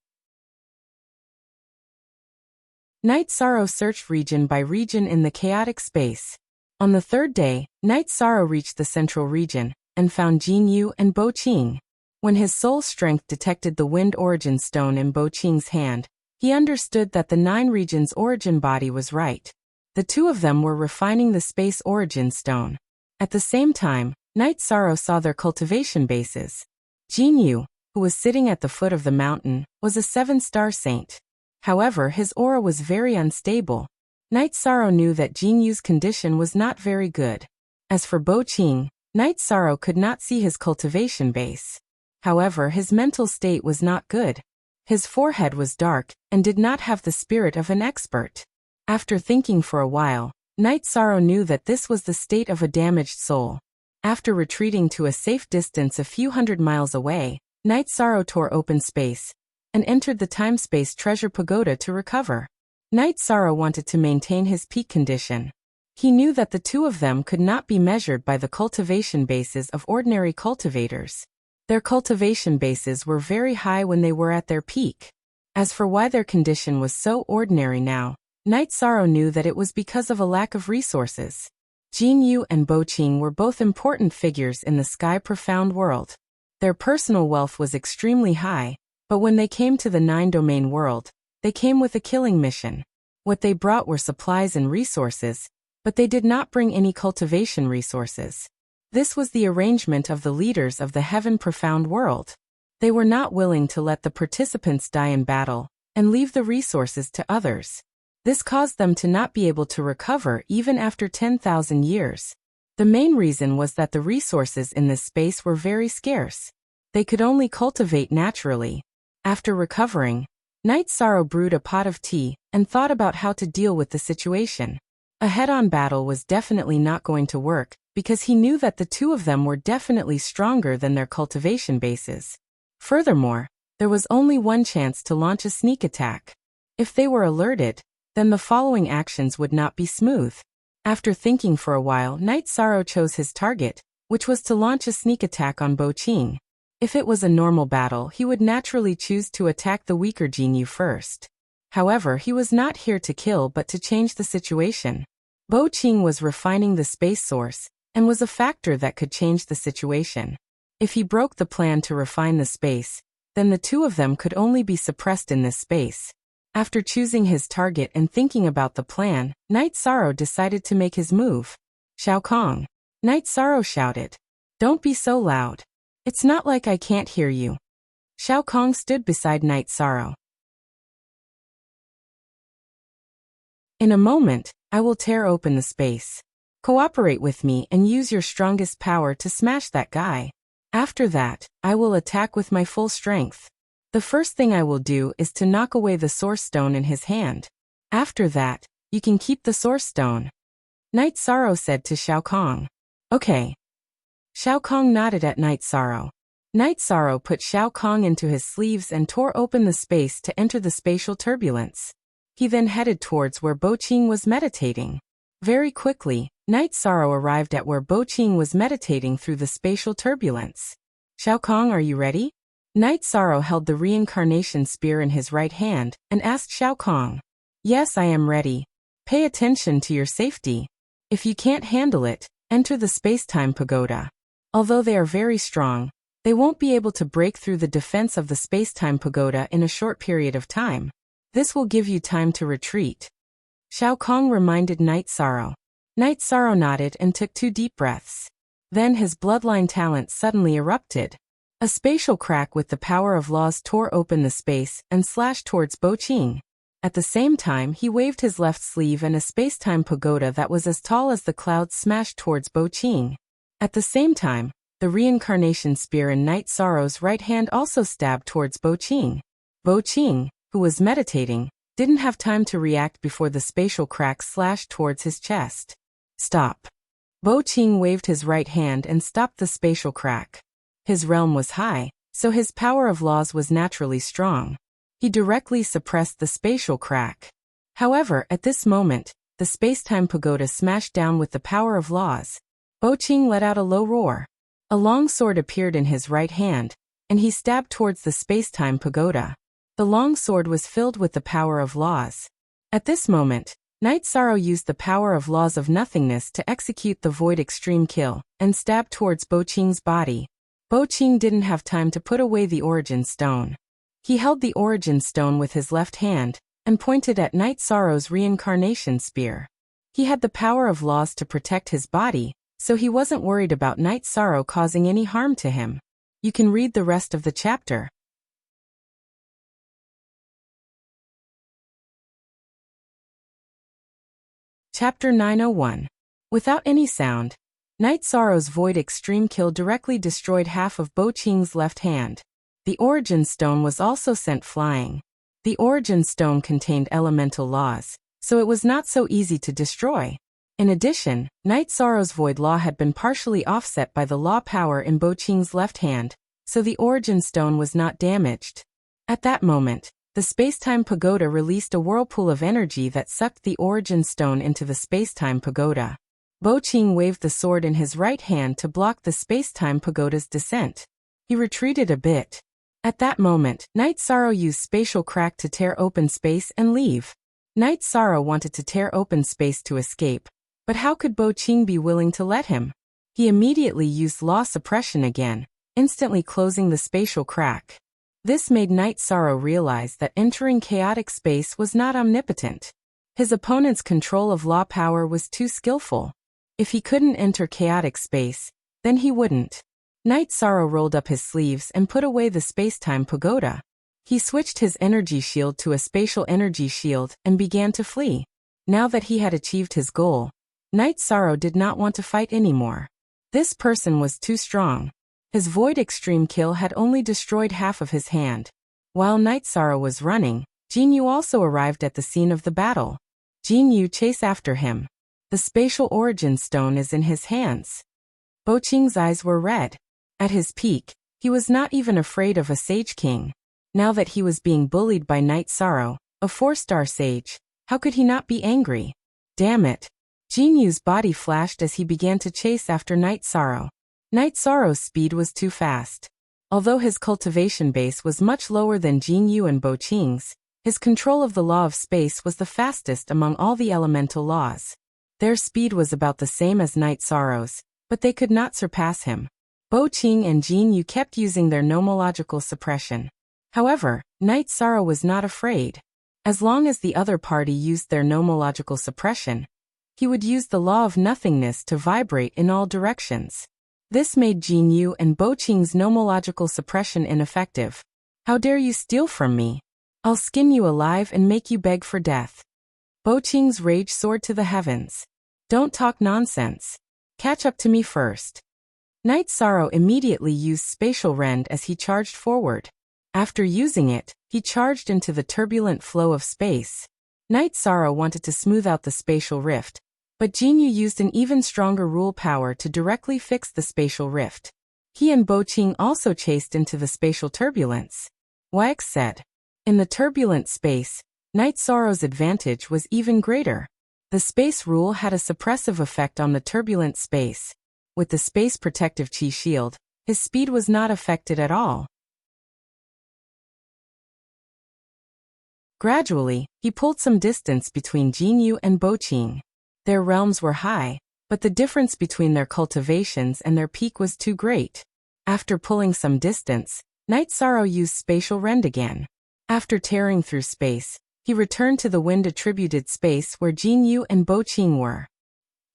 Night Sorrow searched region by region in the chaotic space. On the 3rd day, Night Sorrow reached the central region, and found Jinyu and Boqing. When his soul strength detected the Wind Origin Stone in Boqing's hand, he understood that the 9 regions' origin body was right. The 2 of them were refining the Space Origin Stone. At the same time, Night Sorrow saw their cultivation bases. Jinyu, who was sitting at the foot of the mountain, was a 7-star saint. However, his aura was very unstable. Night Sorrow knew that Jinyu's condition was not very good. As for Boqing, Night Sorrow could not see his cultivation base. However, his mental state was not good. His forehead was dark, and did not have the spirit of an expert. After thinking for a while, Night Sorrow knew that this was the state of a damaged soul. After retreating to a safe distance a few hundred miles away, Night Sorrow tore open space, and entered the time-space treasure pagoda to recover. Night Sorrow wanted to maintain his peak condition. He knew that the two of them could not be measured by the cultivation bases of ordinary cultivators. Their cultivation bases were very high when they were at their peak. As for why their condition was so ordinary now, Night Sorrow knew that it was because of a lack of resources. Jin Yu and Bo Qing were both important figures in the Sky Profound world. Their personal wealth was extremely high, but when they came to the Nine-Domain world, they came with a killing mission. What they brought were supplies and resources, but they did not bring any cultivation resources. This was the arrangement of the leaders of the Heaven Profound world. They were not willing to let the participants die in battle and leave the resources to others. This caused them to not be able to recover even after 10,000 years. The main reason was that the resources in this space were very scarce. They could only cultivate naturally. After recovering, Night Sorrow brewed a pot of tea and thought about how to deal with the situation. A head-on battle was definitely not going to work because he knew that the two of them were definitely stronger than their cultivation bases. Furthermore, there was only one chance to launch a sneak attack. If they were alerted, then the following actions would not be smooth. After thinking for a while, Night Sorrow chose his target, which was to launch a sneak attack on Bo Qing. If it was a normal battle, he would naturally choose to attack the weaker Jin Yu first. However, he was not here to kill but to change the situation. Bo Qing was refining the space source, and was a factor that could change the situation. If he broke the plan to refine the space, then the two of them could only be suppressed in this space. After choosing his target and thinking about the plan, Night Sorrow decided to make his move. Shao Kong. Night Sorrow shouted. Don't be so loud. It's not like I can't hear you. Shao Kong stood beside Night Sorrow. In a moment, I will tear open the space. Cooperate with me and use your strongest power to smash that guy. After that, I will attack with my full strength. The first thing I will do is to knock away the Source Stone in his hand. After that, you can keep the Source Stone. Night Sorrow said to Shao Kong. Okay. Shao Kong nodded at Night Sorrow. Night Sorrow put Shao Kong into his sleeves and tore open the space to enter the spatial turbulence. He then headed towards where Bo Qing was meditating. Very quickly, Night Sorrow arrived at where Bo Qing was meditating through the spatial turbulence. Shao Kong, are you ready? Night Sorrow held the reincarnation spear in his right hand and asked Shao Kong. Yes, I am ready. Pay attention to your safety. If you can't handle it, enter the space-time pagoda. Although they are very strong, they won't be able to break through the defense of the space-time pagoda in a short period of time. This will give you time to retreat. Shao Kong reminded Night Sorrow. Night Sorrow nodded and took 2 deep breaths. Then his bloodline talent suddenly erupted. A spatial crack with the power of laws tore open the space and slashed towards Bo Qing. At the same time, he waved his left sleeve and a space-time pagoda that was as tall as the clouds smashed towards Bo Qing. At the same time, the reincarnation spear in Night Sorrow's right hand also stabbed towards Bo Qing. Bo Qing, who was meditating, didn't have time to react before the spatial crack slashed towards his chest. Stop. Bo Qing waved his right hand and stopped the spatial crack. His realm was high, so his power of laws was naturally strong. He directly suppressed the spatial crack. However, at this moment, the space-time pagoda smashed down with the power of laws. Bo Qing let out a low roar. A long sword appeared in his right hand, and he stabbed towards the space-time pagoda. The long sword was filled with the power of laws. At this moment, Night Sorrow used the power of laws of nothingness to execute the void extreme kill, and stabbed towards Bo Qing's body. Bo Qing didn't have time to put away the origin stone. He held the origin stone with his left hand, and pointed at Night Sorrow's reincarnation spear. He had the power of laws to protect his body, so he wasn't worried about Night Sorrow causing any harm to him. You can read the rest of the chapter. Chapter 901. Without any sound, Night Sorrow's void extreme kill directly destroyed half of Bo Qing's left hand. The origin stone was also sent flying. The origin stone contained elemental laws, so it was not so easy to destroy. In addition, Night Sorrow's void law had been partially offset by the law power in Bo Qing's left hand, so the origin stone was not damaged. At that moment, the space-time pagoda released a whirlpool of energy that sucked the origin stone into the space-time pagoda. Bo Qing waved the sword in his right hand to block the space-time pagoda's descent. He retreated a bit. At that moment, Night Sorrow used spatial crack to tear open space and leave. Night Sorrow wanted to tear open space to escape, but how could Bo Qing be willing to let him? He immediately used law suppression again, instantly closing the spatial crack. This made Night Sorrow realize that entering chaotic space was not omnipotent. His opponent's control of law power was too skillful. If he couldn't enter chaotic space, then he wouldn't. Night Sorrow rolled up his sleeves and put away the space-time pagoda. He switched his energy shield to a spatial energy shield and began to flee. Now that he had achieved his goal, Night Sorrow did not want to fight anymore. This person was too strong. His Void Extreme Kill had only destroyed half of his hand. While Night Sorrow was running, Jin Yu also arrived at the scene of the battle. Jin Yu chased after him. The spatial origin stone is in his hands. Bo Qing's eyes were red. At his peak, he was not even afraid of a Sage King. Now that he was being bullied by Night Sorrow, a 4-star sage, how could he not be angry? Damn it. Jin Yu's body flashed as he began to chase after Night Sorrow. Night Sorrow's speed was too fast. Although his cultivation base was much lower than Jin Yu and Bo Qing's, his control of the law of space was the fastest among all the elemental laws. Their speed was about the same as Night Sorrow's, but they could not surpass him. Bo Qing and Jin Yu kept using their nomological suppression. However, Night Sorrow was not afraid. As long as the other party used their nomological suppression, he would use the law of nothingness to vibrate in all directions. This made Jin Yu and Bo Qing's nomological suppression ineffective. How dare you steal from me? I'll skin you alive and make you beg for death. Bo Qing's rage soared to the heavens. Don't talk nonsense. Catch up to me first. Night Sorrow immediately used Spatial Rend as he charged forward. After using it, he charged into the turbulent flow of space. Night Sorrow wanted to smooth out the spatial rift, but Jin Yu used an even stronger rule power to directly fix the spatial rift. He and Bo Qing also chased into the spatial turbulence. Wax said. In the turbulent space, Night Sorrow's advantage was even greater. The space rule had a suppressive effect on the turbulent space. With the space protective chi shield, his speed was not affected at all. Gradually, he pulled some distance between Jin Yu and Bo Qing. Their realms were high, but the difference between their cultivations and their peak was too great. After pulling some distance, Night Sorrow used Spatial Rend again. After tearing through space, he returned to the wind-attributed space where Jin Yu and Bo Qing were.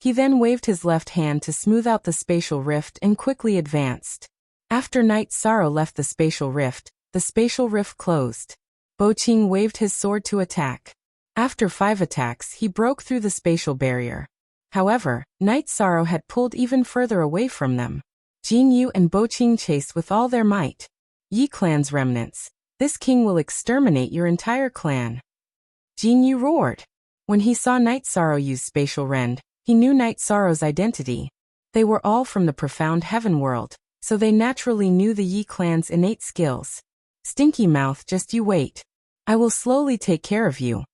He then waved his left hand to smooth out the spatial rift and quickly advanced. After Night Sorrow left the spatial rift closed. Bo Qing waved his sword to attack. After 5 attacks, he broke through the spatial barrier. However, Night Sorrow had pulled even further away from them. Jin Yu and Bo Qing chased with all their might. Yi clan's remnants. This king will exterminate your entire clan. Jin Yu roared. When he saw Night Sorrow use Spatial Rend, he knew Night Sorrow's identity. They were all from the profound heaven world, so they naturally knew the Yi clan's innate skills. Stinky mouth, just you wait. I will slowly take care of you.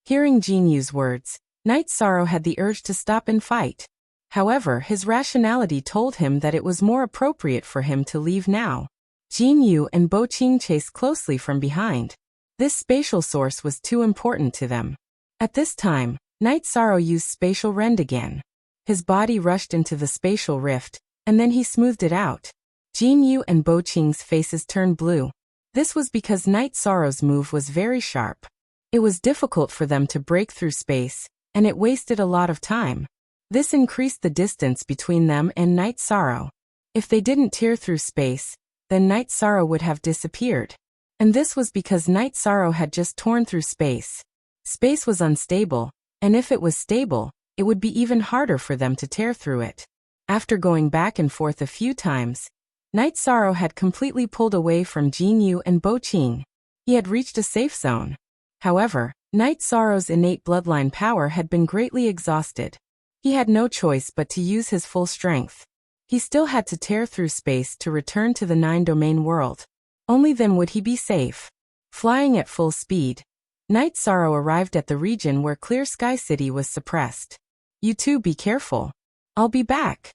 Hearing Jin Yu's words, Night Sorrow had the urge to stop and fight. However, his rationality told him that it was more appropriate for him to leave now. Jin Yu and Bo Qing chased closely from behind. This spatial source was too important to them. At this time, Night Sorrow used Spatial Rend again. His body rushed into the spatial rift, and then he smoothed it out. Jin Yu and Bo Qing's faces turned blue. This was because Night Sorrow's move was very sharp. It was difficult for them to break through space, and it wasted a lot of time. This increased the distance between them and Night Sorrow. If they didn't tear through space, then Night Sorrow would have disappeared. And this was because Night Sorrow had just torn through space. Space was unstable, and if it was stable, it would be even harder for them to tear through it. After going back and forth a few times, Night Sorrow had completely pulled away from Jin Yu and Bo Qing. He had reached a safe zone. However, Night Sorrow's innate bloodline power had been greatly exhausted. He had no choice but to use his full strength. He still had to tear through space to return to the 9-domain world. Only then would he be safe. Flying at full speed, Night Sorrow arrived at the region where Clear Sky City was suppressed. You two be careful. I'll be back.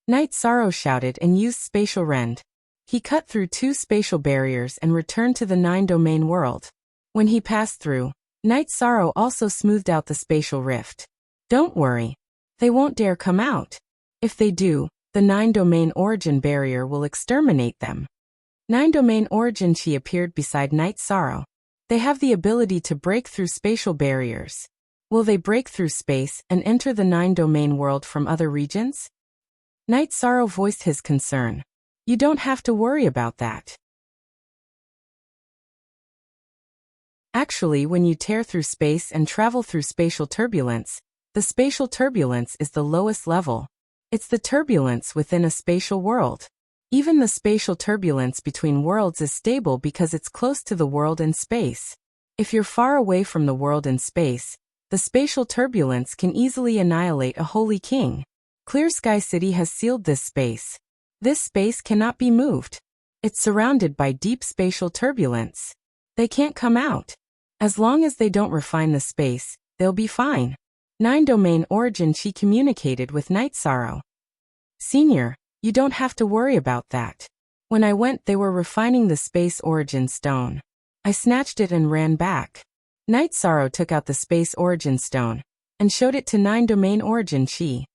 Night Sorrow shouted and used spatial rend. He cut through 2 spatial barriers and returned to the 9-domain world. When he passed through, Night Sorrow also smoothed out the spatial rift. Don't worry. They won't dare come out. If they do, the 9-domain origin barrier will exterminate them. 9-domain origin chi appeared beside Night Sorrow. They have the ability to break through spatial barriers. Will they break through space and enter the 9-domain world from other regions? Night Sorrow voiced his concern. You don't have to worry about that. Actually, when you tear through space and travel through spatial turbulence, the spatial turbulence is the lowest level. It's the turbulence within a spatial world. Even the spatial turbulence between worlds is stable because it's close to the world in space. If you're far away from the world in space, the spatial turbulence can easily annihilate a holy king. Clear Sky City has sealed this space. This space cannot be moved. It's surrounded by deep spatial turbulence. They can't come out. As long as they don't refine the space, they'll be fine. 9-domain origin chi communicated with Night Sorrow. Senior, you don't have to worry about that. When I went, they were refining the space origin stone. I snatched it and ran back. Night Sorrow took out the space origin stone and showed it to 9-domain origin chi.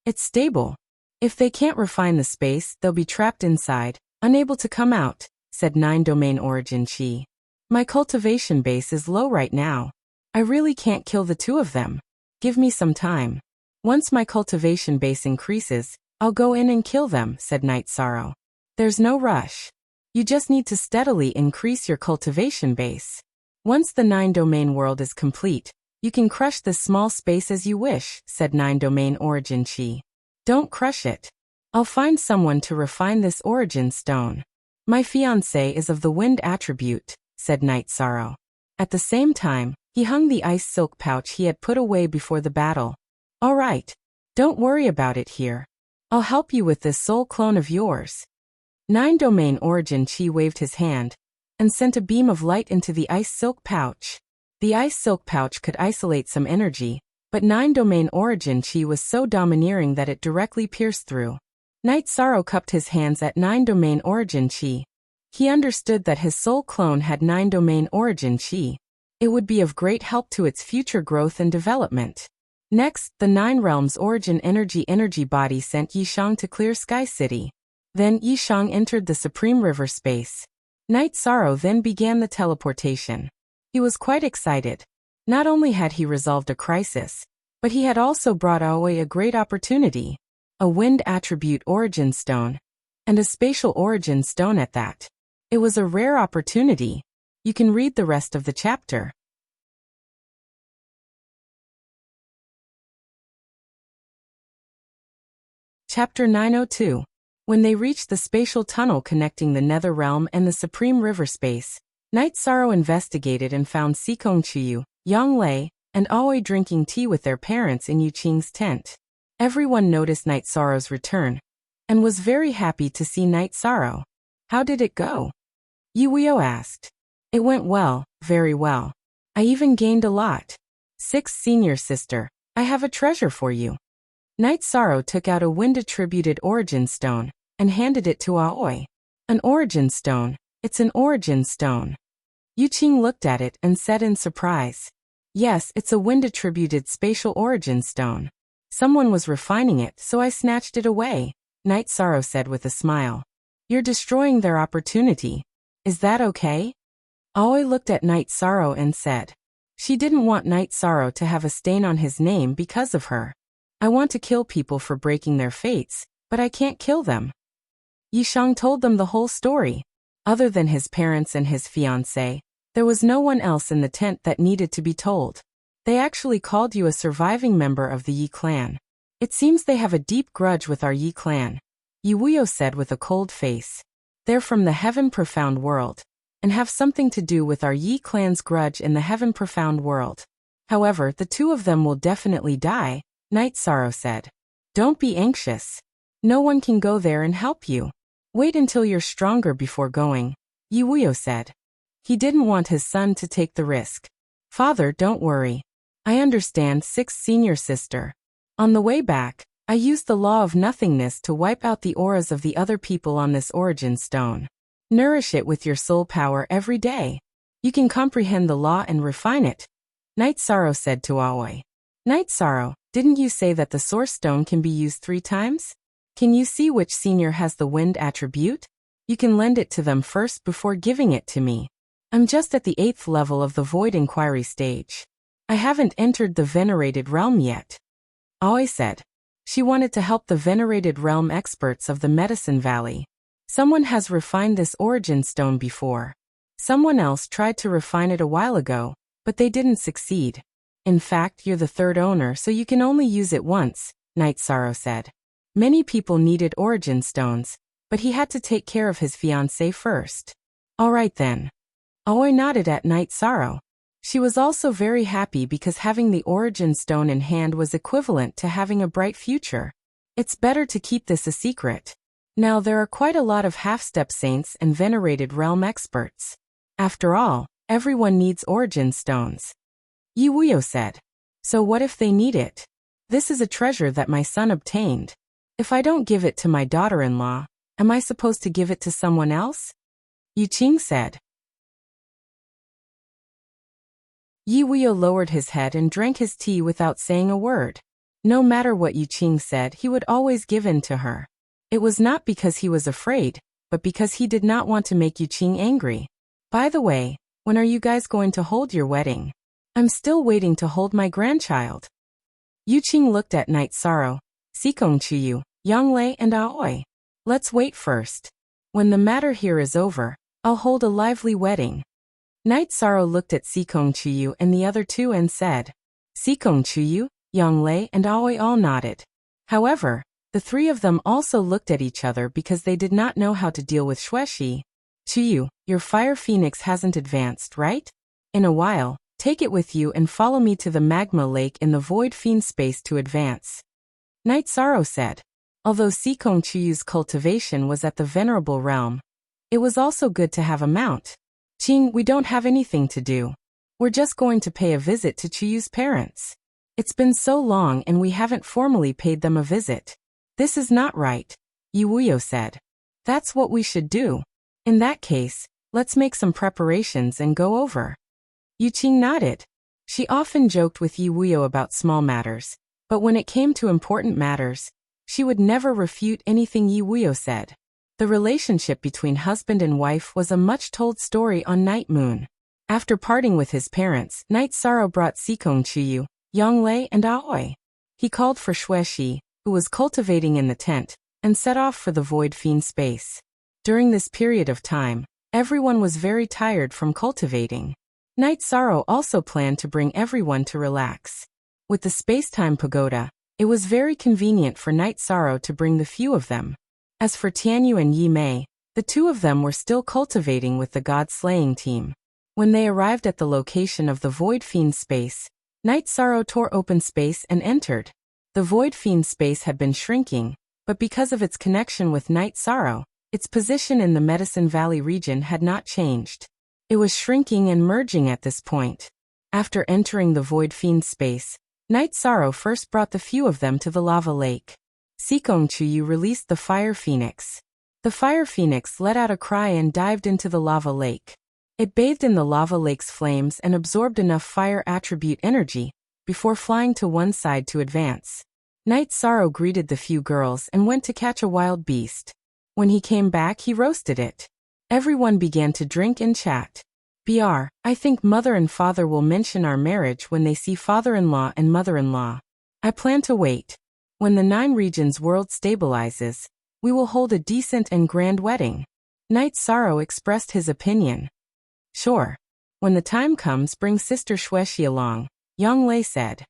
It's stable. If they can't refine the space, they'll be trapped inside, unable to come out, said 9-domain origin chi. My cultivation base is low right now. I really can't kill the 2 of them. Give me some time. Once my cultivation base increases, I'll go in and kill them, said Night Sorrow. There's no rush. You just need to steadily increase your cultivation base. Once the 9-domain world is complete, you can crush this small space as you wish, said 9-domain origin chi. Don't crush it. I'll find someone to refine this origin stone. My fiancé is of the wind attribute, said Night Sorrow. At the same time, he hung the ice silk pouch he had put away before the battle. All right. Don't worry about it here. I'll help you with this soul clone of yours. 9-domain origin chi waved his hand and sent a beam of light into the ice silk pouch. The ice silk pouch could isolate some energy, but 9-domain origin chi was so domineering that it directly pierced through. Night Sorrow cupped his hands at 9-domain origin chi. He understood that his soul clone had 9-domain origin chi. It would be of great help to its future growth and development. Next, the 9 realms origin energy body sent Yishang to Clear Sky City. Then Yishang entered the Supreme River space. Night Sorrow then began the teleportation. He was quite excited. Not only had he resolved a crisis, but he had also brought Aoi a great opportunity. A wind attribute origin stone, and a spatial origin stone at that. It was a rare opportunity. You can read the rest of the chapter. Chapter 902. When they reached the spatial tunnel connecting the Nether Realm and the Supreme River space, Night Sorrow investigated and found Sikong Chiyu, Yang Lei, and Aoi drinking tea with their parents in Yu Qing's tent. Everyone noticed Night Sorrow's return, and was very happy to see Night Sorrow. How did it go? Yuio asked. It went well, very well. I even gained a lot. 6th senior sister, I have a treasure for you. Night Sorrow took out a wind-attributed origin stone and handed it to Aoi. An origin stone, it's an origin stone. Yu Qing looked at it and said in surprise. Yes, it's a wind-attributed spatial origin stone. Someone was refining it, so I snatched it away, Night Sorrow said with a smile. You're destroying their opportunity. Is that okay? Aoi looked at Night Sorrow and said. She didn't want Night Sorrow to have a stain on his name because of her. I want to kill people for breaking their fates, but I can't kill them. Yishang told them the whole story. Other than his parents and his fiancée, there was no one else in the tent that needed to be told. They actually called you a surviving member of the Yi clan. It seems they have a deep grudge with our Yi clan, Yuio said with a cold face. They're from the Heaven Profound world, and have something to do with our Yi clan's grudge in the Heaven Profound world. However, the 2 of them will definitely die, Night Sorrow said. Don't be anxious. No one can go there and help you. Wait until you're stronger before going, Yuio said. He didn't want his son to take the risk. Father, don't worry. I understand, sixth senior sister. On the way back, I used the law of nothingness to wipe out the auras of the other people on this origin stone. Nourish it with your soul power every day. You can comprehend the law and refine it. Night Sorrow said to Aoi. Night Sorrow, didn't you say that the source stone can be used 3 times? Can you see which senior has the wind attribute? You can lend it to them first before giving it to me. I'm just at the 8th level of the void inquiry stage. I haven't entered the venerated realm yet. Aoi said. She wanted to help the venerated realm experts of the Medicine Valley. Someone has refined this origin stone before. Someone else tried to refine it a while ago, but they didn't succeed. In fact, you're the 3rd owner, so you can only use it once, Night Sorrow said. Many people needed origin stones, but he had to take care of his fiancée first. All right then. Aoi nodded at Night Sorrow. She was also very happy because having the origin stone in hand was equivalent to having a bright future. It's better to keep this a secret. Now there are quite a lot of half-step saints and venerated realm experts. After all, everyone needs origin stones. Yi Wuyo said. So what if they need it? This is a treasure that my son obtained. If I don't give it to my daughter-in-law, am I supposed to give it to someone else? Yu Qing said. Yi Wuyo lowered his head and drank his tea without saying a word. No matter what Yu Qing said, he would always give in to her. It was not because he was afraid, but because he did not want to make Yu Qing angry. By the way, when are you guys going to hold your wedding? I'm still waiting to hold my grandchild. Yu Qing looked at Night Sorrow, Sikong Chuyu, Yanglei and Aoi. Let's wait first. When the matter here is over, I'll hold a lively wedding. Night Sorrow looked at Sikong Chuyu and the other 2 and said. Sikong Chuyu, Yanglei and Aoi all nodded. However, the 3 of them also looked at each other because they did not know how to deal with Xueshi. Chuyu, your fire phoenix hasn't advanced, right? In a while, take it with you and follow me to the magma lake in the void fiend space to advance. Night Sorrow said. Although Sikong Chuyu's cultivation was at the venerable realm, it was also good to have a mount. Qing, we don't have anything to do. We're just going to pay a visit to Chuyu's parents. It's been so long and we haven't formally paid them a visit. This is not right, Yi Wuyo said. That's what we should do. In that case, let's make some preparations and go over. Yu Qing nodded. She often joked with Yi Wuyo about small matters, but when it came to important matters, she would never refute anything Yi Wuyo said. The relationship between husband and wife was a much-told story on Night Moon. After parting with his parents, Night Sorrow brought Sikong Chuyu, Yanglei and Aoi. He called for Xueshi, who was cultivating in the tent, and set off for the void fiend space. During this period of time, everyone was very tired from cultivating. Night Sorrow also planned to bring everyone to relax. With the space-time pagoda, it was very convenient for Night Sorrow to bring the few of them. As for Tianyu and Yi Mei, the 2 of them were still cultivating with the god-slaying team. When they arrived at the location of the void fiend space, Night Sorrow tore open space and entered. The void fiend space had been shrinking, but because of its connection with Night Sorrow, its position in the Medicine Valley region had not changed. It was shrinking and merging at this point. After entering the void fiend space, Night Sorrow first brought the few of them to the lava lake. Sikong Chuyu released the fire phoenix. The fire phoenix let out a cry and dived into the lava lake. It bathed in the lava lake's flames and absorbed enough fire attribute energy before flying to one side to advance. Night Sorrow greeted the few girls and went to catch a wild beast. When he came back, he roasted it. Everyone began to drink and chat. I think mother and father will mention our marriage when they see father-in-law and mother-in-law. I plan to wait. When the 9 regions world stabilizes, we will hold a decent and grand wedding. Night Sorrow expressed his opinion. Sure. When the time comes, bring Sister Xueshi along, Yanglei said.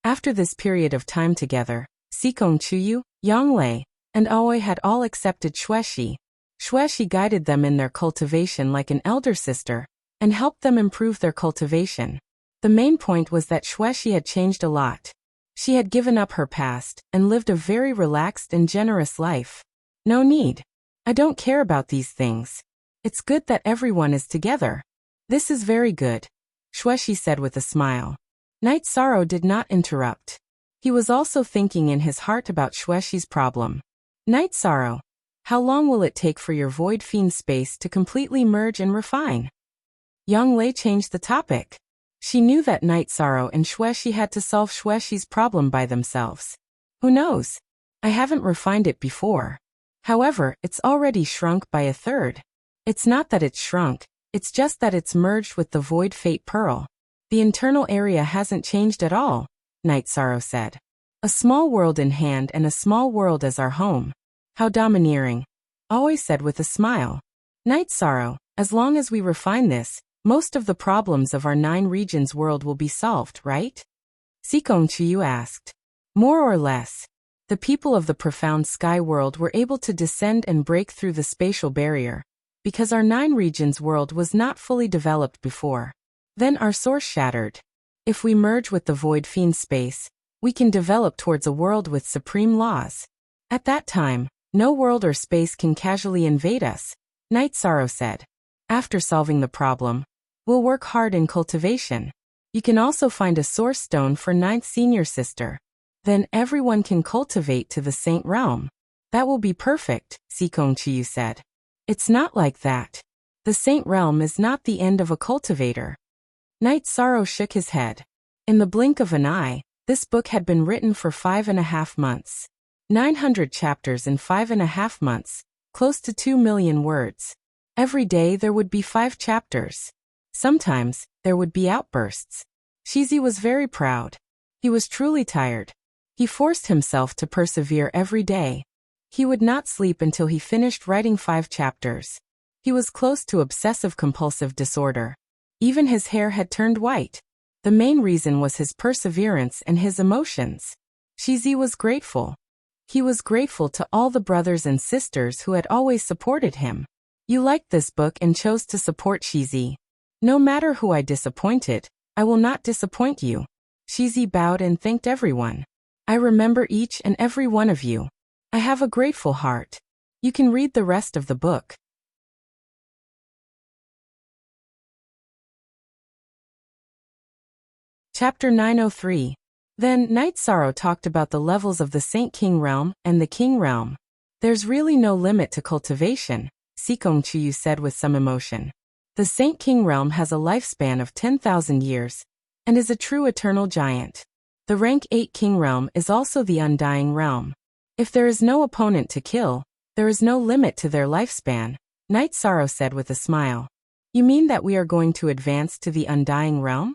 After this period of time together, Sikong Chuyu, Yanglei, and Aoi had all accepted Xueshi. Xueshi guided them in their cultivation like an elder sister, and helped them improve their cultivation. The main point was that Xueshi had changed a lot. She had given up her past, and lived a very relaxed and generous life. No need. I don't care about these things. It's good that everyone is together. This is very good, Shueshi said with a smile. Night Sorrow did not interrupt. He was also thinking in his heart about Shueshi's problem. Night Sorrow, how long will it take for your void fiend space to completely merge and refine? Yang Lei changed the topic. She knew that Night Sorrow and Shueshi had to solve Shueshi's problem by themselves. Who knows? I haven't refined it before. However, it's already shrunk by 1/3. It's not that it's shrunk, it's just that it's merged with the Void Fate Pearl. The internal area hasn't changed at all, Night Sorrow said. A small world in hand and a small world as our home. How domineering, always said with a smile. Night Sorrow, as long as we refine this, most of the problems of our 9 regions world will be solved, right? Sikong Chiyu asked. More or less. The people of the profound sky world were able to descend and break through the spatial barrier, because our 9 regions world was not fully developed before. Then our source shattered. If we merge with the void fiend space, we can develop towards a world with supreme laws. At that time, no world or space can casually invade us, Night Sorrow said. After solving the problem, we'll work hard in cultivation. You can also find a source stone for 9th senior sister. Then everyone can cultivate to the Saint Realm. That will be perfect, Sikong Chiyu said. It's not like that. The Saint Realm is not the end of a cultivator. Night Sorrow shook his head. In the blink of an eye, this book had been written for 5.5 months. 900 chapters in 5.5 months, close to 2 million words. Every day there would be 5 chapters. Sometimes, there would be outbursts. Shizi was very proud. He was truly tired. He forced himself to persevere every day. He would not sleep until he finished writing 5 chapters. He was close to obsessive-compulsive disorder. Even his hair had turned white. The main reason was his perseverance and his emotions. Shizi was grateful. He was grateful to all the brothers and sisters who had always supported him. You liked this book and chose to support Shizi. No matter who I disappointed, I will not disappoint you. Shizi bowed and thanked everyone. I remember each and every one of you. I have a grateful heart. You can read the rest of the book. Chapter 903. Then, Night Sorrow talked about the levels of the Saint King Realm and the King Realm. There's really no limit to cultivation, Sikong Chiyu said with some emotion. The Saint King Realm has a lifespan of 10,000 years, and is a true eternal giant. The rank 8 King Realm is also the Undying Realm. If there is no opponent to kill, there is no limit to their lifespan, Night Sorrow said with a smile. You mean that we are going to advance to the Undying Realm?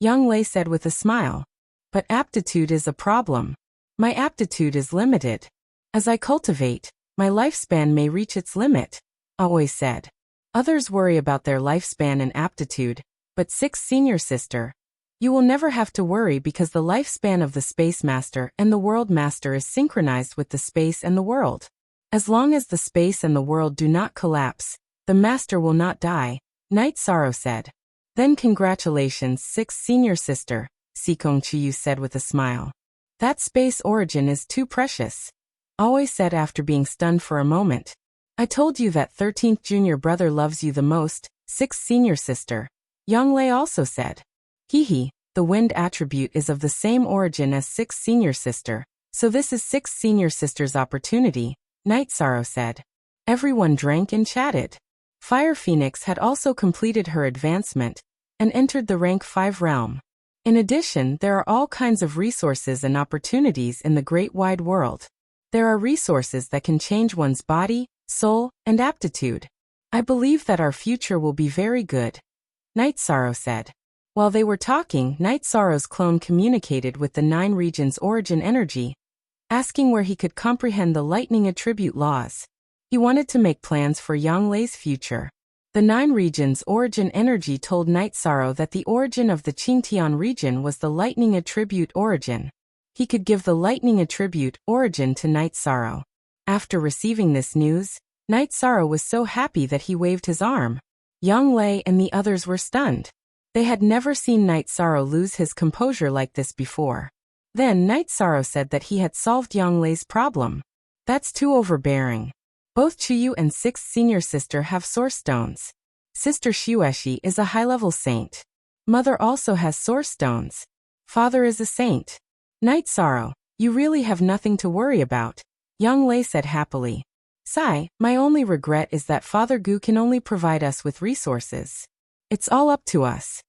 Yang Lei said with a smile. But aptitude is a problem. My aptitude is limited. As I cultivate, my lifespan may reach its limit, always said. Others worry about their lifespan and aptitude, but 6th senior sister, you will never have to worry because the lifespan of the Space Master and the World Master is synchronized with the space and the world. As long as the space and the world do not collapse, the Master will not die, Night Sorrow said. Then congratulations 6th senior sister, Sikong Chiyu said with a smile. That space origin is too precious. Always said after being stunned for a moment. I told you that 13th junior brother loves you the most, 6th senior sister. Yang Lei also said. Hehe, the wind attribute is of the same origin as 6th senior sister, so this is 6th senior sister's opportunity, Night Sorrow said. Everyone drank and chatted. Fire Phoenix had also completed her advancement and entered the rank 5 realm. In addition, there are all kinds of resources and opportunities in the great wide world. There are resources that can change one's body, soul, and aptitude. I believe that our future will be very good, Night Sorrow said. While they were talking, Night Sorrow's clone communicated with the 9 regions' origin energy, asking where he could comprehend the lightning attribute laws. He wanted to make plans for Yang Lei's future. The 9 regions' origin energy told Night Sorrow that the origin of the Qingtian region was the lightning attribute origin. He could give the lightning attribute origin to Night Sorrow. After receiving this news, Night Sorrow was so happy that he waved his arm. Yang Lei and the others were stunned. They had never seen Night Sorrow lose his composure like this before. Then Night Sorrow said that he had solved Yang Lei's problem. That's too overbearing. Both Chuyu and sixth senior sister have source stones. Sister Shueshi is a high-level saint. Mother also has source stones. Father is a saint. Night Sorrow, you really have nothing to worry about, Young Lei said happily. Sigh, my only regret is that Father Gu can only provide us with resources. It's all up to us.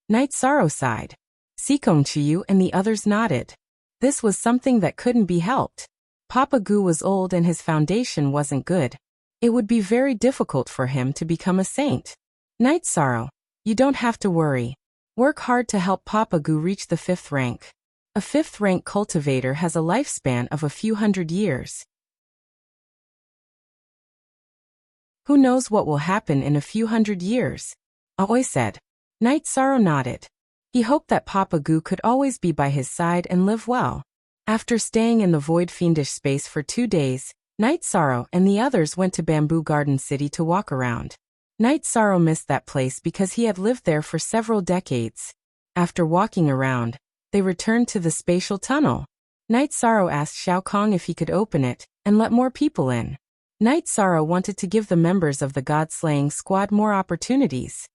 Night Sorrow sighed. Sikong Chuyu and the others nodded. This was something that couldn't be helped. Papa Gu was old and his foundation wasn't good. It would be very difficult for him to become a saint. Night Sorrow, you don't have to worry. Work hard to help Papa Gu reach the 5th rank. A 5th rank cultivator has a lifespan of a few hundred years. Who knows what will happen in a few hundred years? Aoi said. Night Sorrow nodded. He hoped that Papa Gu could always be by his side and live well. After staying in the void fiendish space for 2 days, Night Sorrow and the others went to Bamboo Garden City to walk around. Night Sorrow missed that place because he had lived there for several decades. After walking around, they returned to the spatial tunnel. Night Sorrow asked Xiao Kong if he could open it and let more people in. Night Sorrow wanted to give the members of the God-slaying squad more opportunities.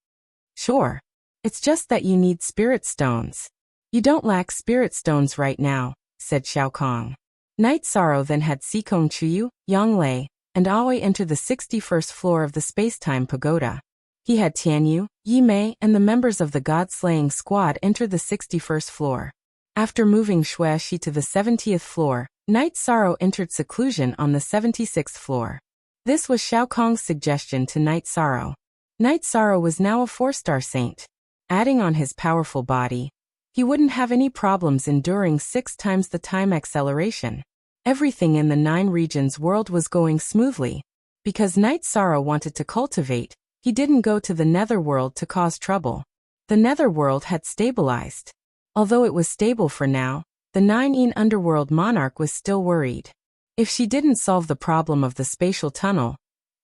Sure. It's just that you need spirit stones. You don't lack spirit stones right now, said Xiao Kong. Night Sorrow then had Sikong Chuyu, Yang Lei, and Aoi enter the 61st floor of the Space-Time Pagoda. He had Tianyu, Yi Mei, and the members of the God-slaying squad enter the 61st floor. After moving Shueshi to the 70th floor, Night Sorrow entered seclusion on the 76th floor. This was Xiao Kong's suggestion to Night Sorrow. Night Sorrow was now a 4-star saint. Adding on his powerful body, he wouldn't have any problems enduring 6 times the time acceleration. Everything in the 9 regions world was going smoothly. Because Night Sorrow wanted to cultivate, he didn't go to the netherworld to cause trouble. The netherworld had stabilized. Although it was stable for now, the 9-ine underworld monarch was still worried. If she didn't solve the problem of the spatial tunnel,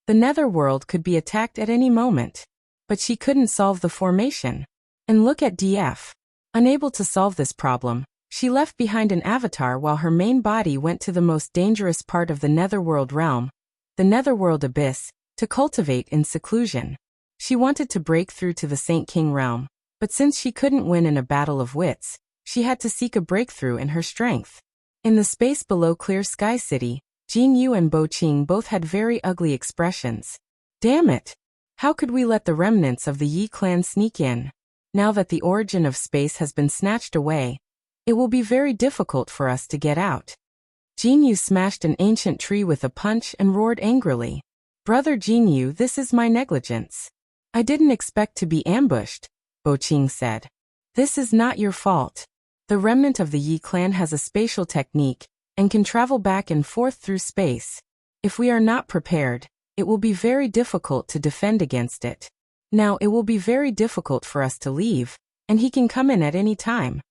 the netherworld could be attacked at any moment. But she couldn't solve the formation. And look at DF. Unable to solve this problem, she left behind an avatar while her main body went to the most dangerous part of the netherworld realm, the netherworld abyss, to cultivate in seclusion. She wanted to break through to the Saint King realm, but since she couldn't win in a battle of wits, she had to seek a breakthrough in her strength. In the space below Clear Sky City, Jin Yu and Bo Qing both had very ugly expressions. Damn it! How could we let the remnants of the Yi clan sneak in? Now that the origin of space has been snatched away, it will be very difficult for us to get out. Jin Yu smashed an ancient tree with a punch and roared angrily. Brother Jin Yu, this is my negligence. I didn't expect to be ambushed, Bo Qing said. This is not your fault. The remnant of the Yi clan has a spatial technique and can travel back and forth through space. If we are not prepared, it will be very difficult to defend against it. Now it will be very difficult for us to leave, and he can come in at any time.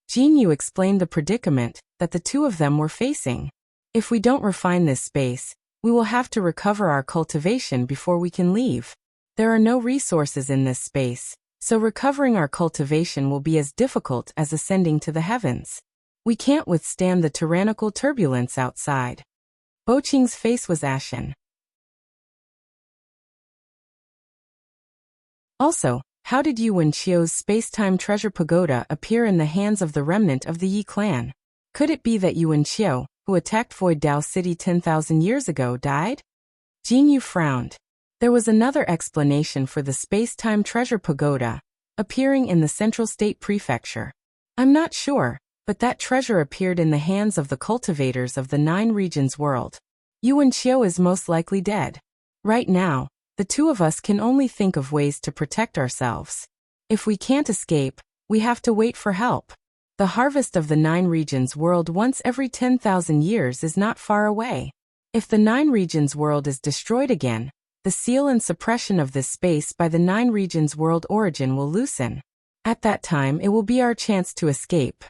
Jin Yu explained the predicament that the two of them were facing. If we don't refine this space, we will have to recover our cultivation before we can leave. There are no resources in this space, so recovering our cultivation will be as difficult as ascending to the heavens. We can't withstand the tyrannical turbulence outside. Bo Qing's face was ashen. Also, how did Yu Wenqiu's space-time treasure pagoda appear in the hands of the remnant of the Yi clan? Could it be that Yu Wenqiu, who attacked Void Dao City 10,000 years ago, died? Jin Yu frowned. There was another explanation for the space-time treasure pagoda, appearing in the Central State Prefecture. I'm not sure, but that treasure appeared in the hands of the cultivators of the 9 regions world. Yu Wenqiu is most likely dead. Right now, the two of us can only think of ways to protect ourselves. If we can't escape, we have to wait for help. The harvest of the 9 regions world once every 10,000 years is not far away. If the 9 regions world is destroyed again, the seal and suppression of this space by the 9 regions world origin will loosen. At that time it will be our chance to escape.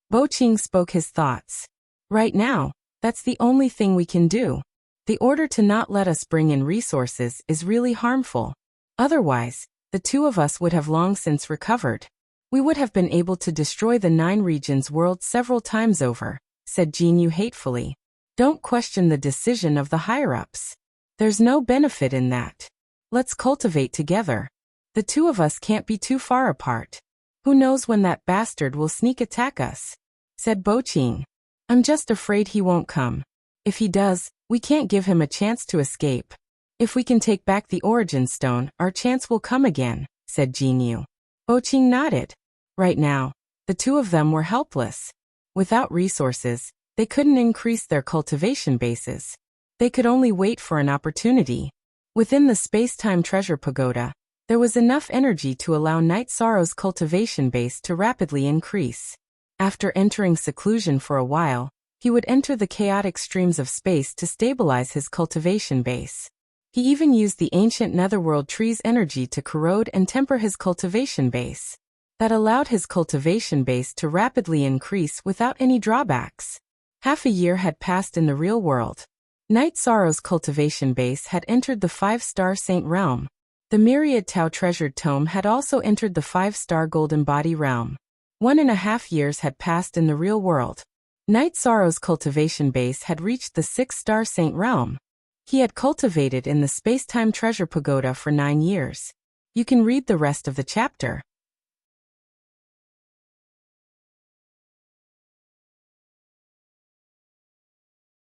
Bo Qing spoke his thoughts. Right now, that's the only thing we can do. The order to not let us bring in resources is really harmful. Otherwise, the two of us would have long since recovered. We would have been able to destroy the 9 regions world several times over, said Jin Yu hatefully. Don't question the decision of the higher-ups. There's no benefit in that. Let's cultivate together. The two of us can't be too far apart. Who knows when that bastard will sneak attack us? Said Boqing. I'm just afraid he won't come. If he does, we can't give him a chance to escape. If we can take back the Origin Stone, our chance will come again, said Jinyu. Boqing nodded. Right now, the two of them were helpless. Without resources, they couldn't increase their cultivation bases. They could only wait for an opportunity. Within the space-time treasure pagoda, there was enough energy to allow Night Sorrow's cultivation base to rapidly increase. After entering seclusion for a while, he would enter the chaotic streams of space to stabilize his cultivation base. He even used the ancient netherworld tree's energy to corrode and temper his cultivation base. That allowed his cultivation base to rapidly increase without any drawbacks. Half a year had passed in the real world. Night Sorrow's cultivation base had entered the 5-star Saint realm. The Myriad Tau treasured tome had also entered the 5-star Golden Body realm. 1.5 years had passed in the real world. Night Sorrow's cultivation base had reached the 6-star Saint realm. He had cultivated in the Space-Time Treasure Pagoda for 9 years. You can read the rest of the chapter.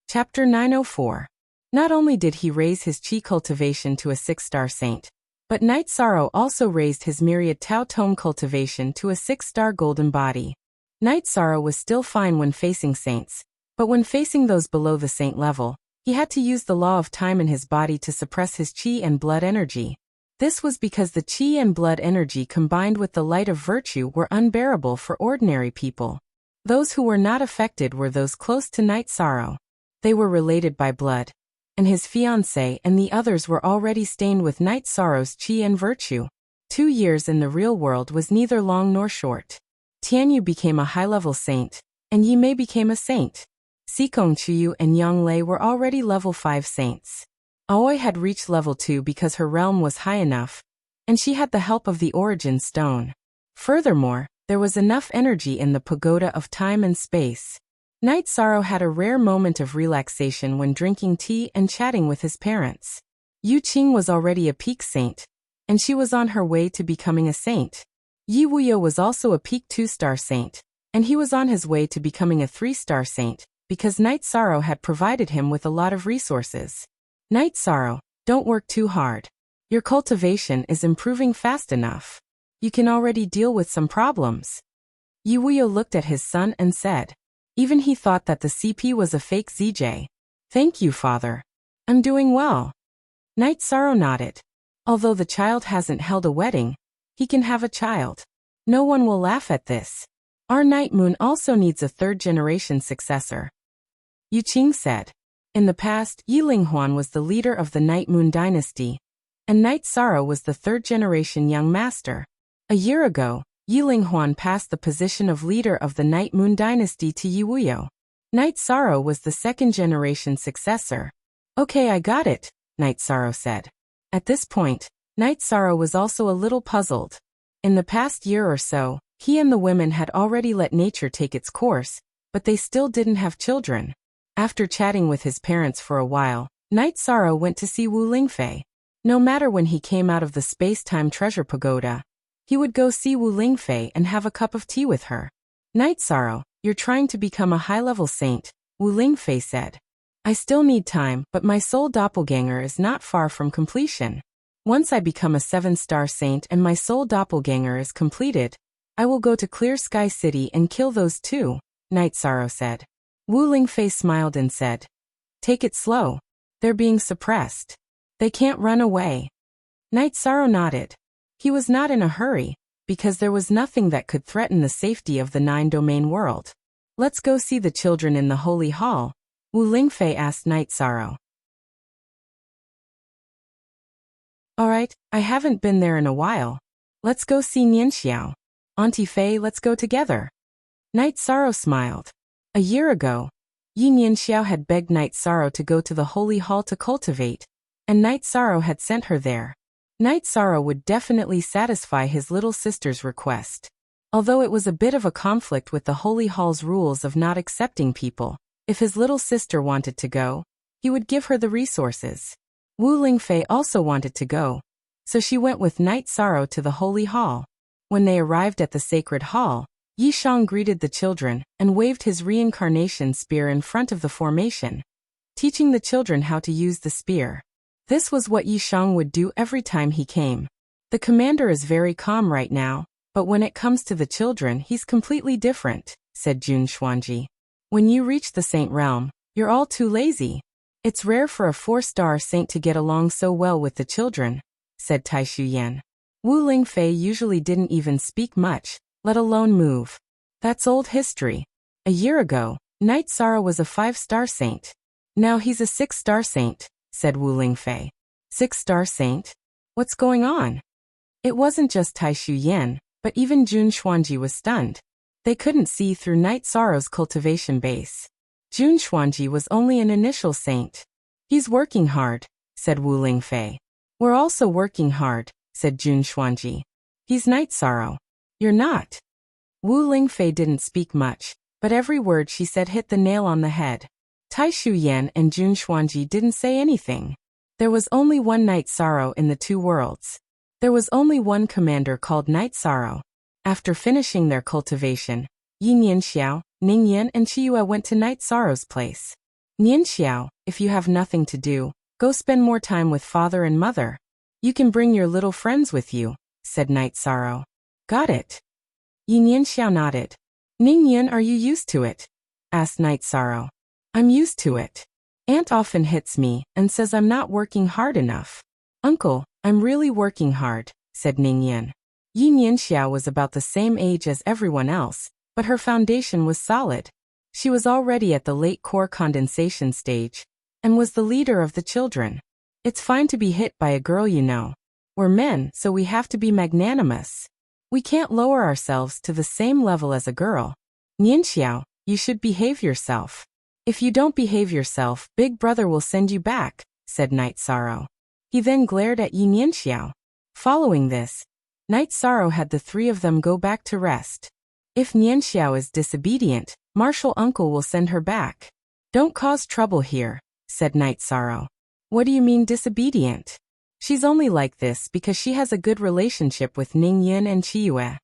Chapter 904. Not only did he raise his chi cultivation to a 6-star saint, but Night Sorrow also raised his Myriad Tau Tome cultivation to a 6-star Golden Body. Night Sorrow was still fine when facing saints, but when facing those below the saint level, he had to use the law of time in his body to suppress his chi and blood energy. This was because the chi and blood energy combined with the light of virtue were unbearable for ordinary people. Those who were not affected were those close to Night Sorrow. They were related by blood, and his fiancée and the others were already stained with Night Sorrow's chi and virtue. 2 years in the real world was neither long nor short. Tianyu became a high-level saint, and Yi Mei became a saint. Sikong Chuyu and Yang Lei were already level 5 saints. Aoi had reached level 2 because her realm was high enough, and she had the help of the Origin Stone. Furthermore, there was enough energy in the pagoda of time and space. Night Sorrow had a rare moment of relaxation when drinking tea and chatting with his parents. Yu Qing was already a peak saint, and she was on her way to becoming a saint. Yi Wuyo was also a peak 2-star saint, and he was on his way to becoming a 3-star saint, because Night Sorrow had provided him with a lot of resources. Night Sorrow, don't work too hard. Your cultivation is improving fast enough. You can already deal with some problems. Yi Wuyo looked at his son and said. Even he thought that the CP was a fake ZJ. Thank you, father. I'm doing well. Night Sorrow nodded. Although the child hasn't held a wedding, he can have a child. No one will laugh at this. Our Night Moon also needs a 3rd-generation successor. Yu Qing said. In the past, Yi Linghuan was the leader of the Night Moon dynasty, and Night Sorrow was the 3rd-generation young master. A year ago, Yi Linghuan passed the position of leader of the Night Moon dynasty to Yi Wuyo. Night Sorrow was the 2nd-generation successor. Okay, I got it, Night Sorrow said. At this point, Night Sorrow was also a little puzzled. In the past year or so, he and the women had already let nature take its course, but they still didn't have children. After chatting with his parents for a while, Night Sorrow went to see Wu Lingfei. No matter when he came out of the space-time treasure pagoda, he would go see Wu Lingfei and have a cup of tea with her. Night Sorrow, you're trying to become a high-level saint, Wu Lingfei said. I still need time, but my soul doppelganger is not far from completion. Once I become a 7-star saint and my soul doppelganger is completed, I will go to Clear Sky City and kill those two, Night Sorrow said. Wu Lingfei smiled and said, take it slow. They're being suppressed. They can't run away. Night Sorrow nodded. He was not in a hurry, because there was nothing that could threaten the safety of the 9-domain world. Let's go see the children in the Holy Hall, Wu Lingfei asked Night Sorrow. Alright, I haven't been there in a while. Let's go see Nianxiao. Auntie Fei, let's go together. Night Sorrow smiled. A year ago, Yi Nianxiao had begged Night Sorrow to go to the Holy Hall to cultivate, and Night Sorrow had sent her there. Night Sorrow would definitely satisfy his little sister's request. Although it was a bit of a conflict with the Holy Hall's rules of not accepting people, if his little sister wanted to go, he would give her the resources. Wu Lingfei also wanted to go, so she went with Night Sorrow to the Holy Hall. When they arrived at the Sacred Hall, Yi Shang greeted the children and waved his reincarnation spear in front of the formation, teaching the children how to use the spear. This was what Yi Shang would do every time he came. The commander is very calm right now, but when it comes to the children he's completely different, said Jun Xuanji. When you reach the Saint Realm, you're all too lazy. It's rare for a 4-star saint to get along so well with the children, said Tai Shuyan. Wu Lingfei usually didn't even speak much, let alone move. That's old history. A year ago, Night Sorrow was a 5-star saint. Now he's a 6-star saint, said Wu Lingfei. 6-star saint? What's going on? It wasn't just Tai Shuyan, but even Jun Xuanji was stunned. They couldn't see through Night Sorrow's cultivation base. Jun Xuanji was only an initial saint. He's working hard, said Wu Lingfei. We're also working hard, said Jun Xuanji. He's Night Sorrow. You're not. Wu Lingfei didn't speak much, but every word she said hit the nail on the head. Tai Shuyan and Jun Xuanji didn't say anything. There was only one Night Sorrow in the two worlds. There was only one commander called Night Sorrow. After finishing their cultivation, Yin Yanxiao, Ning Yan and Chiyue went to Night Sorrow's place. Yanxiao, if you have nothing to do, go spend more time with father and mother. You can bring your little friends with you, said Night Sorrow. Got it. Yin Yanxiao nodded. Ning Yan, are you used to it? Asked Night Sorrow. I'm used to it. Aunt often hits me and says I'm not working hard enough. Uncle, I'm really working hard, said Ning Yan. Yin Yanxiao was about the same age as everyone else, but her foundation was solid. She was already at the late core condensation stage, and was the leader of the children. It's fine to be hit by a girl, you know. We're men, so we have to be magnanimous. We can't lower ourselves to the same level as a girl. Yanxiao, you should behave yourself. If you don't behave yourself, Big Brother will send you back, said Night Sorrow. He then glared at Yin Yanxiao. Following this, Night Sorrow had the three of them go back to rest. If Yanxiao is disobedient, Martial Uncle will send her back. Don't cause trouble here, said Night Sorrow. What do you mean disobedient? She's only like this because she has a good relationship with Ning Yan and Chiyue.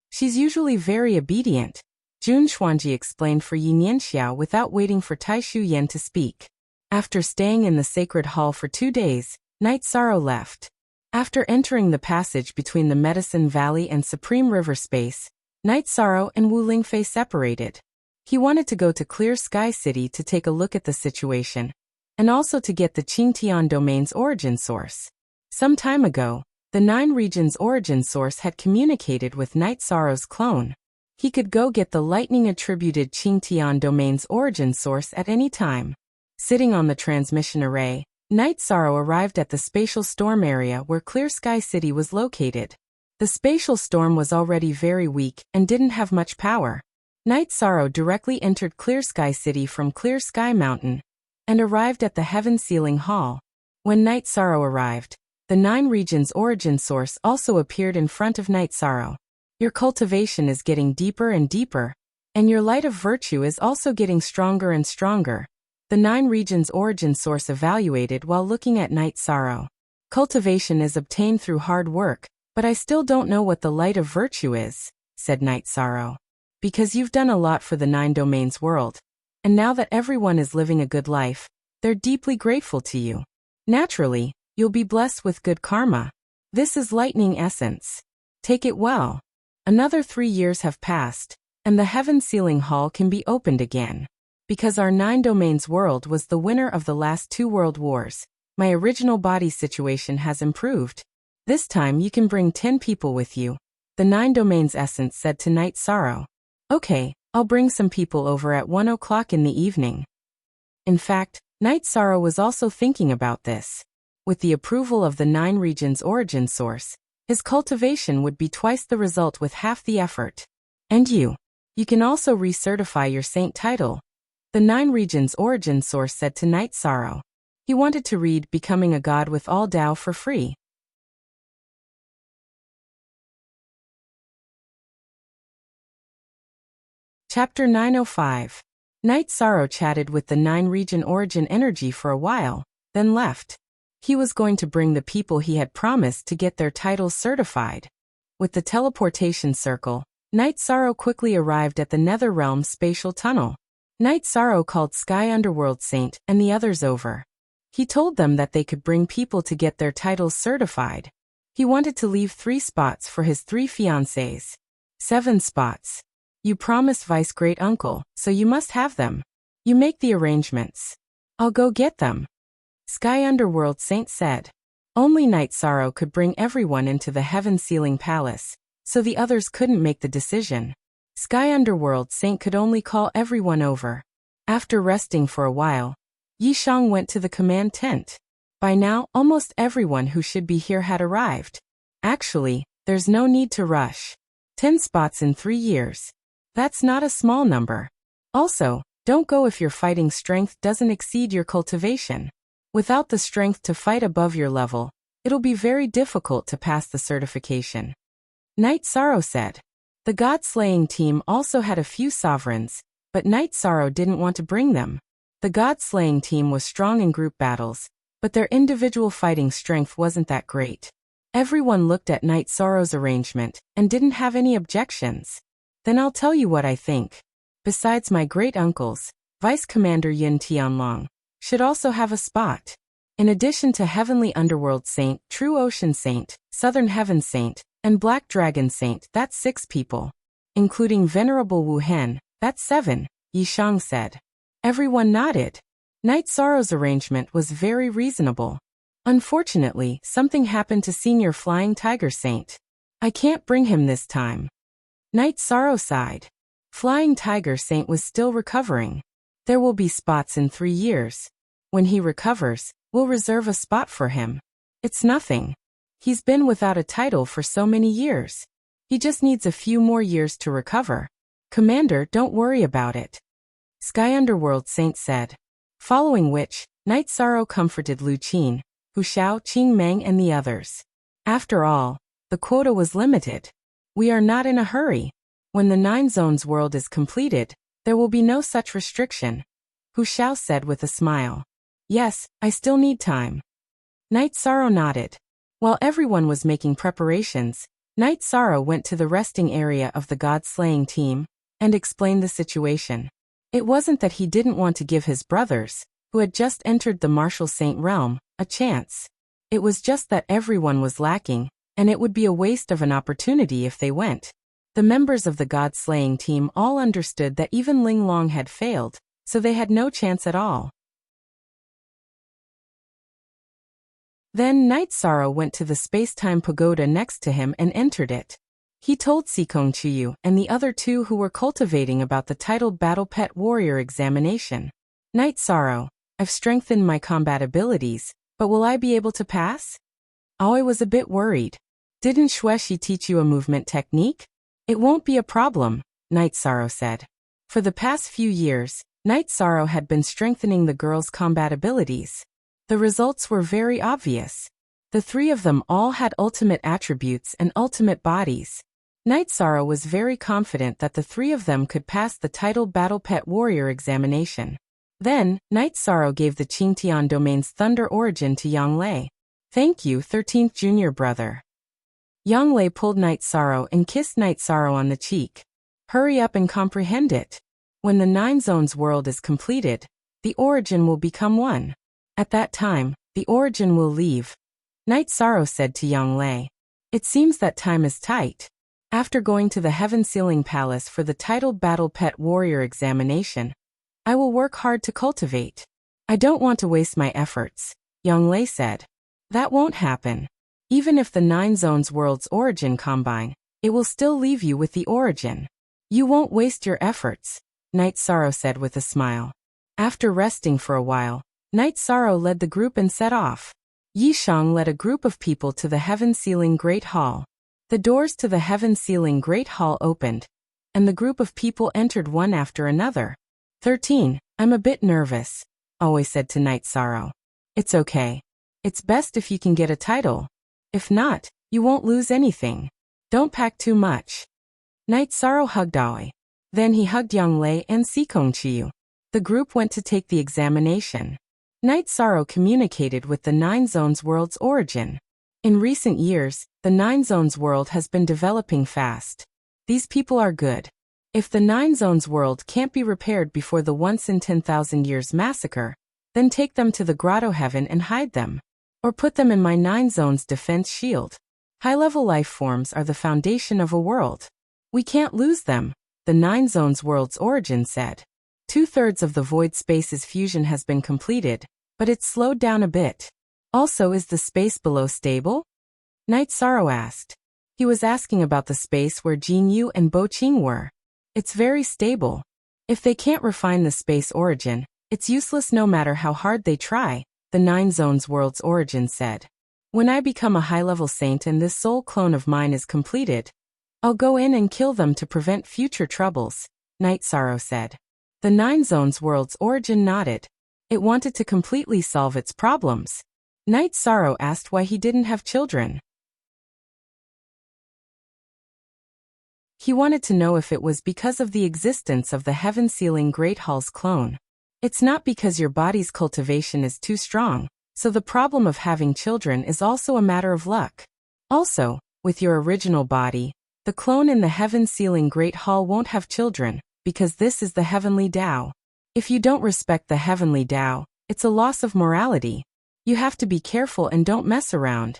She's usually very obedient, Jun Xuanji explained for Yin Yanxiao without waiting for Tai Shuyan to speak. After staying in the Sacred Hall for 2 days, Night Sorrow left. After entering the passage between the Medicine Valley and Supreme River Space, Night Sorrow and Wu Lingfei separated. He wanted to go to Clear Sky City to take a look at the situation, and also to get the Qingtian domain's origin source. Some time ago, the 9 regions origin source had communicated with Night Sorrow's clone. He could go get the lightning-attributed Qingtian domain's origin source at any time. Sitting on the transmission array, Night Sorrow arrived at the spatial storm area where Clear Sky City was located. The spatial storm was already very weak and didn't have much power. Night Sorrow directly entered Clear Sky City from Clear Sky Mountain and arrived at the Heaven Sealing Hall. When Night Sorrow arrived, the 9 regions origin source also appeared in front of Night Sorrow. Your cultivation is getting deeper and deeper, and your light of virtue is also getting stronger and stronger, the 9 regions origin source evaluated while looking at Night Sorrow. Cultivation is obtained through hard work, but I still don't know what the light of virtue is, said Night Sorrow. Because you've done a lot for the 9 domains world, and now that everyone is living a good life, they're deeply grateful to you. Naturally, you'll be blessed with good karma. This is lightning essence. Take it well. Another 3 years have passed, and the Heaven Sealing Hall can be opened again. Because our 9 domains world was the winner of the last 2 world wars, my original body situation has improved. This time you can bring 10 people with you, the 9 domains essence said to Night Sorrow. Okay, I'll bring some people over at 1 o'clock in the evening. In fact, Night Sorrow was also thinking about this. With the approval of the 9 regions origin source, his cultivation would be twice the result with half the effort. And you can also recertify your saint title. The 9 regions origin source said to Night Sorrow. He wanted to read Becoming a God with All Tao for free. Chapter 905. Night Sorrow chatted with the 9-region origin energy for a while, then left. He was going to bring the people he had promised to get their titles certified. With the teleportation circle, Night Sorrow quickly arrived at the Netherrealm spatial tunnel. Night Sorrow called Sky Underworld Saint and the others over. He told them that they could bring people to get their titles certified. He wanted to leave 3 spots for his 3 fiancées. 7 spots. You promised Vice Great Uncle, so you must have them. You make the arrangements. I'll go get them. Sky Underworld Saint said. Only Night Sorrow could bring everyone into the Heaven Sealing Palace, so the others couldn't make the decision. Sky Underworld Saint could only call everyone over. After resting for a while, Yishang went to the command tent. By now, almost everyone who should be here had arrived. Actually, there's no need to rush. 10 spots in 3 years. That's not a small number. Also, don't go if your fighting strength doesn't exceed your cultivation. Without the strength to fight above your level, it'll be very difficult to pass the certification. Night Sorrow said. The God-slaying team also had a few sovereigns, but Night Sorrow didn't want to bring them. The God-slaying team was strong in group battles, but their individual fighting strength wasn't that great. Everyone looked at Night Sorrow's arrangement and didn't have any objections. Then I'll tell you what I think. Besides my great uncles, Vice Commander Yin Tianlong should also have a spot. In addition to Heavenly Underworld Saint, True Ocean Saint, Southern Heaven Saint, and Black Dragon Saint, that's 6 people. Including Venerable Wu Hen, that's 7, Yishang said. Everyone nodded. Night Sorrow's arrangement was very reasonable. Unfortunately, something happened to Senior Flying Tiger Saint. I can't bring him this time. Night Sorrow sighed. Flying Tiger Saint was still recovering. There will be spots in 3 years. When he recovers, we'll reserve a spot for him. It's nothing. He's been without a title for so many years. He just needs a few more years to recover. Commander, don't worry about it. Sky Underworld Saint said. Following which, Night Sorrow comforted Lu Qin, Hu Xiao, Qing Meng and the others. After all, the quota was limited. We are not in a hurry. When the 9 Zones world is completed, there will be no such restriction. Hu Xiao said with a smile. Yes, I still need time. Night Sorrow nodded. While everyone was making preparations, Night Sorrow went to the resting area of the God-slaying team and explained the situation. It wasn't that he didn't want to give his brothers, who had just entered the Martial Saint realm, a chance. It was just that everyone was lacking, and it would be a waste of an opportunity if they went. The members of the God-slaying team all understood that even Ling Long had failed, so they had no chance at all. Then Night Sorrow went to the space-time pagoda next to him and entered it. He told Sikong Chiyu and the other 2 who were cultivating about the titled Battle Pet Warrior examination. Night Sorrow, I've strengthened my combat abilities, but will I be able to pass? Aoi was a bit worried. Didn't Shueshi teach you a movement technique? It won't be a problem, Night Sorrow said. For the past few years, Night Sorrow had been strengthening the girls' combat abilities. The results were very obvious. The 3 of them all had ultimate attributes and ultimate bodies. Night Sorrow was very confident that the 3 of them could pass the titled Battle Pet Warrior examination. Then, Night Sorrow gave the Qingtian domain's Thunder Origin to Yang Lei. Thank you, 13th Junior Brother. Yang Lei pulled Night Sorrow and kissed Night Sorrow on the cheek. Hurry up and comprehend it. When the 9 Zones world is completed, the origin will become 1. At that time, the origin will leave. Night Sorrow said to Yang Lei. It seems that time is tight. After going to the Heaven Sealing Palace for the titled Battle Pet Warrior examination, I will work hard to cultivate. I don't want to waste my efforts, Yang Lei said. That won't happen. Even if the 9 Zones world's origin combine, it will still leave you with the origin. You won't waste your efforts, Night Sorrow said with a smile. After resting for a while, Night Sorrow led the group and set off. Yishang led a group of people to the Heaven Sealing Great Hall. The doors to the Heaven Sealing Great Hall opened, and the group of people entered one after another. 13, I'm a bit nervous, Aoi said to Night Sorrow. It's okay. It's best if you can get a title. If not, you won't lose anything. Don't pack too much. Night Sorrow hugged Aoi. Then he hugged Yang Lei and Sikong Chiyu. The group went to take the examination. Night Sorrow communicated with the Nine Zones world's origin. In recent years, the Nine Zones world has been developing fast. These people are good. If the Nine Zones world can't be repaired before the once in 10,000 years massacre, then take them to the Grotto Heaven and hide them. Or put them in my Nine Zones defense shield. High-level life forms are the foundation of a world. We can't lose them, the Nine Zones world's origin said. 2/3 of the void space's fusion has been completed, but it's slowed down a bit. Also, is the space below stable? Night Sorrow asked. He was asking about the space where Jin Yu and Bo Qing were. It's very stable. If they can't refine the space origin, it's useless no matter how hard they try, the Nine Zones world's origin said. When I become a high-level saint and this soul clone of mine is completed, I'll go in and kill them to prevent future troubles, Night Sorrow said. The Nine Zones world's origin nodded. It wanted to completely solve its problems. Night Sorrow asked why he didn't have children. He wanted to know if it was because of the existence of the heaven-sealing Great Hall's clone. It's not because your body's cultivation is too strong, so the problem of having children is also a matter of luck. Also, with your original body, the clone in the heaven-sealing Great Hall won't have children, because this is the heavenly Tao. If you don't respect the heavenly Tao, it's a loss of morality. You have to be careful and don't mess around.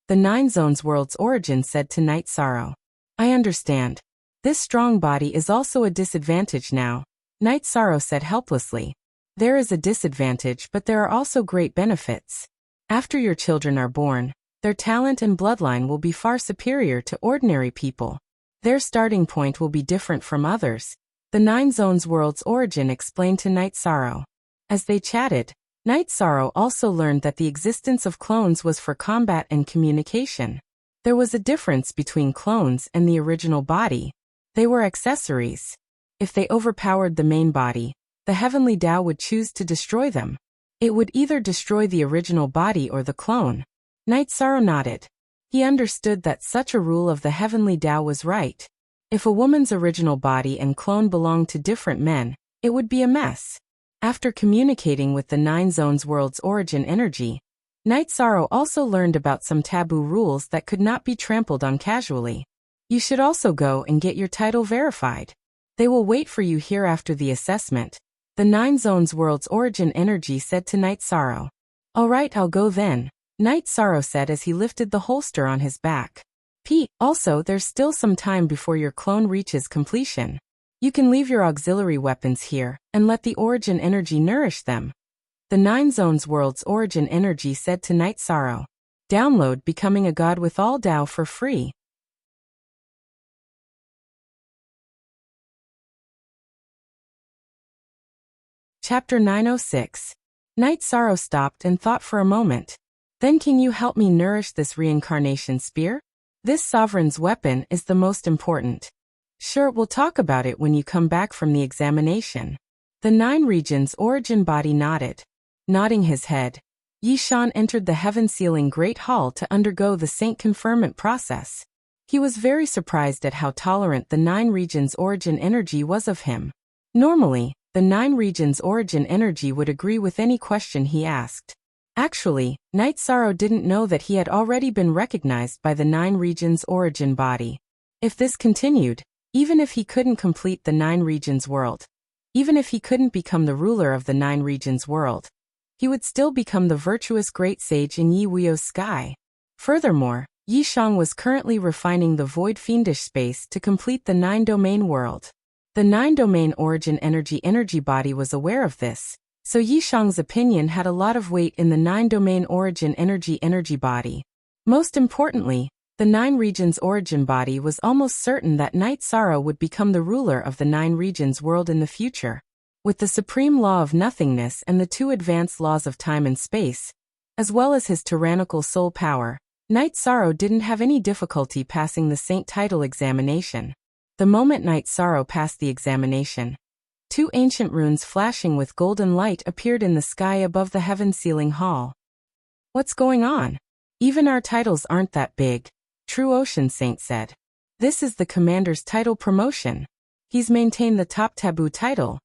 The Nine Zones world's origin said to Night Sorrow. I understand. This strong body is also a disadvantage now, Night Sorrow said helplessly. There is a disadvantage, but there are also great benefits. After your children are born, their talent and bloodline will be far superior to ordinary people. Their starting point will be different from others, the Nine Zones world's origin explained to Night Sorrow. As they chatted, Night Sorrow also learned that the existence of clones was for combat and communication. There was a difference between clones and the original body. They were accessories. If they overpowered the main body, the heavenly Tao would choose to destroy them. It would either destroy the original body or the clone. Night Sorrow nodded. He understood that such a rule of the heavenly Tao was right. If a woman's original body and clone belonged to different men, it would be a mess. After communicating with the Nine Zones world's origin energy, Night Sorrow also learned about some taboo rules that could not be trampled on casually. You should also go and get your title verified. They will wait for you here after the assessment, the Nine Zones world's origin energy said to Night Sorrow. Alright, I'll go then, Night Sorrow said as he lifted the holster on his back. Also, there's still some time before your clone reaches completion. You can leave your auxiliary weapons here, and let the origin energy nourish them. The Nine Zones world's origin energy said to Night Sorrow. Download Becoming a God with All Tao for free. Chapter 906. Night Sorrow stopped and thought for a moment. Then can you help me nourish this reincarnation spear? This sovereign's weapon is the most important. Sure, we'll talk about it when you come back from the examination. The Nine Regions' origin body nodded. Nodding his head, Yishan entered the heaven-sealing Great Hall to undergo the saint conferment process. He was very surprised at how tolerant the Nine Regions' origin energy was of him. Normally, the Nine Regions' origin energy would agree with any question he asked. Actually, Night Sorrow didn't know that he had already been recognized by the Nine Regions' origin body. If this continued, even if he couldn't complete the Nine Regions world, even if he couldn't become the ruler of the Nine Regions world, he would still become the virtuous great sage in Yi Wuyo's sky. Furthermore, Yi Shang was currently refining the void fiendish space to complete the nine-domain world. The nine-domain origin energy body was aware of this, so Yi Shang's opinion had a lot of weight in the nine-domain origin energy body. Most importantly, the Nine Regions origin body was almost certain that Night Sorrow would become the ruler of the Nine Regions world in the future. With the supreme law of nothingness and the two advanced laws of time and space, as well as his tyrannical soul power, Night Sorrow didn't have any difficulty passing the saint title examination. The moment Night Sorrow passed the examination, two ancient runes flashing with golden light appeared in the sky above the heaven-sealing hall. What's going on? Even our titles aren't that big, True Ocean Saint said. This is the commander's title promotion. He's maintained the top taboo title.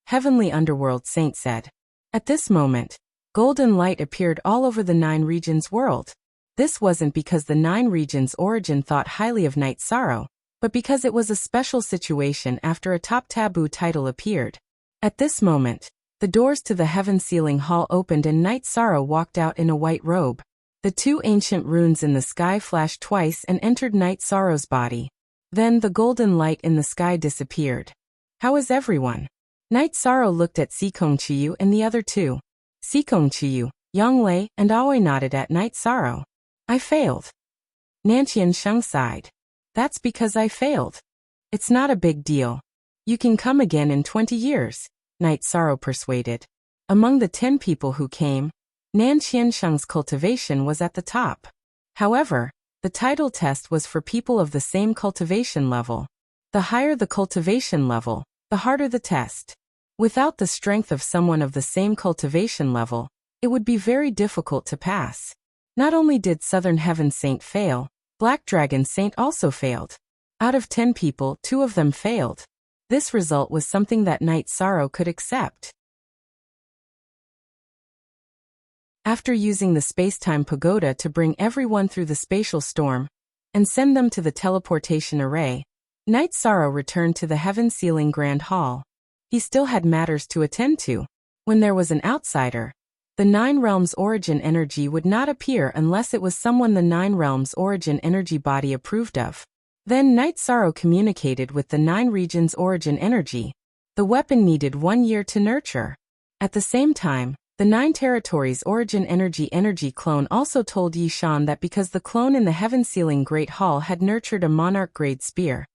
Heavenly Underworld Saint said. At this moment, golden light appeared all over the Nine Regions world. This wasn't because the Nine Regions origin thought highly of Night Sorrow, but because it was a special situation after a top taboo title appeared. At this moment, the doors to the Heaven Sealing Hall opened and Night Sorrow walked out in a white robe. The two ancient runes in the sky flashed twice and entered Night Sorrow's body. Then the golden light in the sky disappeared. How is everyone? Night Sorrow looked at Sikong Chiyu and the other two. Sikong Chiyu, Yanglei, and Aoi nodded at Night Sorrow. I failed. Nanqian Sheng sighed. That's because I failed. It's not a big deal. You can come again in 20 years, Night Sorrow persuaded. Among the 10 people who came, Nan Qiansheng's cultivation was at the top. However, the title test was for people of the same cultivation level. The higher the cultivation level, the harder the test. Without the strength of someone of the same cultivation level, it would be very difficult to pass. Not only did Southern Heaven Saint fail, Black Dragon Saint also failed. Out of 10 people, 2 of them failed. This result was something that Night Sorrow could accept. After using the space-time pagoda to bring everyone through the spatial storm and send them to the teleportation array, Night Sorrow returned to the Heaven Sealing Grand Hall. He still had matters to attend to. When there was an outsider, the Nine Realms origin energy would not appear unless it was someone the Nine Realms origin energy body approved of. Then Night Sorrow communicated with the Nine Regions origin energy. The weapon needed 1 year to nurture. At the same time, the Nine Territories origin energy clone also told Yi Shan that because the clone in the Heaven Sealing Great Hall had nurtured a monarch-grade spear,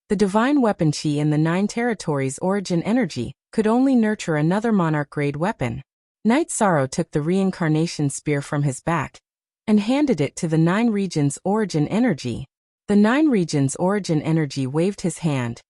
the divine weapon chi in the Nine Territories origin energy could only nurture another monarch-grade weapon. Night Sorrow took the reincarnation spear from his back and handed it to the Nine Regions origin energy. The Nine Regions origin energy waved his hand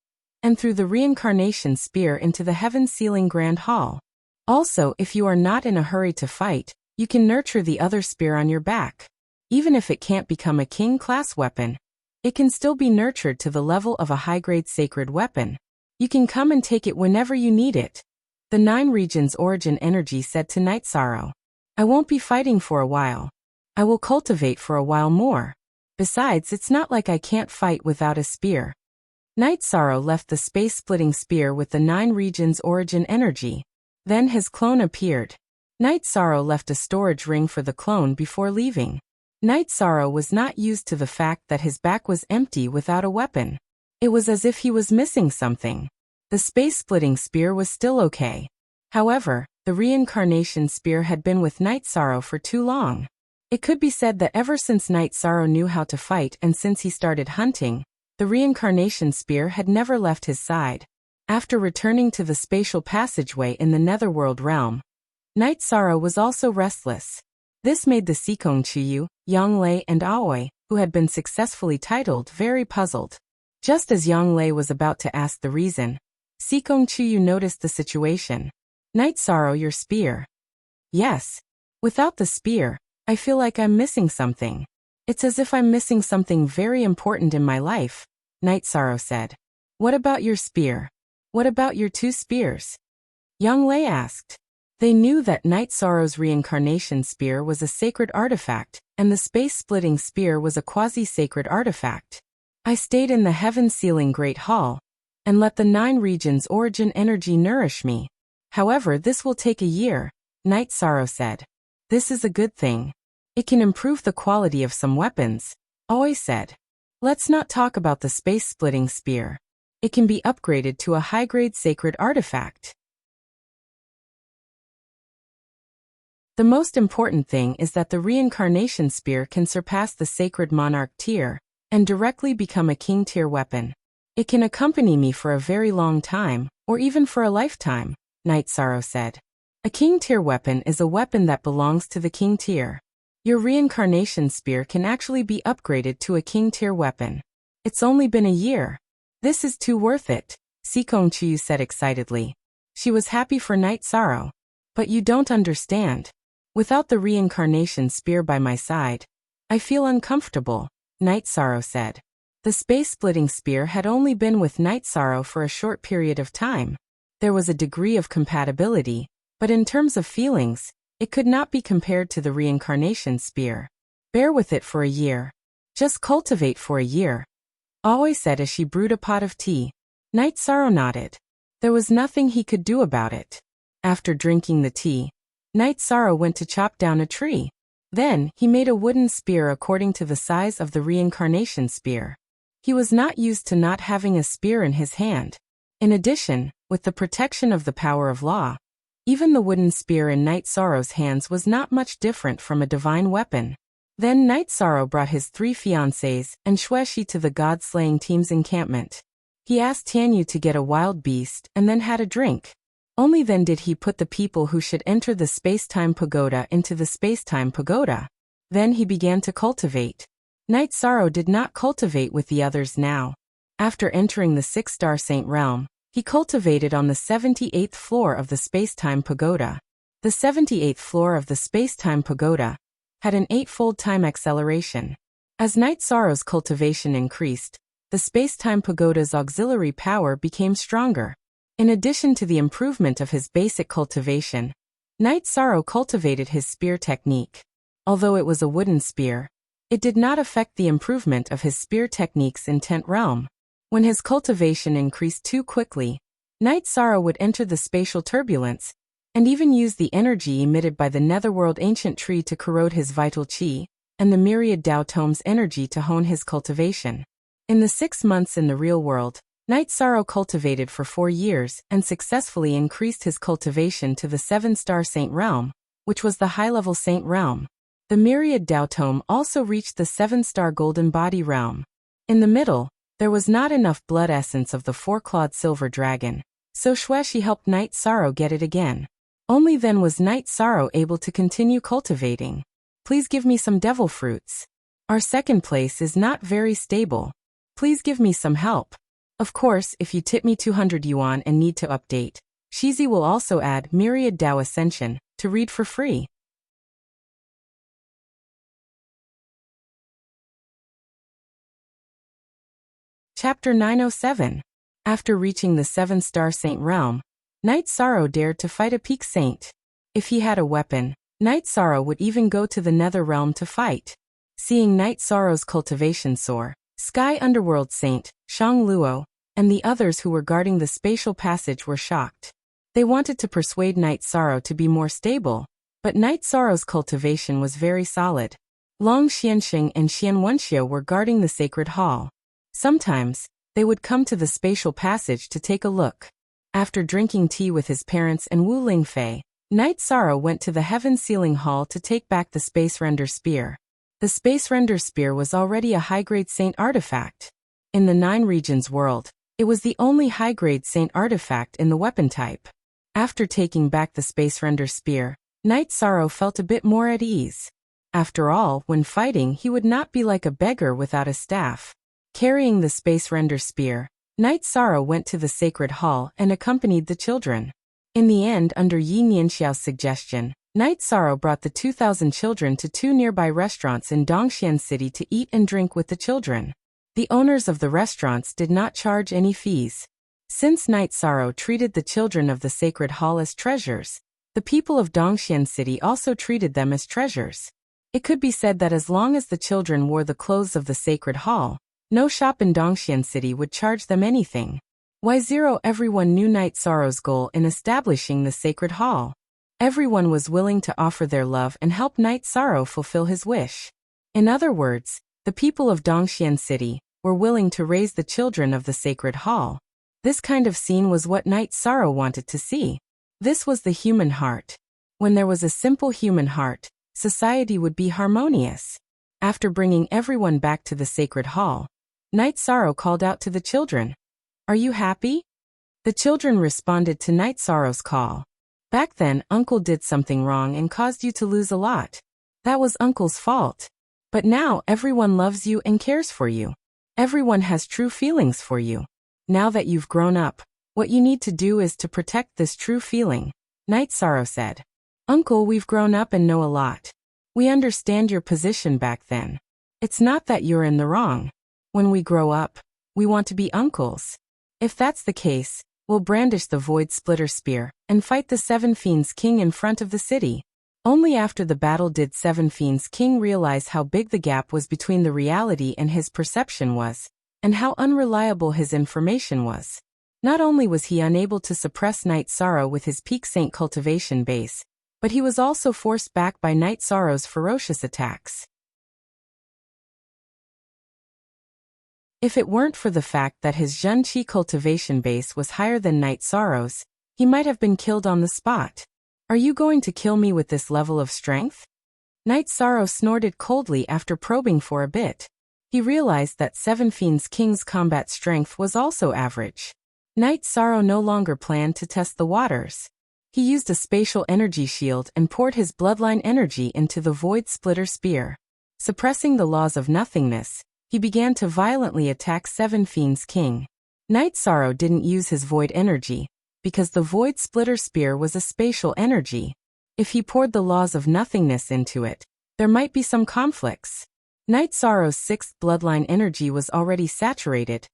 and threw the reincarnation spear into the Heaven Sealing Grand Hall. Also, if you are not in a hurry to fight, you can nurture the other spear on your back. Even if it can't become a king-class weapon, it can still be nurtured to the level of a high-grade sacred weapon. You can come and take it whenever you need it. The Nine Regions origin energy said to Night Sorrow. I won't be fighting for a while. I will cultivate for a while more. Besides, it's not like I can't fight without a spear. Night Sorrow left the space-splitting spear with the Nine Regions origin energy. Then his clone appeared. Night Sorrow left a storage ring for the clone before leaving. Night Sorrow was not used to the fact that his back was empty without a weapon. It was as if he was missing something. The space-splitting spear was still okay. However, the reincarnation spear had been with Night Sorrow for too long. It could be said that ever since Night Sorrow knew how to fight and since he started hunting, the reincarnation spear had never left his side. After returning to the spatial passageway in the Netherworld realm, Night Sorrow was also restless. This made the Sikong Chiyu, Yanglei, and Aoi, who had been successfully titled, very puzzled. Just as Yanglei was about to ask the reason, Sikong Chiyu noticed the situation. Night Sorrow, your spear. Yes. Without the spear, I feel like I'm missing something. It's as if I'm missing something very important in my life, Night Sorrow said. What about your spear? What about your 2 spears? Yanglei asked. They knew that Night Sorrow's reincarnation spear was a sacred artifact, and the space-splitting spear was a quasi-sacred artifact. I stayed in the Heaven Sealing Great Hall, and let the Nine Regions origin energy nourish me. However, this will take a year, Night Sorrow said. This is a good thing. It can improve the quality of some weapons, Aoi said. Let's not talk about the space-splitting spear. It can be upgraded to a high-grade sacred artifact. The most important thing is that the reincarnation spear can surpass the sacred monarch tier and directly become a king tier weapon. It can accompany me for a very long time, or even for a lifetime, Night Sorrow said. A king tier weapon is a weapon that belongs to the king tier. Your reincarnation spear can actually be upgraded to a king tier weapon. It's only been a year. This is too worth it, Sikong Chiyu said excitedly. She was happy for Night Sorrow. But you don't understand. Without the reincarnation spear by my side, I feel uncomfortable, Night Sorrow said. The space-splitting spear had only been with Night Sorrow for a short period of time. There was a degree of compatibility, but in terms of feelings, it could not be compared to the reincarnation spear. Bear with it for a year. Just cultivate for a year. Aoi said as she brewed a pot of tea. Night Sorrow nodded. There was nothing he could do about it. After drinking the tea, Night Sorrow went to chop down a tree. Then, he made a wooden spear according to the size of the reincarnation spear. He was not used to not having a spear in his hand. In addition, with the protection of the power of law, even the wooden spear in Night Sorrow's hands was not much different from a divine weapon. Then Night Sorrow brought his 3 fiancés and Xueshi to the god-slaying team's encampment. He asked Tianyu to get a wild beast and then had a drink. Only then did he put the people who should enter the space-time pagoda into the space-time pagoda. Then he began to cultivate. Night Sorrow did not cultivate with the others now. After entering the 6-star saint realm, he cultivated on the 78th floor of the space-time pagoda. The 78th floor of the space-time pagoda had an 8-fold time acceleration. As Night Sorrow's cultivation increased, the space-time pagoda's auxiliary power became stronger. In addition to the improvement of his basic cultivation, Night Sorrow cultivated his spear technique. Although it was a wooden spear, it did not affect the improvement of his spear techniques in 10th realm. When his cultivation increased too quickly, Night Sorrow would enter the spatial turbulence, and even use the energy emitted by the netherworld ancient tree to corrode his vital chi, and the myriad Tao tomes energy to hone his cultivation. In the 6 months in the real world, Night Sorrow cultivated for 4 years and successfully increased his cultivation to the 7-star saint realm, which was the high-level saint realm. The myriad Tao tome also reached the 7-star golden body realm. In the middle, there was not enough blood essence of the 4-clawed silver dragon, so Xueshi helped Night Sorrow get it again. Only then was Night Sorrow able to continue cultivating. Please give me some devil fruits. Our second place is not very stable. Please give me some help. Of course, if you tip me 200 yuan and need to update, Shizi will also add Myriad Tao Ascension to read for free. Chapter 907. After reaching the 7-star saint realm, Night Sorrow dared to fight a peak saint. If he had a weapon, Night Sorrow would even go to the nether realm to fight. Seeing Night Sorrow's cultivation soar, Sky Underworld Saint, Shang Luo, and the others who were guarding the spatial passage were shocked. They wanted to persuade Night Sorrow to be more stable, but Night Sorrow's cultivation was very solid. Long Xianxing and Xian Wenxia were guarding the sacred hall. Sometimes, they would come to the spatial passage to take a look. After drinking tea with his parents and Wu Lingfei, Night Sorrow went to the Heaven Sealing Hall to take back the Space Render Spear. The Space Render Spear was already a high-grade saint artifact. In the 9 regions world, it was the only high-grade saint artifact in the weapon type. After taking back the Space Render Spear, Night Sorrow felt a bit more at ease. After all, when fighting he would not be like a beggar without a staff. Carrying the Space Render Spear, Night Sorrow went to the Sacred Hall and accompanied the children. In the end, under Yi Nianxiao's suggestion, Night Sorrow brought the 2,000 children to 2 nearby restaurants in Dongxian City to eat and drink with the children. The owners of the restaurants did not charge any fees. Since Night Sorrow treated the children of the Sacred Hall as treasures, the people of Dongxian City also treated them as treasures. It could be said that as long as the children wore the clothes of the Sacred Hall, no shop in Dongxian City would charge them anything. Y0 Everyone knew Night Sorrow's goal in establishing the Sacred Hall. Everyone was willing to offer their love and help Night Sorrow fulfill his wish. In other words, the people of Dongxian City were willing to raise the children of the Sacred Hall. This kind of scene was what Night Sorrow wanted to see. This was the human heart. When there was a simple human heart, society would be harmonious. After bringing everyone back to the Sacred Hall, Night Sorrow called out to the children. Are you happy? The children responded to Night Sorrow's call. Back then, Uncle did something wrong and caused you to lose a lot. That was Uncle's fault. But now everyone loves you and cares for you. Everyone has true feelings for you. Now that you've grown up, what you need to do is to protect this true feeling, Night Sorrow said. Uncle, we've grown up and know a lot. We understand your position back then. It's not that you're in the wrong. When we grow up, we want to be uncles. If that's the case, will brandish the Void Splitter Spear and fight the Seven Fiends King in front of the city. Only after the battle did Seven Fiends King realize how big the gap was between the reality and his perception was, and how unreliable his information was. Not only was he unable to suppress Night Sorrow with his Peak Saint cultivation base, but he was also forced back by Night Sorrow's ferocious attacks. If it weren't for the fact that his Zheng-Chi cultivation base was higher than Night Sorrow's, he might have been killed on the spot. Are you going to kill me with this level of strength? Night Sorrow snorted coldly after probing for a bit. He realized that Seven Fiends King's combat strength was also average. Night Sorrow no longer planned to test the waters. He used a spatial energy shield and poured his bloodline energy into the Void Splitter Spear. Suppressing the laws of nothingness, he began to violently attack Seven Fiends King. Night Sorrow didn't use his void energy, because the Void Splitter Spear was a spatial energy. If he poured the laws of nothingness into it, there might be some conflicts. Night Sorrow's sixth bloodline energy was already saturated,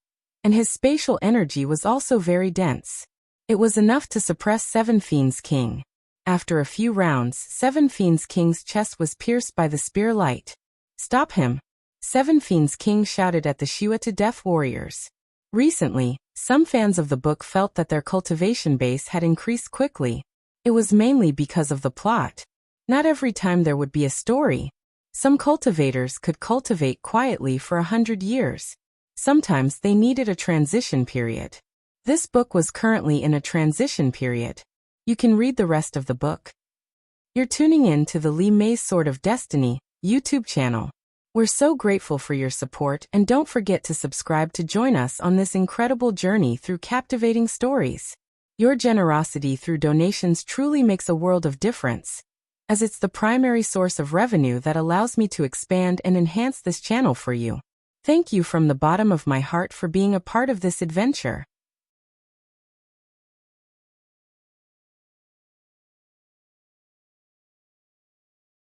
and his spatial energy was also very dense. It was enough to suppress Seven Fiends King. After a few rounds, Seven Fiends King's chest was pierced by the spear light. Stop him! Seven Fiends King shouted at the Shuata Death Warriors. Recently, some fans of the book felt that their cultivation base had increased quickly. It was mainly because of the plot. Not every time there would be a story. Some cultivators could cultivate quietly for 100 years. Sometimes they needed a transition period. This book was currently in a transition period. You can read the rest of the book. You're tuning in to the Li Mei's Sword of Destiny YouTube channel. We're so grateful for your support, and don't forget to subscribe to join us on this incredible journey through captivating stories. Your generosity through donations truly makes a world of difference, as it's the primary source of revenue that allows me to expand and enhance this channel for you. Thank you from the bottom of my heart for being a part of this adventure.